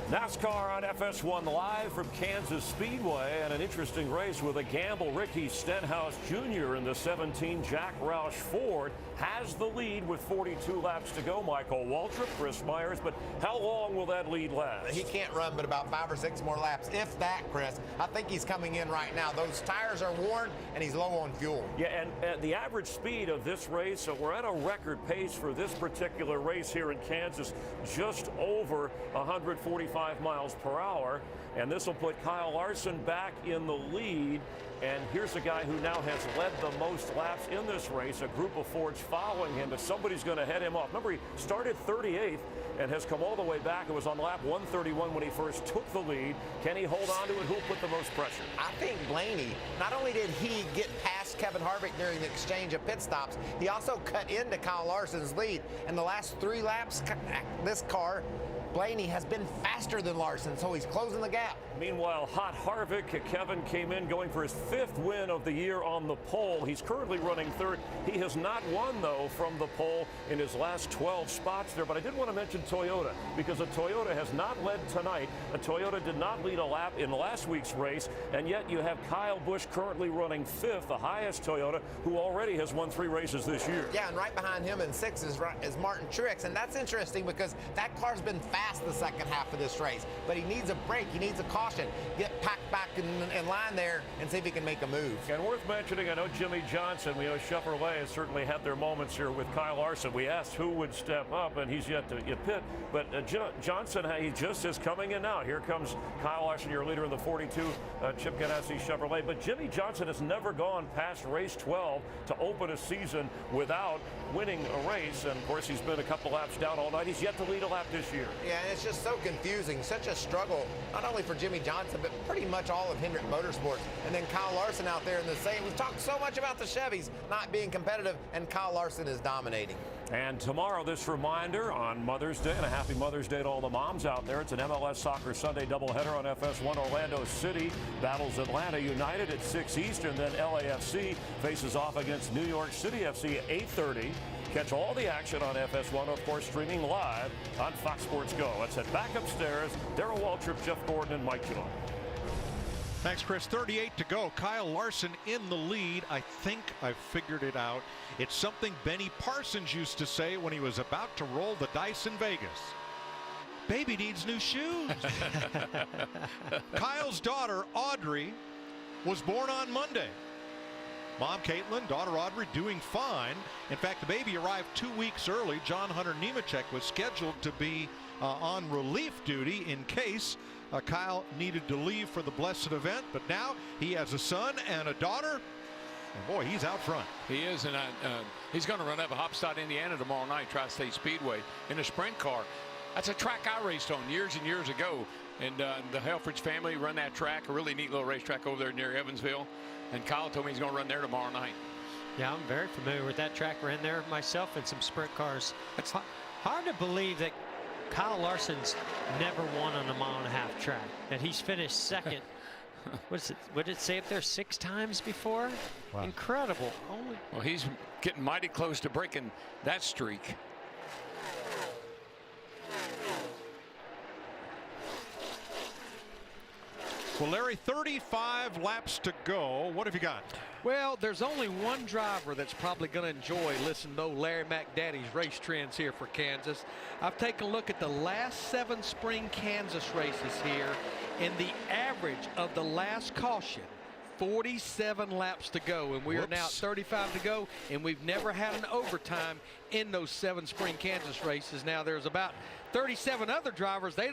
NASCAR on FS1 Live from Kansas Speedway, and an interesting race with a gamble. Ricky Stenhouse Jr. in the 17 Jack Roush Ford has the lead with 42 laps to go. Michael Waltrip, Chris Myers, but how long will that lead last? He can't run but about 5 or 6 more laps, if that, Chris. I think he's coming in right now. Those tires are worn, and he's low on fuel. Yeah, and the average speed of this race, so we're at a record pace for this particular race here in Kansas, just over 145 miles per hour, and this will put Kyle Larson back in the lead. And here's a guy who now has led the most laps in this race, a group of Fords following him, but somebody's going to head him off. Remember, he started 38th and has come all the way back. It was on lap 131 when he first took the lead. Can he hold on to it? Who'll put the most pressure? I think Blaney, not only did he get past Kevin Harvick during the exchange of pit stops, he also cut into Kyle Larson's lead. In the last 3 laps, this car, Blaney, has been faster than Larson, so he's closing the gap. Meanwhile, Hot Harvick, Kevin came in going for his 5th win of the year on the pole. He's currently running 3rd. He has not won, though, from the pole in his last 12 spots there. But I did want to mention Toyota, because a Toyota has not led tonight. A Toyota did not lead a lap in last week's race, and yet you have Kyle Busch currently running 5th, the highest Toyota, who already has won 3 races this year. Yeah, and right behind him in 6th is Martin Truex, and that's interesting because that car's been fast the second half of this race, but he needs a break, he needs a caution. Get packed back in line there and see if he can make a move. And worth mentioning, I know Jimmy Johnson, we know Chevrolet has certainly had their moments here with Kyle Larson. We asked who would step up, and he's yet to pit, but Johnson, he just is coming in now. Here comes Kyle Larson, your leader in the 42 Chip Ganassi Chevrolet, but Jimmy Johnson has never gone past race 12 to open a season without winning a race, and of course he's been a couple laps down all night. He's yet to lead a lap this year. Yeah, and it's just so confusing, such a struggle, not only for Jimmy Johnson, but pretty much all of Hendrick Motorsports. And then Kyle Larson out there in the same. We've talked so much about the Chevys not being competitive, and Kyle Larson is dominating. And tomorrow, this reminder on Mother's Day, and a happy Mother's Day to all the moms out there. It's an MLS Soccer Sunday doubleheader on FS1. Orlando City battles Atlanta United at 6 Eastern. Then LAFC faces off against New York City FC at 8:30. Catch all the action on FS1, of course, streaming live on Fox Sports Go. Let's head back upstairs. Darrell Waltrip, Jeff Gordon, and Mike Dillon. Thanks, Chris. 38 to go. Kyle Larson in the lead. I think I figured it out. It's something Benny Parsons used to say when he was about to roll the dice in Vegas. Baby needs new shoes. Kyle's daughter, Audrey, was born on Monday. Mom, Caitlin, daughter Audrey, doing fine. In fact, the baby arrived 2 weeks early. John Hunter Nemechek was scheduled to be on relief duty in case Kyle needed to leave for the blessed event. But now he has a son and a daughter, And boy, he's out front. He is, and he's going to run up at Hopstad, Indiana tomorrow night, Tri-State Speedway, in a sprint car. That's a track I raced on years and years ago. And the Helfrich family run that track, a really neat little racetrack over there near Evansville. And Kyle told me he's going to run there tomorrow night. Yeah, I'm very familiar with that track. Ran there myself in some sprint cars. It's hard to believe that Kyle Larson's never won on a 1.5-mile track, that he's finished second. What did it say up there, 6 times before? Wow. Incredible. Well, he's getting mighty close to breaking that streak. Well, Larry, 35 laps to go. What have you got? Well, there's only one driver that's probably going to enjoy listening to Larry McDaddy's race trends here for Kansas. I've taken a look at the last 7 spring Kansas races here, and the average of the last caution, 47 laps to go, and we are now at 35 to go, and we've never had an overtime in those 7 spring Kansas races. Now there's about 37 other drivers. They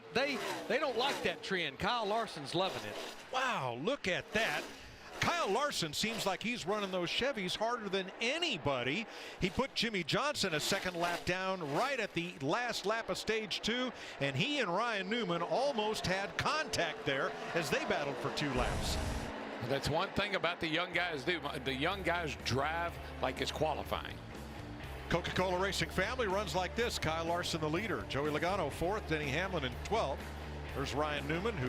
don't like that trend. Kyle Larson's loving it. Wow, look at that. Kyle Larson seems like he's running those Chevys harder than anybody. He put Jimmy Johnson a second lap down right at the last lap of stage 2, and he and Ryan Newman almost had contact there as they battled for 2 laps. That's one thing about the young guys do. The young guys drive like it's qualifying. Coca-Cola Racing family runs like this. Kyle Larson the leader, Joey Logano 4th, Denny Hamlin in 12th. There's Ryan Newman, who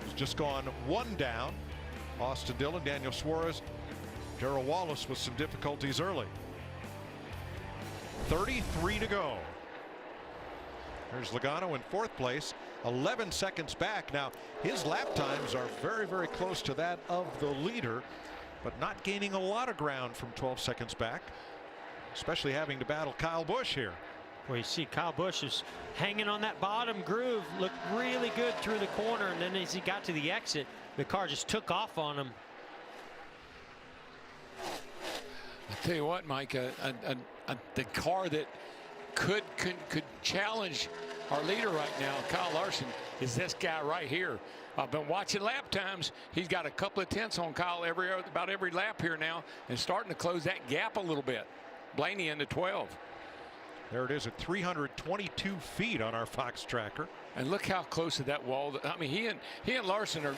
has just gone 1 down. Austin Dillon, Daniel Suarez, Darrell Wallace with some difficulties early. 33 to go. There's Logano in 4th place, 11 seconds back. Now his lap times are very, very close to that of the leader, but not gaining a lot of ground from 12 seconds back, especially having to battle Kyle Busch here. Well, you see Kyle Busch is hanging on that bottom groove, looked really good through the corner, and then as he got to the exit, the car just took off on him. I tell you what, Mike, the car that could challenge our leader right now, Kyle Larson, is this guy right here. I've been watching lap times. He's got a couple of tenths on Kyle about every lap here now, and starting to close that gap a little bit. Blaney into 12. There it is at 322 feet on our Fox tracker. And look how close to that wall. I mean, he and Larson are.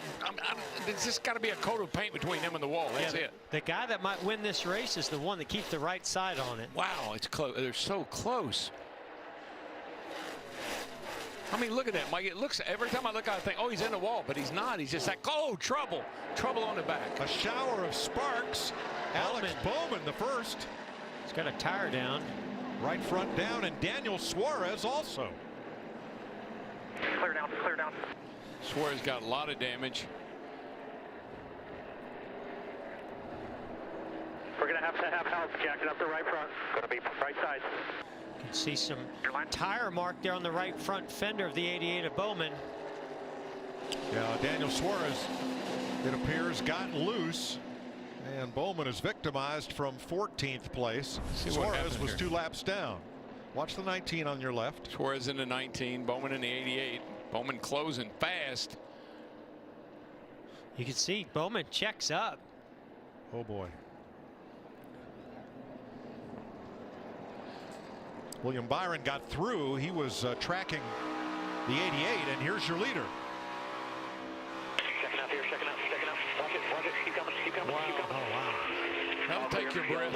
There's just got to be a coat of paint between them and the wall. That's it. The guy that might win this race is the one that keeps the right side on it. Wow, it's close. They're so close. I mean, look at that, Mike. It looks, every time I look, I think, oh, he's in the wall, but he's not. He's just like, oh, trouble on the back. A shower of sparks. Alex Bowman, the first. He's got a tire down. Right front down, and Daniel Suarez also. Clear down, clear down. Suarez got a lot of damage. We're going to have help jacking up the right front. Going to be right side. You can see some tire mark there on the right front fender of the 88 of Bowman. Yeah, Daniel Suarez, it appears, got loose. And Bowman is victimized from 14th place. Suarez was 2 laps down. Watch the 19 on your left. Suarez in the 19, Bowman in the 88. Bowman closing fast. You can see Bowman checks up. Oh boy. William Byron got through. He was tracking the 88, and here's your leader. Checking out here, checking out. Watch it. Keep coming, keep coming. Oh, wow. That'll take your breath.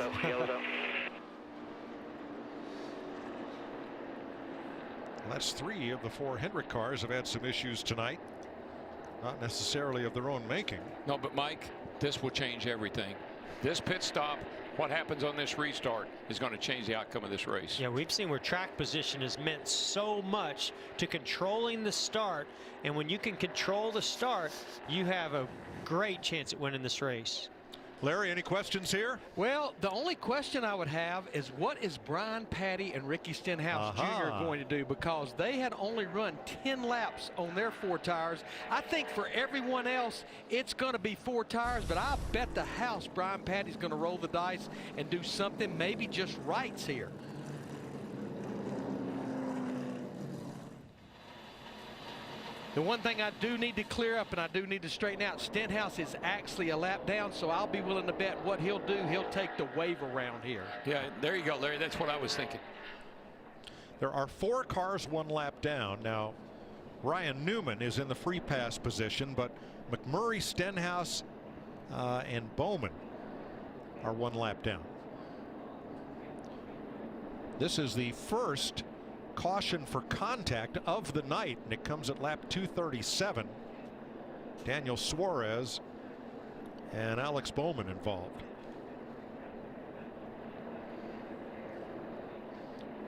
That's 3 of the 4 Hendrick cars have had some issues tonight. Not necessarily of their own making. No, but Mike, this will change everything. This pit stop, what happens on this restart, is going to change the outcome of this race. Yeah, we've seen where track position has meant so much to controlling the start. And when you can control the start, you have a great chance at winning this race. Larry, any questions here? Well, the only question I would have is what is Brian Patty and Ricky Stenhouse Jr. going to do, because they had only run 10 laps on their 4 tires. I think for everyone else, it's going to be 4 tires, but I bet the house Brian Patty's going to roll the dice and do something maybe just rights here. The one thing I do need to clear up and I do need to straighten out, Stenhouse is actually a lap down, so I'll be willing to bet what he'll do, he'll take the wave around here. Yeah, there you go, Larry. That's what I was thinking. There are 4 cars 1 lap down. Now, Ryan Newman is in the free pass position, but McMurray, Stenhouse, and Bowman are 1 lap down. This is the first caution for contact of the night, and it comes at lap 237. Daniel Suarez and Alex Bowman involved.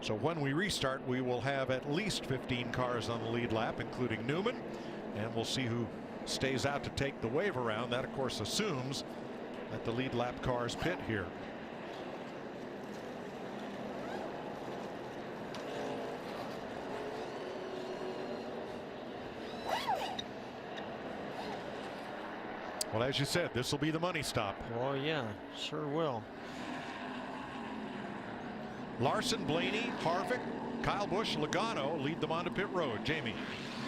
So when we restart, we will have at least 15 cars on the lead lap, including Newman, and we'll see who stays out to take the wave around. That, of course, assumes that the lead lap cars pit here. Well, as you said, this will be the money stop. Oh, yeah, sure will. Larson, Blaney, Harvick, Kyle Busch, Logano lead them onto pit road. Jamie.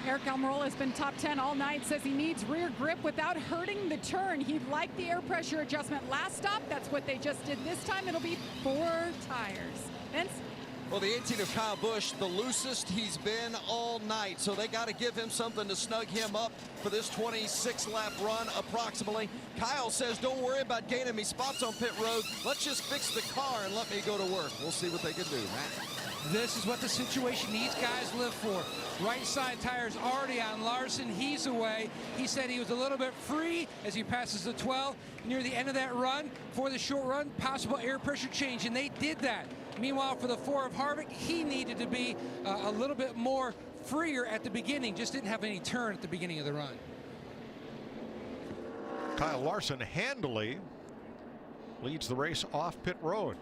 Eric Almirola has been top 10 all night, says he needs rear grip without hurting the turn. He'd like the air pressure adjustment last stop. That's what they just did this time. It'll be 4 tires. Vince? Well, the 18 of Kyle Busch, the loosest he's been all night, so they got to give him something to snug him up for this 26-lap run approximately. Kyle says, don't worry about gaining me spots on pit road. Let's just fix the car and let me go to work. We'll see what they can do, Matt. This is what the situation these guys live for. Right side tires already on Larson. He's away. He said he was a little bit free as he passes the 12 near the end of that run. For the short run, possible air pressure change, and they did that. Meanwhile, for the 4 of Harvick, he needed to be a little bit more freer at the beginning. Just didn't have any turn at the beginning of the run. Kyle Larson handily leads the race off pit road.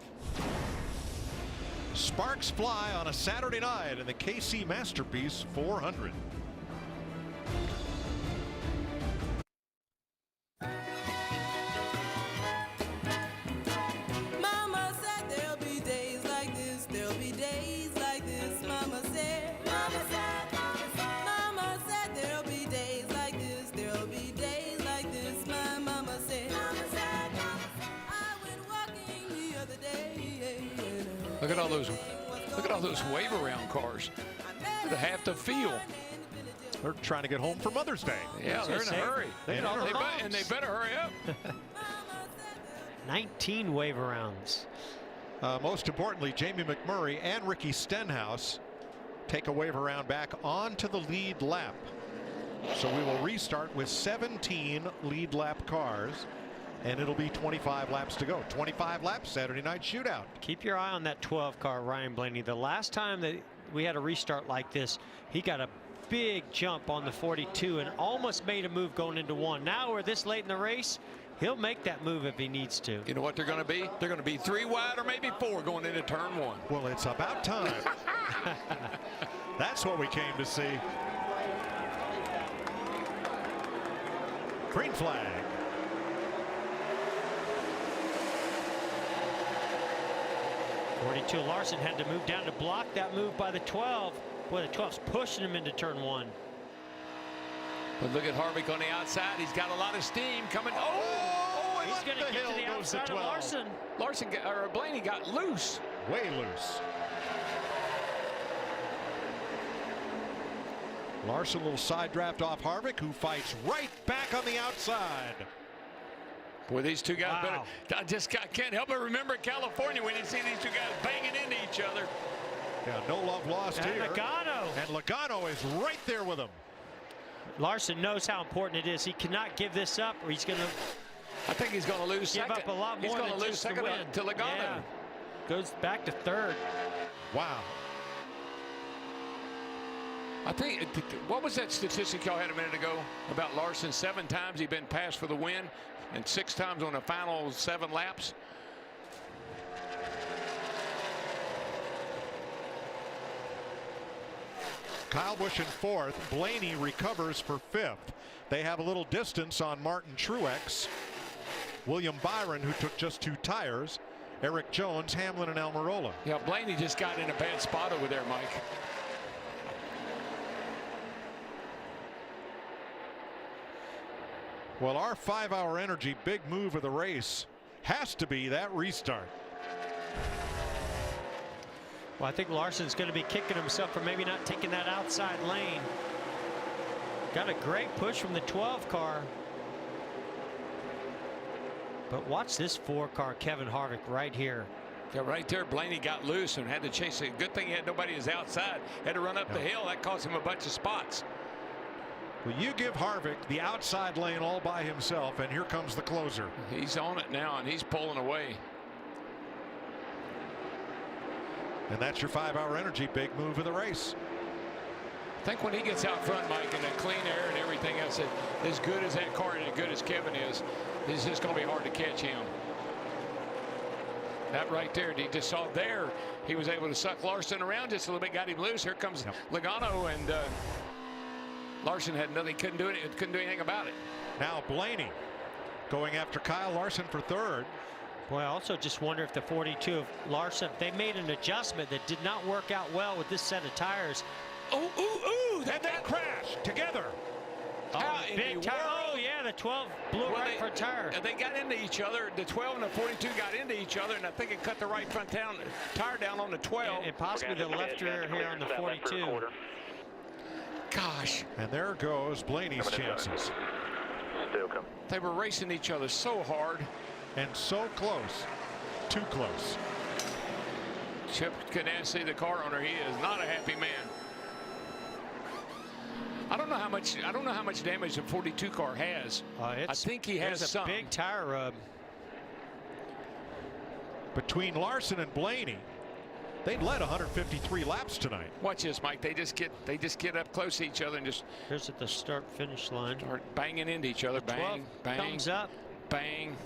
Sparks fly on a Saturday night in the KC Masterpiece 400. Mama said there'll be days like this, there'll be days like this. Mama said, Mama said there'll be days like this, there'll be days like this. My mama said, I went walking the other day. Look at all those wave around cars. They have to feel. They're trying to get home for Mother's Day. Yeah, they're in a hurry. And they better hurry up. 19 wave arounds. Most importantly, Jamie McMurray and Ricky Stenhouse take a wave around back onto the lead lap. So we will restart with 17 lead lap cars, and it'll be 25 laps to go. 25 laps, Saturday night shootout. Keep your eye on that 12 car, Ryan Blaney. The last time that we had a restart like this, he got a big jump on the 42 and almost made a move going into 1. Now we're this late in the race, he'll make that move if he needs to. You know what they're going to be? They're going to be 3 wide or maybe 4 going into turn 1. Well, it's about time. That's what we came to see. Green flag. .42 Larson had to move down to block that move by the 12. Boy, the 12's pushing him into turn 1. But look at Harvick on the outside. He's got a lot of steam coming. Oh, he's going to get to the outside of Larson. Blaney got loose. Way loose. Larson, a little side draft off Harvick, who fights right back on the outside. Boy, these two guys better. I can't help but remember California when you see these two guys banging into each other. Yeah, no love lost and here. Logano. And Logano is right there with him. Larson knows how important it is. He cannot give this up, or he's going to. I think he's going to lose give second. Up a lot more than just the win. To Logano. Yeah. Goes back to 3rd. Wow. I think, what was that statistic y'all had a minute ago about Larson? 7 times he'd been passed for the win and 6 times on the final 7 laps. Kyle Busch in 4th. Blaney recovers for 5th. They have a little distance on Martin Truex. William Byron, who took just 2 tires. Eric Jones, Hamlin, and Almirola. Yeah, Blaney just got in a bad spot over there, Mike. Well, our 5-hour energy big move of the race has to be that restart. Well, I think Larson's going to be kicking himself for maybe not taking that outside lane. Got a great push from the 12 car. But watch this 4 car Kevin Harvick right here. Yeah, right there, Blaney got loose and had to chase it. Good thing he had nobody is outside. Had to run up the hill. That cost him a bunch of spots. Well, you give Harvick the outside lane all by himself, and here comes the closer. He's on it now, and he's pulling away. And that's your 5-hour energy big move of the race. I think when he gets out front, Mike, in the clean air and everything else, as good as that car and as good as Kevin is, it's just going to be hard to catch him. That right there, he just saw there, he was able to suck Larson around just a little bit, got him loose. Here comes Logano, and Larson had nothing, couldn't do anything about it. Now Blaney going after Kyle Larson for 3rd. Boy, I also just wonder if the 42 of Larson, they made an adjustment that did not work out well with this set of tires. Ooh, that crash together. Big tire. Oh, yeah, the 12 blew right front tire. They got into each other. The 12 and the 42 got into each other, and I think it cut the right front tire down on the 12. And possibly the left rear here on the 42. Gosh. And there goes Blaney's chances. They were racing each other so hard. And so close. Too close. Chip Ganassi, the car owner, he is not a happy man. I don't know how much damage the 42 car has. I think he has some big tire rub. Between Larson and Blaney, they led 153 laps tonight. Watch this, Mike. They just get up close to each other and just. Here's at the start finish line. Start banging into each other. Bang, bang. Comes up. Bang.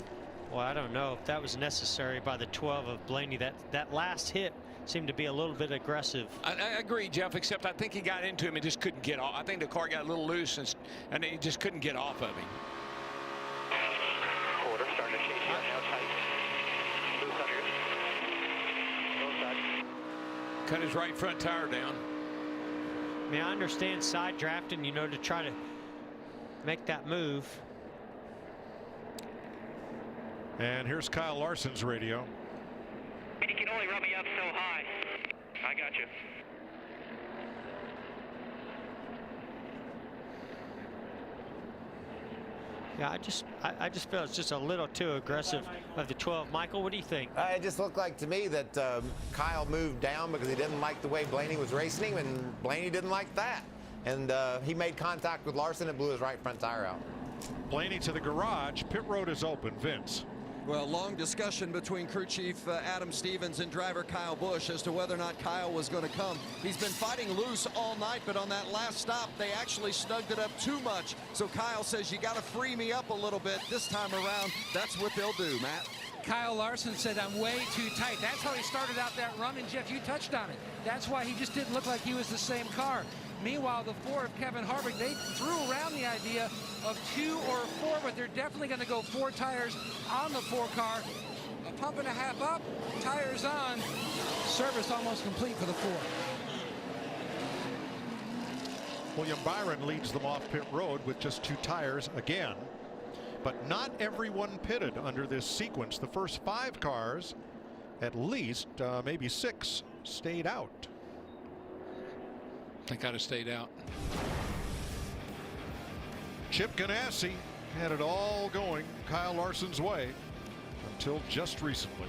Well, I don't know if that was necessary by the 12 of Blaney. That last hit seemed to be a little bit aggressive. I agree, Jeff, except I think he got into him and just couldn't get off. I think the car got a little loose and he just couldn't get off of him. Quarter starting to chase you now tight. Loose under. Cut his right front tire down. I mean, I understand side drafting, you know, to try to make that move. And here's Kyle Larson's radio. You can only run me up so high. I got you. Yeah, I just feel it's just a little too aggressive of the 12. Michael, what do you think? It just looked like to me that Kyle moved down because he didn't like the way Blaney was racing him, and Blaney didn't like that. And he made contact with Larson and blew his right front tire out. Blaney to the garage. Pit road is open. Vince. Well, long discussion between crew chief Adam Stevens and driver Kyle Busch as to whether or not Kyle was going to come. He's been fighting loose all night, but on that last stop, they actually snugged it up too much. So Kyle says, you got to free me up a little bit this time around. That's what they'll do, Matt. Kyle Larson said, I'm way too tight. That's how he started out that run, and Jeff, you touched on it. That's why he just didn't look like he was the same car. Meanwhile, the 4 of Kevin Harvick, they threw around the idea of 2 or 4, but they're definitely going to go 4 tires on the 4 car. A pump and a half up, tires on. Service almost complete for the 4. William Byron leads them off pit road with just 2 tires again. But not everyone pitted under this sequence. The first 5 cars, at least maybe 6, stayed out. They could have stayed out. Chip Ganassi had it all going Kyle Larson's way until just recently.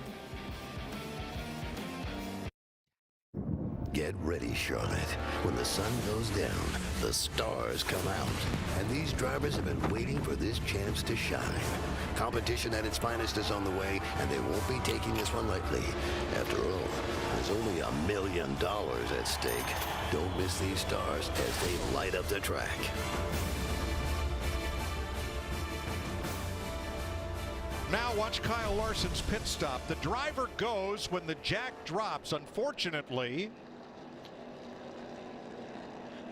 Get ready, Charlotte. When the sun goes down, the stars come out. And these drivers have been waiting for this chance to shine. Competition at its finest is on the way, and they won't be taking this one lightly. After all, there's only $1 million at stake. Don't miss these stars as they light up the track. Now watch Kyle Larson's pit stop. The driver goes when the jack drops. Unfortunately,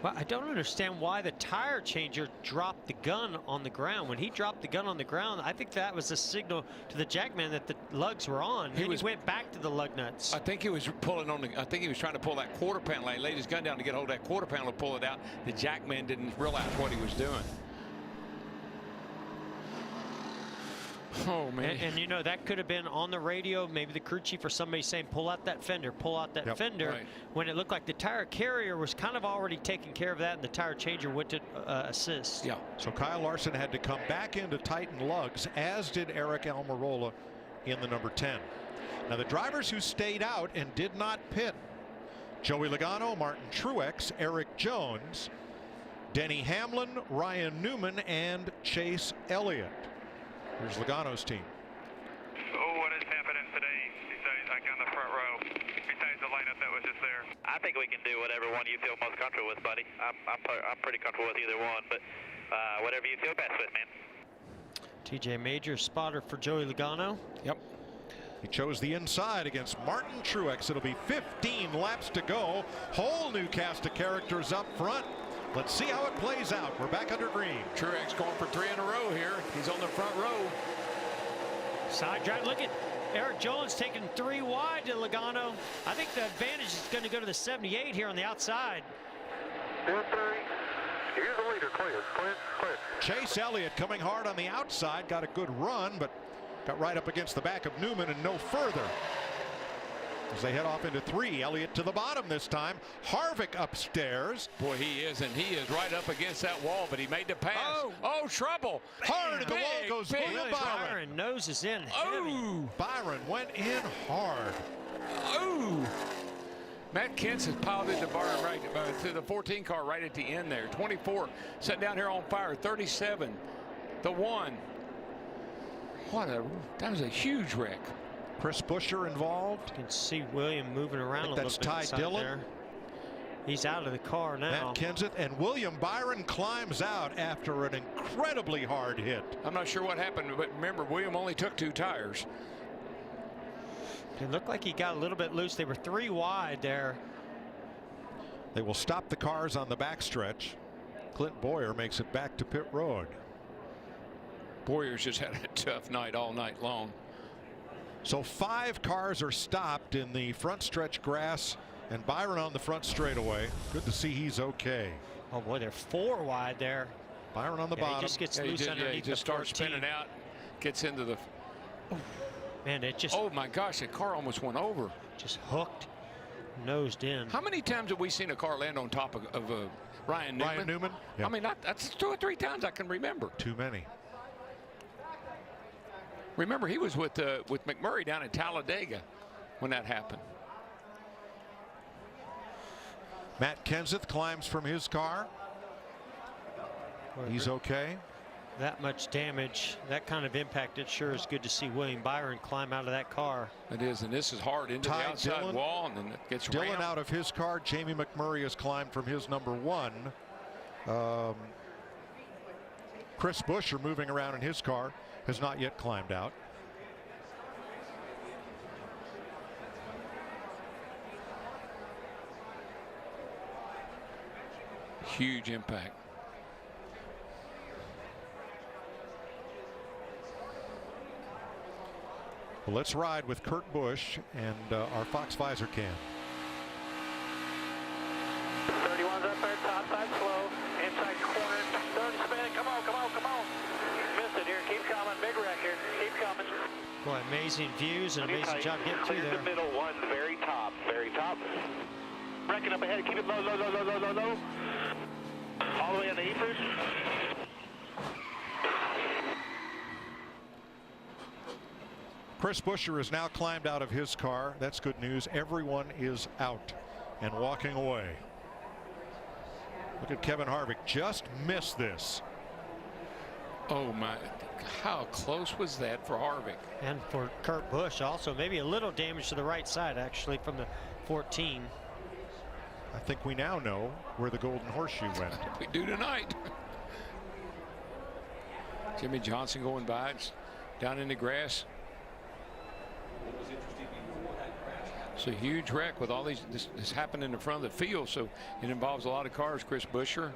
well, I don't understand why the tire changer dropped the gun on the ground. When he dropped the gun on the ground, I think that was a signal to the jackman that the lugs were on. He went back to the lug nuts. I think he was pulling on the. I think he was trying to pull that quarter panel. He laid his gun down to get hold of that quarter panel to pull it out. The jackman didn't realize what he was doing. Oh, man. And you know, that could have been on the radio, maybe the crew chief or somebody saying, pull out that fender, pull out that fender, right. when it looked like the tire carrier was kind of already taking care of that, and the tire changer went to assist. Yeah. So Kyle Larson had to come back in to tighten lugs, as did Eric Almirola in the number 10. Now the drivers who stayed out and did not pit: Joey Logano, Martin Truex, Eric Jones, Denny Hamlin, Ryan Newman, and Chase Elliott. Here's Logano's team. Oh, what is happening today? Besides, like on the front row, besides the lineup that was just there. I think we can do whatever one you feel most comfortable with, buddy. I'm pretty comfortable with either one, but whatever you feel best with, man. TJ Major, spotter for Joey Logano. Yep. He chose the inside against Martin Truex. It'll be 15 laps to go. Whole new cast of characters up front. Let's see how it plays out. We're back under green. Truex going for 3 in a row here. He's on the front row. Side drive. Look at Eric Jones taking 3 wide to Logano. I think the advantage is going to go to the 78 here on the outside. Here's the leader. Clear. Chase Elliott coming hard on the outside. Got a good run, but got right up against the back of Newman and no further. As they head off into 3, Elliott to the bottom this time. Harvick upstairs. Boy, he is, and he is right up against that wall, but he made the pass. Oh, trouble. Hard, and the wall goes William Byron. Byron noses in. Oh, Byron went in hard. Oh. Matt Kenseth piled into Byron right to the 14 car right at the end there. 24 sitting down here on fire. 37, the 1. That was a huge wreck. Chris Buescher involved. You can see William moving around a little bit. That's Ty Dillon. There. He's out of the car now. Matt Kenseth, and William Byron climbs out after an incredibly hard hit. I'm not sure what happened, but remember, William only took 2 tires. It looked like he got a little bit loose. They were 3 wide there. They will stop the cars on the backstretch. Clint Boyer makes it back to pit road. Boyer's just had a tough night all night long. So 5 cars are stopped in the front stretch grass, and Byron on the front straightaway. Good to see he's okay. Oh boy, they're 4 wide there. Byron on the bottom. He just gets loose underneath. He just starts spinning out, gets into the. Man, it just. Oh my gosh, the car almost went over. Just hooked, nosed in. How many times have we seen a car land on top of Ryan Newman? Ryan Newman? Yeah. I mean, that's 2 or 3 times I can remember. Too many. Remember, he was with McMurray down in Talladega when that happened. Matt Kenseth climbs from his car. He's okay. That much damage, that kind of impact, it sure is good to see William Byron climb out of that car. It is, and this is hard into the outside wall, and then it gets Dillon rammed. out of his car. Jamie McMurray has climbed from his number 1. Chris Buescher moving around in his car has not yet climbed out. Huge impact. Well, let's ride with Kurt Busch and our Fox Visor cam. 31's up there, top side slow, inside corner, third spin, come on. Missed it here, keep coming, big wreck here, keep coming. Boy, amazing views and amazing job getting through there. The middle one, very top. Wrecking up ahead, keep it low. All the way on the ethers. Chris Buescher has now climbed out of his car. That's good news. Everyone is out and walking away. Look at Kevin Harvick, just missed this. Oh my, how close was that for Harvick? And for Kurt Busch also, maybe a little damage to the right side actually from the 14. I think we now know where the Golden Horseshoe went. We do tonight. Jimmy Johnson going by, down in the grass. It's a huge wreck with all this happening in front of the field, so it involves a lot of cars. Chris Buescher,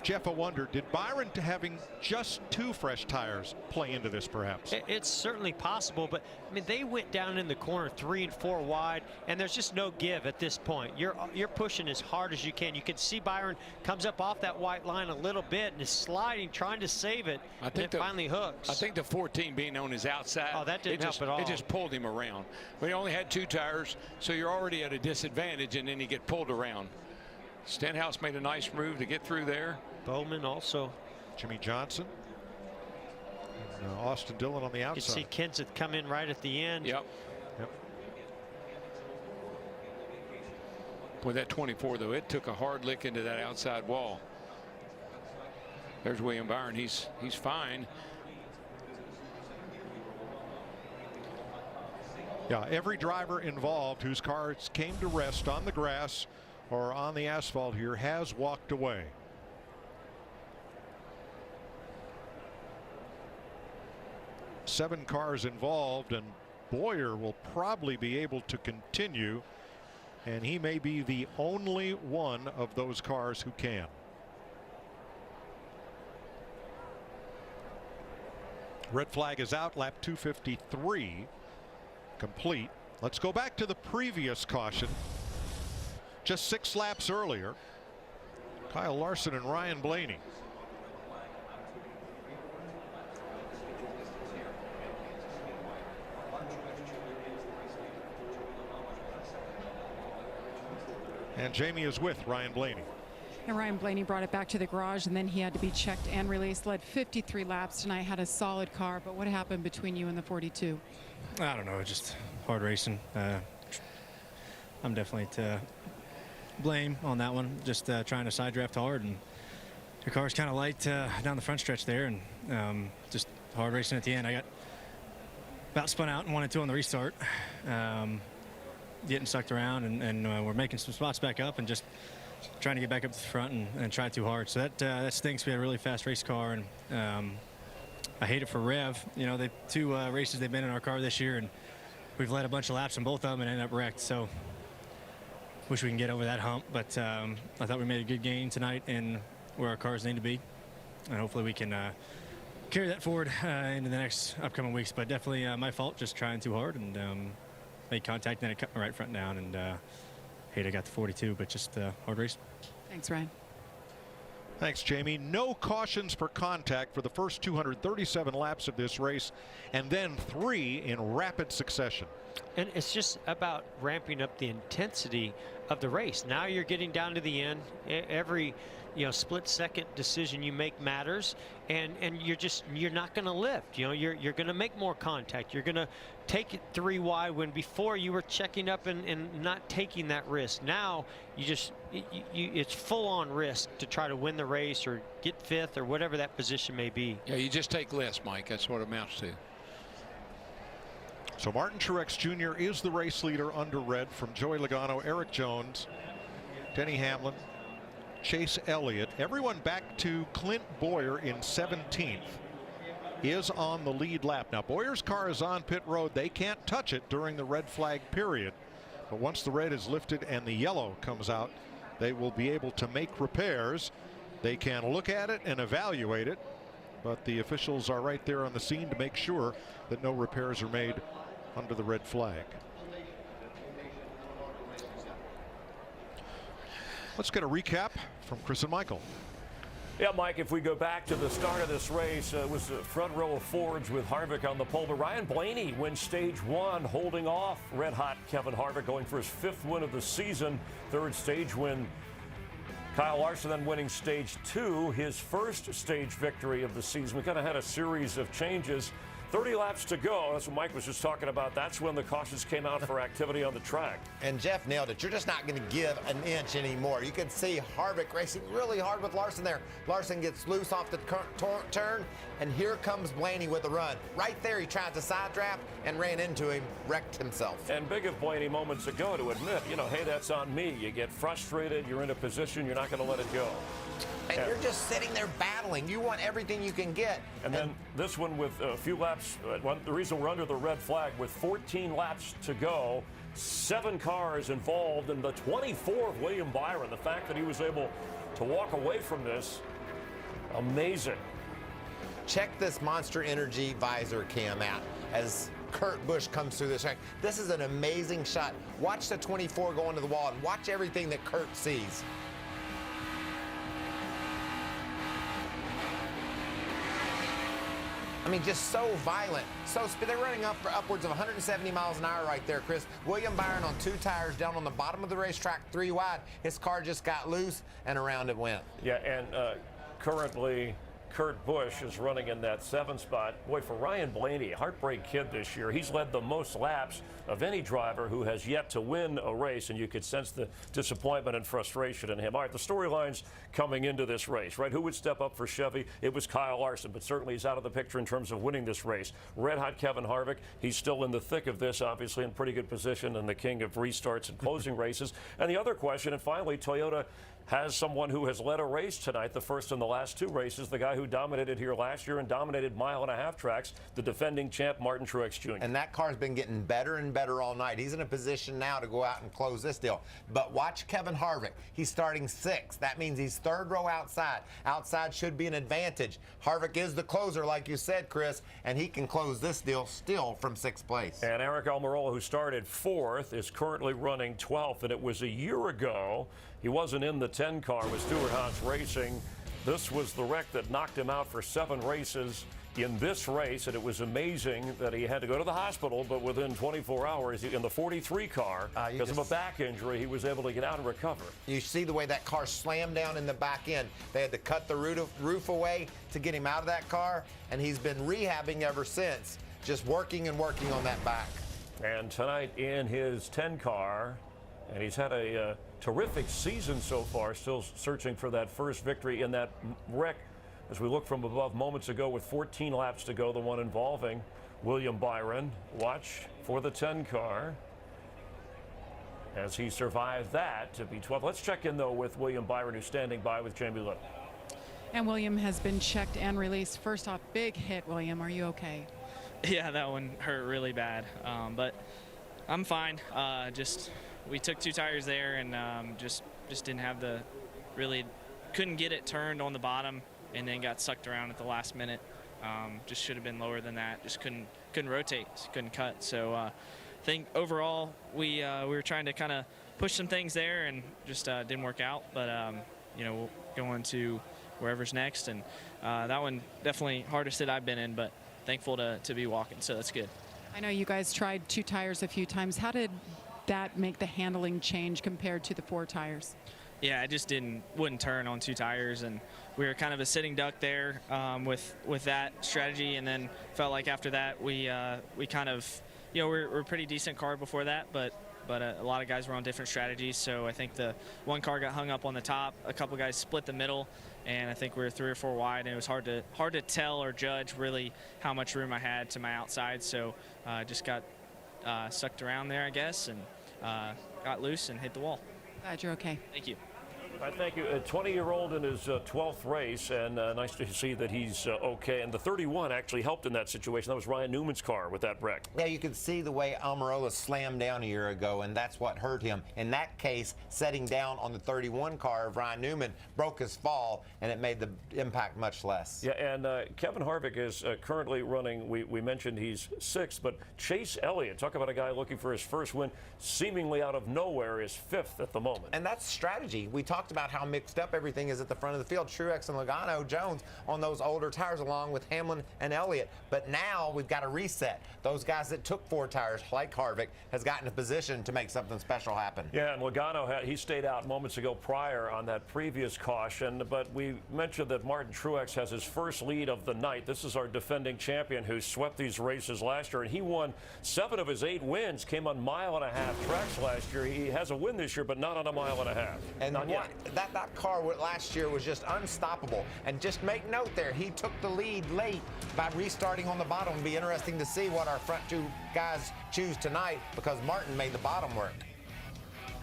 Jeff, I wonder, did Byron having just 2 fresh tires play into this perhaps? It's certainly possible, but I mean, they went down in the corner 3 and 4 wide, and there's just no give at this point. You're pushing as hard as you can. You can see Byron comes up off that white line a little bit and is sliding, trying to save it. I think it finally hooks. I think the 14 being on his outside. Oh, that didn't help at all. It just pulled him around. But he only had 2 tires, so you're already at a disadvantage, and then you get pulled around. Stenhouse made a nice move to get through there. Bowman also. Jimmy Johnson. And, Austin Dillon on the outside. You see Kenseth come in right at the end. Yep. With that 24, though, it took a hard lick into that outside wall. There's William Byron. He's fine. Yeah, every driver involved whose cars came to rest on the grass or on the asphalt here has walked away. Seven cars involved, and Bowyer will probably be able to continue, and he may be the only one of those cars who can. Red flag is out. Lap 253 complete. Let's go back to the previous caution. Just 6 laps earlier, Kyle Larson and Ryan Blaney. And Jamie is with Ryan Blaney. And Ryan Blaney brought it back to the garage, and then he had to be checked and released. Led 53 laps tonight, had a solid car. But what happened between you and the 42? I don't know, just hard racing. I'm definitely to blame on that one. Just trying to side draft hard, and your car's kind of light down the front stretch there, and just hard racing at the end. I got about spun out and 1 and 2 on the restart. Getting sucked around, and we're making some spots back up and just trying to get back up to the front and try too hard. So that stinks. We had a really fast race car, and I hate it for Rev. You know, the 2 races they've been in our car this year, and we've led a bunch of laps on both of them and ended up wrecked. So wish we can get over that hump, but I thought we made a good gain tonight in where our cars need to be, and hopefully we can carry that forward into the next upcoming weeks. But definitely my fault, just trying too hard, and made contact, and then it cut my right front down, and hate I got the 42, but just hard race. Thanks, Ryan. Thanks, Jamie. No cautions for contact for the first 237 laps of this race, and then 3 in rapid succession. And it's just about ramping up the intensity of the race. Now you're getting down to the end. Every split-second decision you make matters, and you're not going to lift. You're going to make more contact. You're going to take it 3 wide when before you were checking up and not taking that risk. Now it's full-on risk to try to win the race or get 5th or whatever that position may be. Yeah, you just take less, Mike. That's what it amounts to. So Martin Truex Jr. is the race leader under red from Joey Logano, Eric Jones, Denny Hamlin, Chase Elliott. Everyone back to Clint Bowyer in 17th is on the lead lap. Now Bowyer's car is on pit road. They can't touch it during the red flag period, but once the red is lifted and the yellow comes out, they will be able to make repairs. They can look at it and evaluate it, but the officials are right there on the scene to make sure that no repairs are made under the red flag. Let's get a recap from Chris and Michael. Yeah, Mike, if we go back to the start of this race, it was the front row of Fords with Harvick on the pole. But Ryan Blaney wins stage 1, holding off red-hot Kevin Harvick, going for his 5th win of the season. 3rd stage win. Kyle Larson then winning stage 2, his 1st stage victory of the season. We kind of had a series of changes. 30 laps to go. That's what Mike was just talking about. That's when the cautions came out for activity on the track. And Jeff nailed it. You're just not going to give an inch anymore. You can see Harvick racing really hard with Larson there. Larson gets loose off the turn, and here comes Blaney with a run. Right there, he tried to side draft and ran into him, wrecked himself. And big of Blaney moments ago to admit, hey, that's on me. You get frustrated, you're in a position, you're not going to let it go. And you're just sitting there battling. You want everything you can get. And then this one with a few laps, the reason we're under the red flag, with 14 laps to go, 7 cars involved, and the 24 of William Byron. The fact that he was able to walk away from this Amazing. Check this Monster Energy visor cam out as Kurt Busch comes through this track. This is an amazing shot. Watch the 24 go into the wall and watch everything that Kurt sees. I mean, just so violent. So they're running up for upwards of 170 miles an hour right there, Chris. William Byron on 2 tires down on the bottom of the racetrack, 3 wide. His car just got loose and around it went. Yeah, and currently Kurt Busch is running in that 7 spot. Boy, for Ryan Blaney, a heartbreak kid this year. He's led the most laps of any driver who has yet to win a race, and you could sense the disappointment and frustration in him. All right, the storylines coming into this race, right? Who would step up for Chevy? It was Kyle Larson, but certainly he's out of the picture in terms of winning this race. Red hot Kevin Harvick, he's still in the thick of this, obviously in pretty good position, and the king of restarts and closing races. And the other question, and finally, Toyota has someone who has led a race tonight, the first in the last 2 races, the guy who dominated here last year and dominated mile-and-a-half tracks, the defending champ, Martin Truex Jr. And that car's been getting better and better all night. He's in a position now to go out and close this deal. But watch Kevin Harvick. He's starting 6th. That means he's 3rd row outside. Outside should be an advantage. Harvick is the closer, like you said, Chris, and he can close this deal still from 6th place. And Aric Almirola, who started 4th, is currently running 12th, and it was a year ago. He wasn't in the 10 car with Stewart-Haas Racing. This was the wreck that knocked him out for 7 races in this race, and it was amazing that he had to go to the hospital, but within 24 hours in the 43 car, because of a back injury, he was able to get out and recover. You see the way that car slammed down in the back end. They had to cut the roof away to get him out of that car, and he's been rehabbing ever since, just working and working on that back. And tonight in his 10 car, and he's had a terrific season so far, still searching for that first victory in that wreck. As we look from above moments ago with 14 laps to go, the one involving William Byron. Watch for the 10 car as he survived that to be 12th. Let's check in, though, with William Byron, who's standing by with Jamie Little. And William has been checked and released. First off, big hit, William. Are you okay? Yeah, that one hurt really bad, but I'm fine. We took 2 tires there and just didn't have couldn't get it turned on the bottom, and then got sucked around at the last minute. Just should have been lower than that. Just couldn't rotate, couldn't cut. So I think overall we were trying to kind of push some things there and just didn't work out. But we'll go on to wherever's next, and that one definitely hardest hit I've been in, but thankful to be walking, so that's good. I know you guys tried 2 tires a few times. How did that make the handling change compared to the 4 tires? Yeah, I just wouldn't turn on 2 tires, and we were kind of a sitting duck there with that strategy, and then felt like after that we kind of, we're a pretty decent car before that, but a lot of guys were on different strategies. So I think the one car got hung up on the top, a couple guys split the middle, and I think we were 3 or 4 wide, and it was hard to tell or judge really how much room I had to my outside. So just got sucked around there, I guess, and got loose and hit the wall. Glad you're okay. Thank you. Thank you. A 20-year-old in his 12th race, and nice to see that he's okay. And the 31 actually helped in that situation. That was Ryan Newman's car with that wreck. Yeah, you could see the way Almirola slammed down a year ago, and that's what hurt him. In that case, setting down on the 31 car of Ryan Newman broke his fall, and it made the impact much less. Yeah, and Kevin Harvick is currently running, we mentioned he's 6th, but Chase Elliott, talk about a guy looking for his first win, seemingly out of nowhere, is 5th at the moment. And that's strategy. We talked about how mixed up everything is at the front of the field. Truex and Logano, Jones on those older tires along with Hamlin and Elliott. But now we've got to reset. Those guys that took 4 tires, like Harvick, has gotten a position to make something special happen. Yeah, and Logano, he stayed out moments ago prior on that previous caution. But we mentioned that Martin Truex has his first lead of the night. This is our defending champion who swept these races last year, and he won 7 of his 8 wins, came on mile-and-a-half tracks last year. He has a win this year, but not on a mile-and-a-half. And that car last year was just unstoppable. And just make note there, he took the lead late by restarting on the bottom. It'll be interesting to see what our front 2 guys choose tonight, because Martin made the bottom work.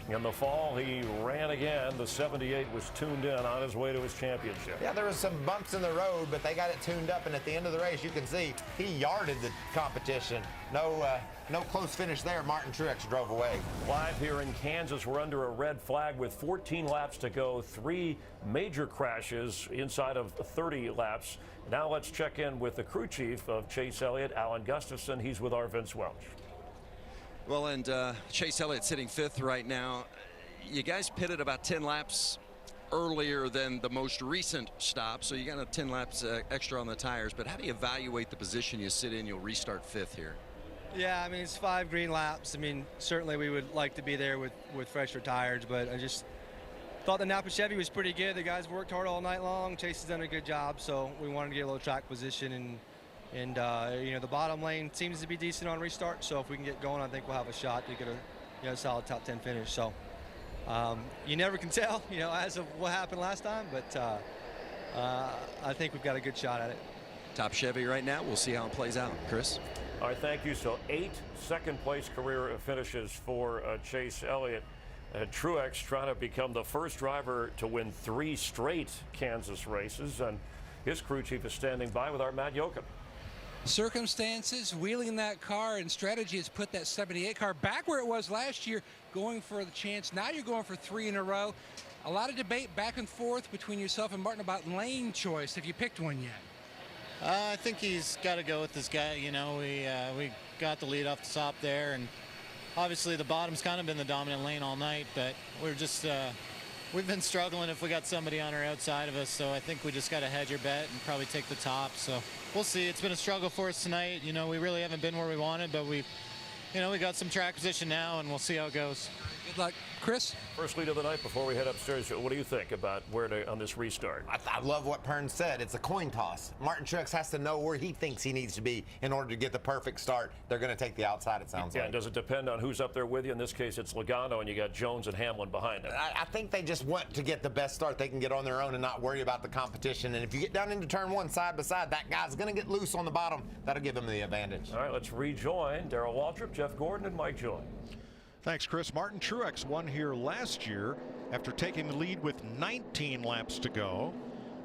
In the fall, he ran again. The 78 was tuned in on his way to his championship. Yeah, there was some bumps in the road, but they got it tuned up, and at the end of the race, you can see he yarded the competition. No close finish there. Martin Truex drove away. Live here in Kansas, we're under a red flag with 14 laps to go. 3 major crashes inside of 30 laps. Now let's check in with the crew chief of Chase Elliott, Alan Gustafson. He's with our Vince Welch. Well, and Chase Elliott sitting 5th right now. You guys pitted about 10 laps earlier than the most recent stop, so you got 10 laps extra on the tires. But how do you evaluate the position you sit in? You'll restart 5th here. Yeah, I mean, it's 5 green laps. I mean, certainly we would like to be there with fresher tires, but I just thought the Napa Chevy was pretty good. The guys worked hard all night long. Chase has done a good job, so we wanted to get a little track position, and you know, the bottom lane seems to be decent on restart, so if we can get going, I think we'll have a shot to get a solid top 10 finish. So you never can tell, you know, as of what happened last time, but I think we've got a good shot at it. Top Chevy right now. We'll see how it plays out. Chris? All right, thank you. So 8 second-place career finishes for Chase Elliott. Truex trying to become the first driver to win 3 straight Kansas races, and his crew chief is standing by with our Matt Yoakum. Circumstances, wheeling that car, and strategy has put that 78 car back where it was last year, going for the chance. Now you're going for 3 in a row. A lot of debate back and forth between yourself and Martin about lane choice. Have you picked one yet? I think he's got to go with this guy. You know, we got the lead off the top there, and obviously the bottom's kind of been the dominant lane all night, but we're just we've been struggling if we got somebody on our outside of us, so I think we just got to hedge your bet and probably take the top. So we'll see. It's been a struggle for us tonight. You know, we really haven't been where we wanted, but we got some track position now, and we'll see how it goes. Good luck. Chris? First lead of the night before we head upstairs. What do you think about where to on this restart? I love what Pern said. It's a coin toss. Martin Truex has to know where he thinks he needs to be in order to get the perfect start. They're going to take the outside, it sounds like. Yeah, does it depend on who's up there with you? In this case, it's Logano, and you got Jones and Hamlin behind them. I think they just want to get the best start they can get on their own and not worry about the competition. And if you get down into turn 1 side by side, that guy's going to get loose on the bottom. That'll give him the advantage. All right, let's rejoin Darrell Waltrip, Jeff Gordon, and Mike Joy. Thanks, Chris. Martin Truex won here last year after taking the lead with 19 laps to go.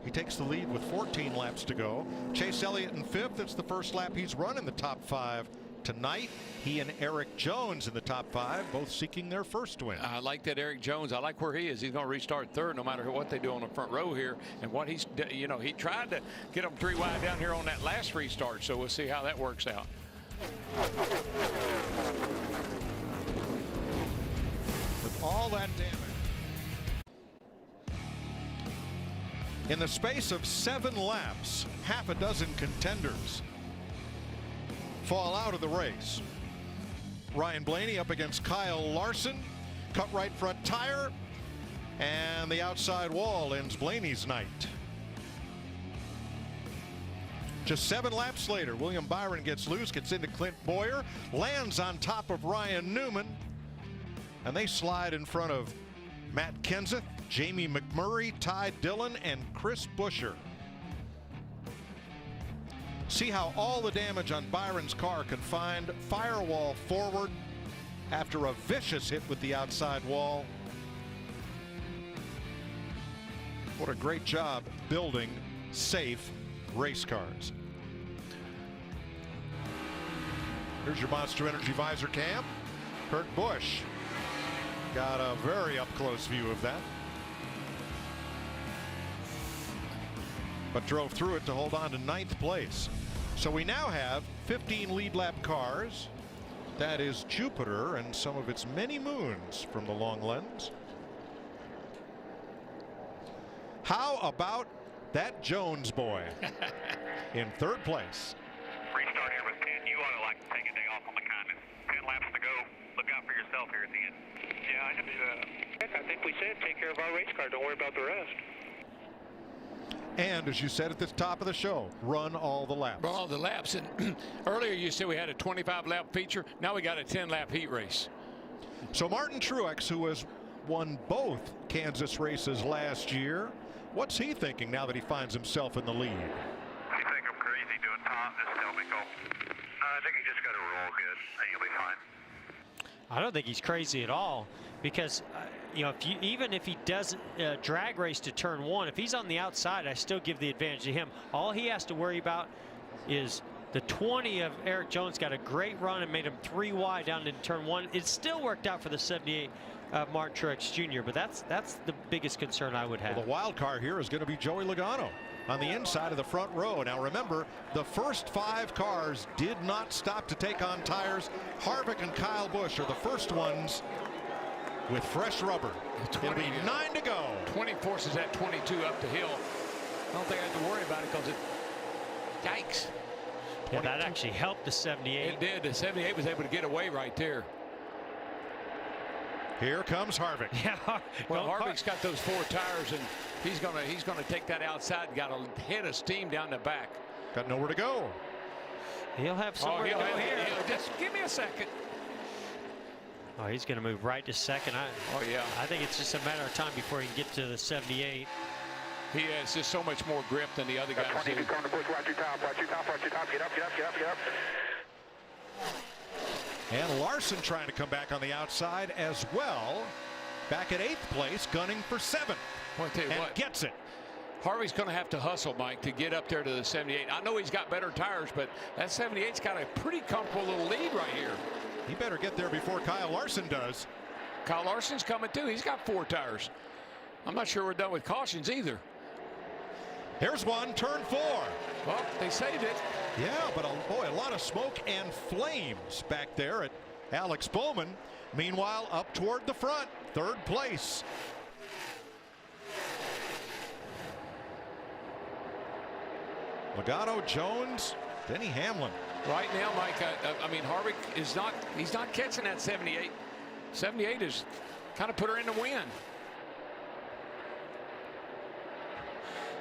He takes the lead with 14 laps to go. Chase Elliott in 5th. It's the first lap he's run in the top 5 tonight. He and Eric Jones in the top 5, both seeking their first win. I like that Eric Jones. I like where he is. He's going to restart 3rd no matter what they do on the front row here. And what he's, you know, he tried to get them 3 wide down here on that last restart. So we'll see how that works out. All that damage. In the space of 7 laps, half a dozen contenders fall out of the race. Ryan Blaney up against Kyle Larson, cut right front tire, and the outside wall ends Blaney's night. Just 7 laps later, William Byron gets loose, gets into Clint Boyer, lands on top of Ryan Newman, and they slide in front of Matt Kenseth, Jamie McMurray, Ty Dillon, and Chris Buescher. See how all the damage on Byron's car confined firewall forward after a vicious hit with the outside wall. What a great job building safe race cars. Here's your Monster Energy visor cam. Kurt Busch got a very up-close view of that, but drove through it to hold on to 9th place. So we now have 15 lead lap cars. That is Jupiter and some of its many moons from the long lens. How about that Jones boy in 3rd place? Restart here with 10. You ought to like to take a day off on the kindness. 10 laps to go. Look out for yourself here at the end. Yeah, I think we said take care of our race car. Don't worry about the rest. And as you said at the top of the show, run all the laps. Run all the laps. And earlier you said we had a 25-lap feature. Now we got a 10-lap heat race. So Martin Truex, who has won both Kansas races last year, what's he thinking now that he finds himself in the lead? You think I'm crazy doing top? Just tell me go. I think you just got to roll good, and you'll be fine. I don't think he's crazy at all, because you know, even if he does drag race to turn 1, if he's on the outside, I still give the advantage to him. All he has to worry about is the 20 of Eric Jones. Got a great run and made him 3 wide down into turn 1. It still worked out for the 78 Martin Truex Jr., but that's the biggest concern I would have. Well, the wild card here is going to be Joey Logano on the inside of the front row. Now remember, the first 5 cars did not stop to take on tires. Harvick and Kyle Busch are the first ones with fresh rubber. It'll be 9 to go. 20 forces at 22 up the hill. I don't think I have to worry about it because yikes. Yeah, that actually helped the 78. It did. The 78 was able to get away right there. Here comes Harvick. Yeah. Well, Harvick's got those 4 tires, and he's gonna take that outside. Got a head of steam down the back. Got nowhere to go. He'll have somewhere to go here. Just give me a second. Oh, he's going to move right to second. Yeah. I think it's just a matter of time before he can get to the 78. He has just so much more grip than the other guys do. Get up. And Larson trying to come back on the outside as well. Back at 8th place, gunning for 7th. Well, I tell you and what, gets it. Harvey's going to have to hustle, Mike, to get up there to the 78. I know he's got better tires, but that 78's got a pretty comfortable little lead right here. He better get there before Kyle Larson does. Kyle Larson's coming too. He's got 4 tires. I'm not sure we're done with cautions either. Here's one, turn 4. Well, they saved it. Yeah, but boy, a lot of smoke and flames back there at Alex Bowman. Meanwhile, up toward the front, 3rd place. Logano, Jones, Denny Hamlin. Right now, Mike, I mean, Harvick is he's not catching that 78. 78 is kind of put her in the wind.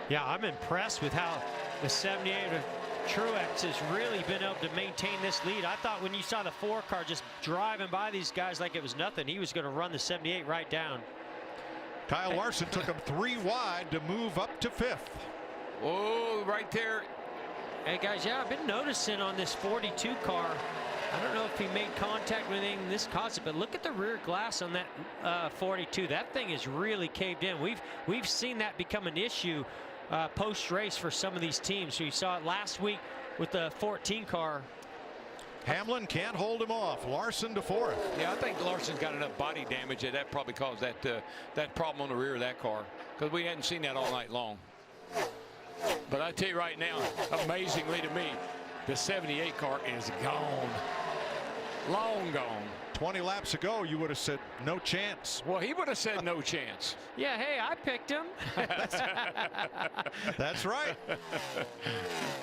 Yeah, I'm impressed with how the 78 of Truex has really been able to maintain this lead. I thought when you saw the 4 car just driving by these guys like it was nothing, he was going to run the 78 right down. Kyle Larson took him 3 wide to move up to 5th. Oh, right there. Hey, guys, yeah, I've been noticing on this 42 car, I don't know if he made contact with anything this caused it, but look at the rear glass on that 42. That thing is really caved in. We've seen that become an issue post-race for some of these teams. So you saw it last week with the 14 car. Hamlin can't hold him off. Larson to 4th. Yeah, I think Larson's got enough body damage that probably caused that problem on the rear of that car, because we hadn't seen that all night long. But I tell you right now, amazingly to me, the 78 car is gone. Long gone. 20 laps ago, you would have said no chance. Well, he would have said no chance. Yeah, hey, I picked him. That's right.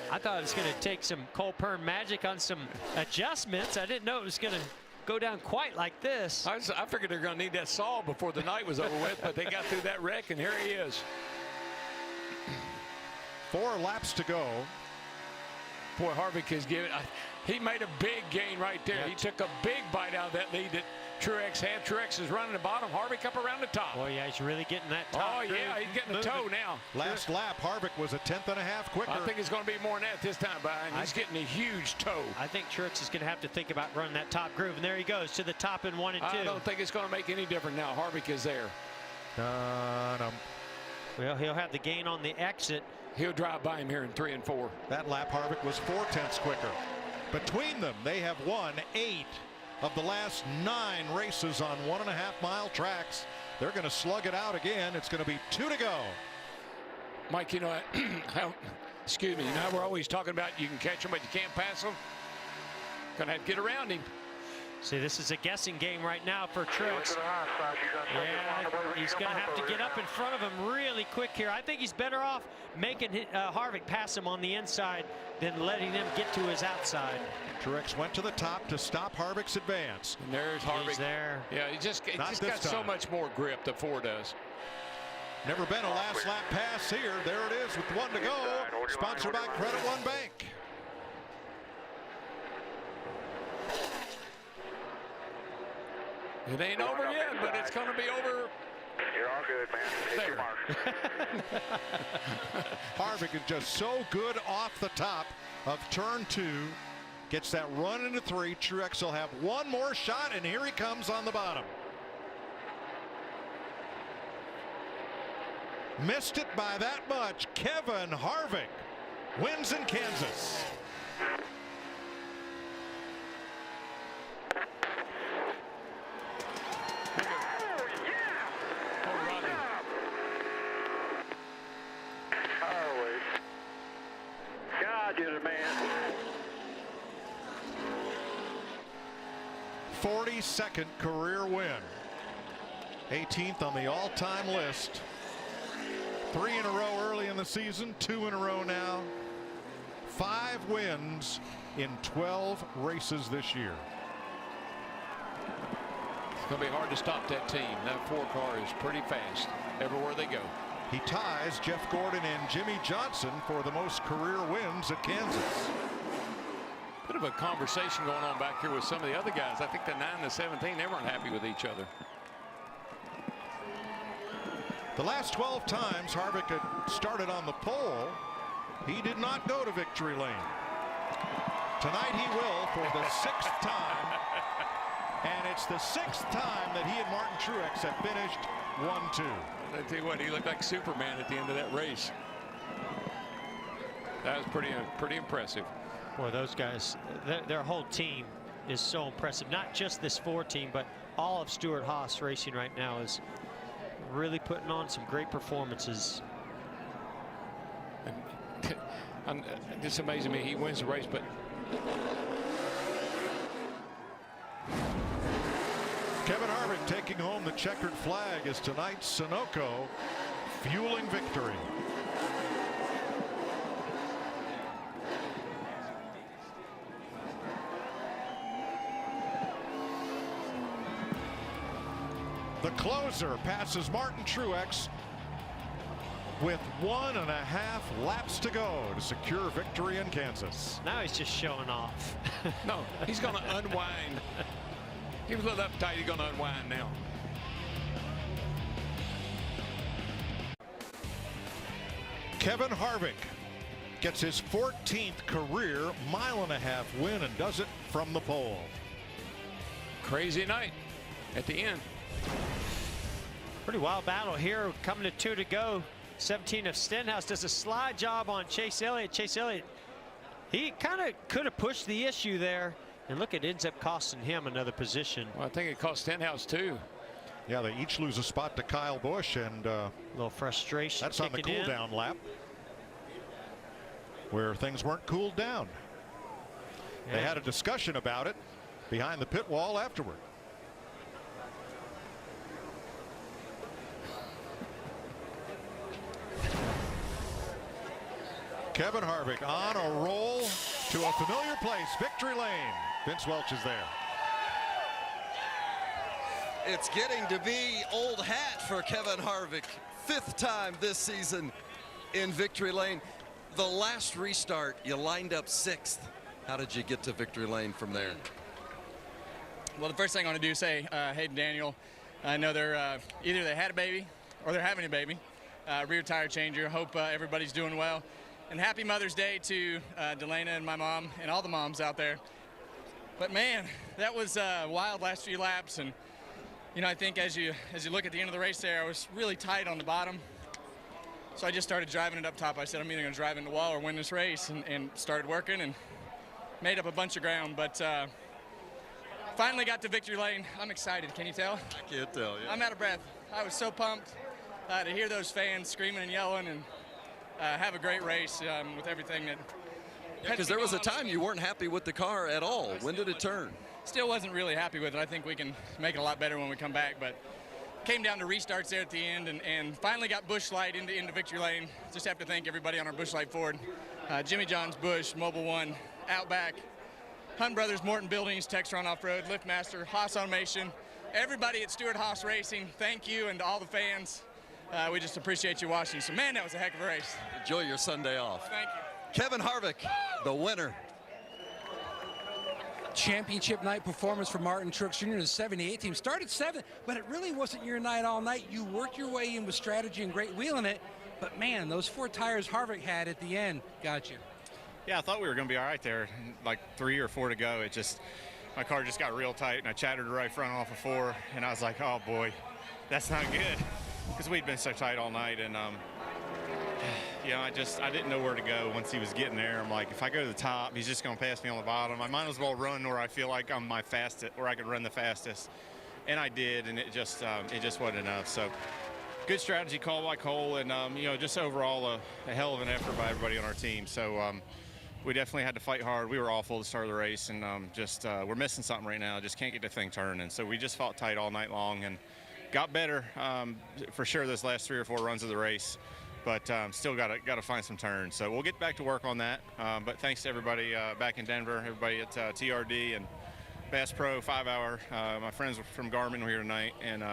I thought it was going to take some Cole Pearn magic on some adjustments. I didn't know it was going to go down quite like this. I figured they're going to need that saw before the night was over with, but they got through that wreck, and here he is. 4 laps to go. Boy, Harvick is giving. He made a big gain right there. Yep. He took a big bite out of that lead that Truex had. Truex is running the bottom. Harvick up around the top. Oh, yeah, he's really getting that top. Oh, yeah, he's getting the toe now. Last lap, Harvick was a 10th and a half quicker. I think it's going to be more than that this time, Brian. He's getting a huge toe. I think Truex is going to have to think about running that top groove, and there he goes to the top in 1 and 2. I don't think it's going to make any difference now. Harvick is there. Well, he'll have the gain on the exit. He'll drive by him here in 3 and 4. That lap, Harvick was 4/10 quicker. Between them, they have won 8 of the last 9 races on 1.5-mile tracks. They're going to slug it out again. It's going to be 2 to go. Mike, you know, excuse me, you know, we're always talking about you can catch him, but you can't pass him. Going to have to get around him. See, this is a guessing game right now for Truex. Yeah, he's going to have to get up in front of him really quick here. I think he's better off making Harvick pass him on the inside than letting him get to his outside. Truex went to the top to stop Harvick's advance. And there's Harvick. He's there. Yeah, he just got so much more grip, the 4 does. Never been a last lap pass here. There it is with 1 to go. Sponsored by Credit One Bank. It ain't over yet, but it's going to be over. You're all good, man. Hit your mark. Harvick is just so good off the top of turn 2. Gets that run into 3. Truex will have one more shot, and here he comes on the bottom. Missed it by that much. Kevin Harvick wins in Kansas. God, you're the man. 42nd career win. 18th on the all-time list. 3 in a row early in the season, 2 in a row now. 5 wins in 12 races this year. It's going to be hard to stop that team. That 4 car is pretty fast everywhere they go. He ties Jeff Gordon and Jimmy Johnson for the most career wins at Kansas. Bit of a conversation going on back here with some of the other guys. I think the 9 and the 17, they weren't happy with each other. The last 12 times Harvick had started on the pole, he did not go to victory lane. Tonight he will for the 6th time. And it's the 6th time that he and Martin Truex have finished 1-2. I tell you what, he looked like Superman at the end of that race. That was pretty impressive. Boy, those guys, their whole team is so impressive. Not just this 4 team, but all of Stewart-Haas Racing right now is really putting on some great performances. It's amazing to me. He wins the race, but Kevin Harvick taking home the checkered flag as tonight's Sunoco fueling victory. The closer passes Martin Truex with 1.5 laps to go to secure victory in Kansas. Now he's just showing off. No, he's going to unwind. He was a little uptight. He's going to unwind now. Kevin Harvick gets his 14th career 1.5 mile win and does it from the pole. Crazy night at the end. Pretty wild battle here. Coming to 2 to go. 17 of Stenhouse does a slide job on Chase Elliott. Chase Elliott, he kind of could have pushed the issue there. And look, it ends up costing him another position. Well, I think it cost Stenhouse too. Yeah, they each lose a spot to Kyle Busch, and a little frustration. That's on the cool down lap where things weren't cooled down. Yeah. They had a discussion about it behind the pit wall afterward. Kevin Harvick on a roll to a familiar place, victory lane. Vince Welch is there. It's getting to be old hat for Kevin Harvick. 5th time this season in victory lane. The last restart, you lined up 6th. How did you get to victory lane from there? Well, the first thing I want to do is say, hey, Daniel, I know they're either they had a baby or they're having a baby. Rear tire changer. Hope everybody's doing well. And happy Mother's Day to Delana and my mom and all the moms out there. But man, that was wild last few laps. And you know, I think as you look at the end of the race there, I was really tight on the bottom. So I just started driving it up top. I said, I'm either going to drive in the wall or win this race, and started working and made up a bunch of ground. But finally got to victory lane. I'm excited. Can you tell? I can't tell, yeah. I'm out of breath. I was so pumped to hear those fans screaming and yelling and have a great race with everything that. Because there was a time you weren't happy with the car at all. When did it turn? Still wasn't really happy with it. I think we can make it a lot better when we come back, but came down to restarts there at the end and finally got Busch Light into victory lane. Just have to thank everybody on our Busch Light Ford. Jimmy John's, Busch, Mobil 1, Outback, Hunt Brothers, Morton Buildings, Textron Off-Road, Liftmaster, Haas Automation, everybody at Stewart-Haas Racing, thank you, and to all the fans. We just appreciate you watching. So, man, that was a heck of a race. Enjoy your Sunday off. Thank you. Kevin Harvick, the winner. Championship night performance for Martin Truex Jr. The 78 team. Started 7th, but it really wasn't your night all night. You worked your way in with strategy and great wheeling it. But, man, those 4 tires Harvick had at the end got you. Yeah, I thought we were going to be all right there. Like 3 or 4 to go, my car just got real tight, and I chattered the right front off of 4, and I was like, oh boy, that's not good, because we'd been so tight all night, and I didn't know where to go once he was getting there. I'm like, if I go to the top, he's just going to pass me on the bottom. I might as well run where I feel like I'm my fastest, where I could run the fastest, and I did, and it just wasn't enough. So. Good strategy call by Cole, and just overall a hell of an effort by everybody on our team. So we definitely had to fight hard. We were awful at the start of the race, and we're missing something right now. Just can't get the thing turning. So we just fought tight all night long and got better for sure those last 3 or 4 runs of the race, but still got to find some turns. So we'll get back to work on that. But thanks to everybody back in Denver, everybody at TRD and Bass Pro 5 Hour. My friends from Garmin were here tonight, and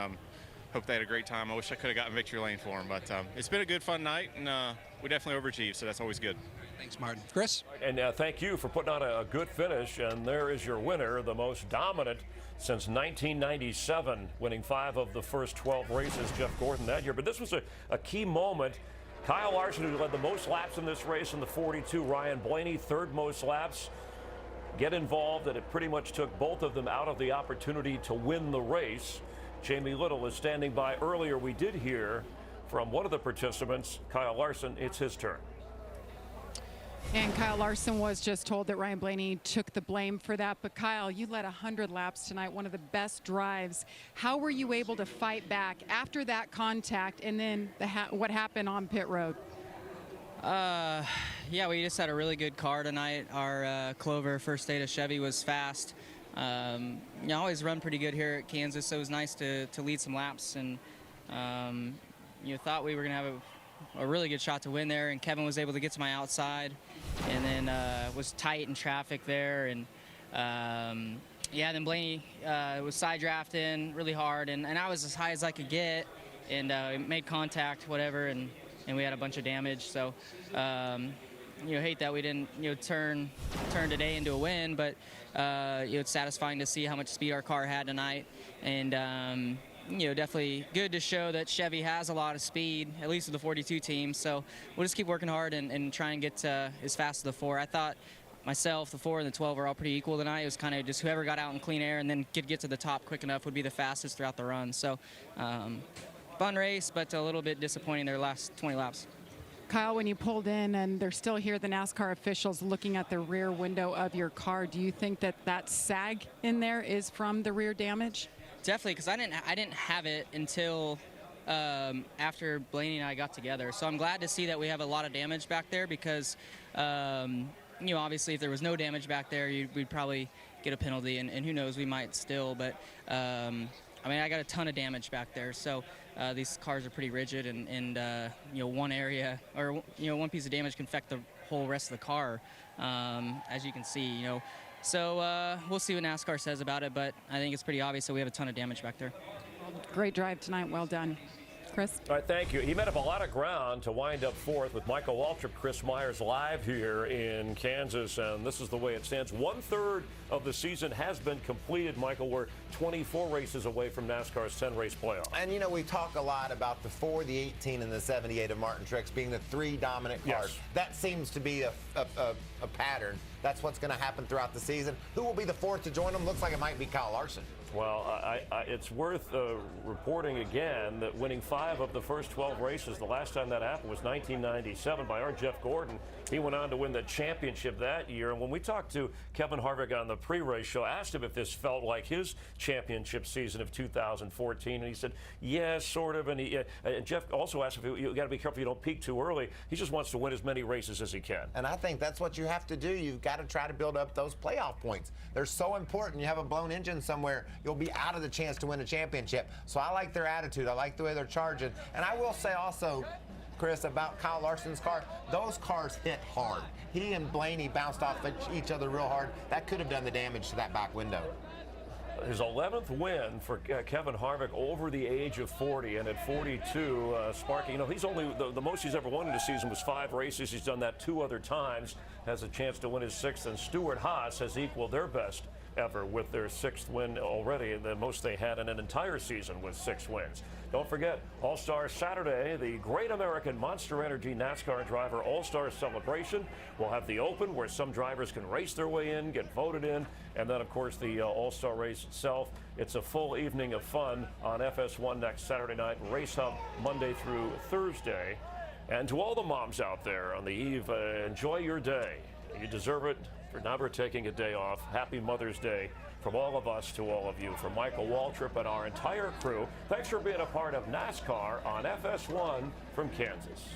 hope they had a great time. I wish I could have gotten victory lane for them, but it's been a good, fun night, and we definitely overachieved, so that's always good. Thanks, Martin. Chris? And thank you for putting on a good finish, and there is your winner, the most dominant since 1997, winning 5 of the first 12 races, Jeff Gordon, that year. But this was a key moment. Kyle Larson, who led the most laps in this race in the 42, Ryan Blaney, 3rd most laps, get involved, and it pretty much took both of them out of the opportunity to win the race. Jamie Little is standing by. Earlier we did hear from one of the participants, Kyle Larson. It's his turn. And Kyle Larson was just told that Ryan Blaney took the blame for that. But Kyle, you led 100 laps tonight, one of the best drives. How were you able to fight back after that contact and then what happened on pit road? Yeah, we just had a really good car tonight. Our Clover First Data Chevy was fast. I always run pretty good here at Kansas, so it was nice to lead some laps, and thought we were going to have a really good shot to win there, and Kevin was able to get to my outside, and then was tight in traffic there, and then Blaney was side drafting really hard, and I was as high as I could get, and made contact, whatever, and we had a bunch of damage, so hate that we didn't turn today into a win, but it's satisfying to see how much speed our car had tonight, and definitely good to show that Chevy has a lot of speed, at least with the 42 team. So we'll just keep working hard and try and get as fast as the 4. I thought myself, the 4 and the 12 were all pretty equal tonight. It was kind of just whoever got out in clean air and then could get to the top quick enough would be the fastest throughout the run. So fun race, but a little bit disappointing their last 20 laps. Kyle, when you pulled in and they're still here, the NASCAR officials looking at the rear window of your car, do you think that sag in there is from the rear damage? Definitely, because I didn't have it until after Blaney and I got together. So I'm glad to see that we have a lot of damage back there because, obviously if there was no damage back there, we'd probably get a penalty, and who knows, we might still. But, I got a ton of damage back there. So these cars are pretty rigid, and one area or, one piece of damage can affect the whole rest of the car, as you can see, So we'll see what NASCAR says about it, but I think it's pretty obvious that we have a ton of damage back there. Great drive tonight. Well done. Chris? All right, thank you. He made up a lot of ground to wind up 4th with Michael Waltrip, Chris Myers live here in Kansas, and this is the way it stands. 1/3 of the season has been completed, Michael. We're 24 races away from NASCAR's 10-race playoff. And, we talk a lot about the 4, the 18, and the 78 of Martin Truex being the 3 dominant cars. Yes. That seems to be a pattern. That's what's going to happen throughout the season. Who will be the 4th to join them? Looks like it might be Kyle Larson. Well, it's worth reporting again that winning 5 of the first 12 races, the last time that happened was 1997 by our Jeff Gordon. He went on to win the championship that year. And when we talked to Kevin Harvick on the pre-race show, asked him if this felt like his championship season of 2014, and he said, yes, sort of. And Jeff also asked if you got to be careful you don't peak too early. He just wants to win as many races as he can. And I think that's what you have to do. You've got to try to build up those playoff points. They're so important. You have a blown engine somewhere, you'll be out of the chance to win a championship. So I like their attitude. I like the way they're charging. And I will say also, Chris, about Kyle Larson's car, those cars hit hard. He and Blaney bounced off each other real hard. That could have done the damage to that back window. His 11th win for Kevin Harvick over the age of 40, and at 42, Sparky, he's only the most he's ever won in a season was 5 races. He's done that 2 other times, has a chance to win his 6th, and Stuart Haas has equaled their best ever with their 6th win already. The most they had in an entire season was 6 wins. Don't forget, All-Star Saturday, the Great American Monster Energy NASCAR Driver All-Star Celebration. We'll have the Open, where some drivers can race their way in, get voted in, and then, of course, the All-Star race itself. It's a full evening of fun on FS1 next Saturday night, Race Hub Monday through Thursday. And to all the moms out there on the eve, enjoy your day. You deserve it for never taking a day off. Happy Mother's Day from all of us to all of you. From Michael Waltrip and our entire crew, thanks for being a part of NASCAR on FS1 from Kansas.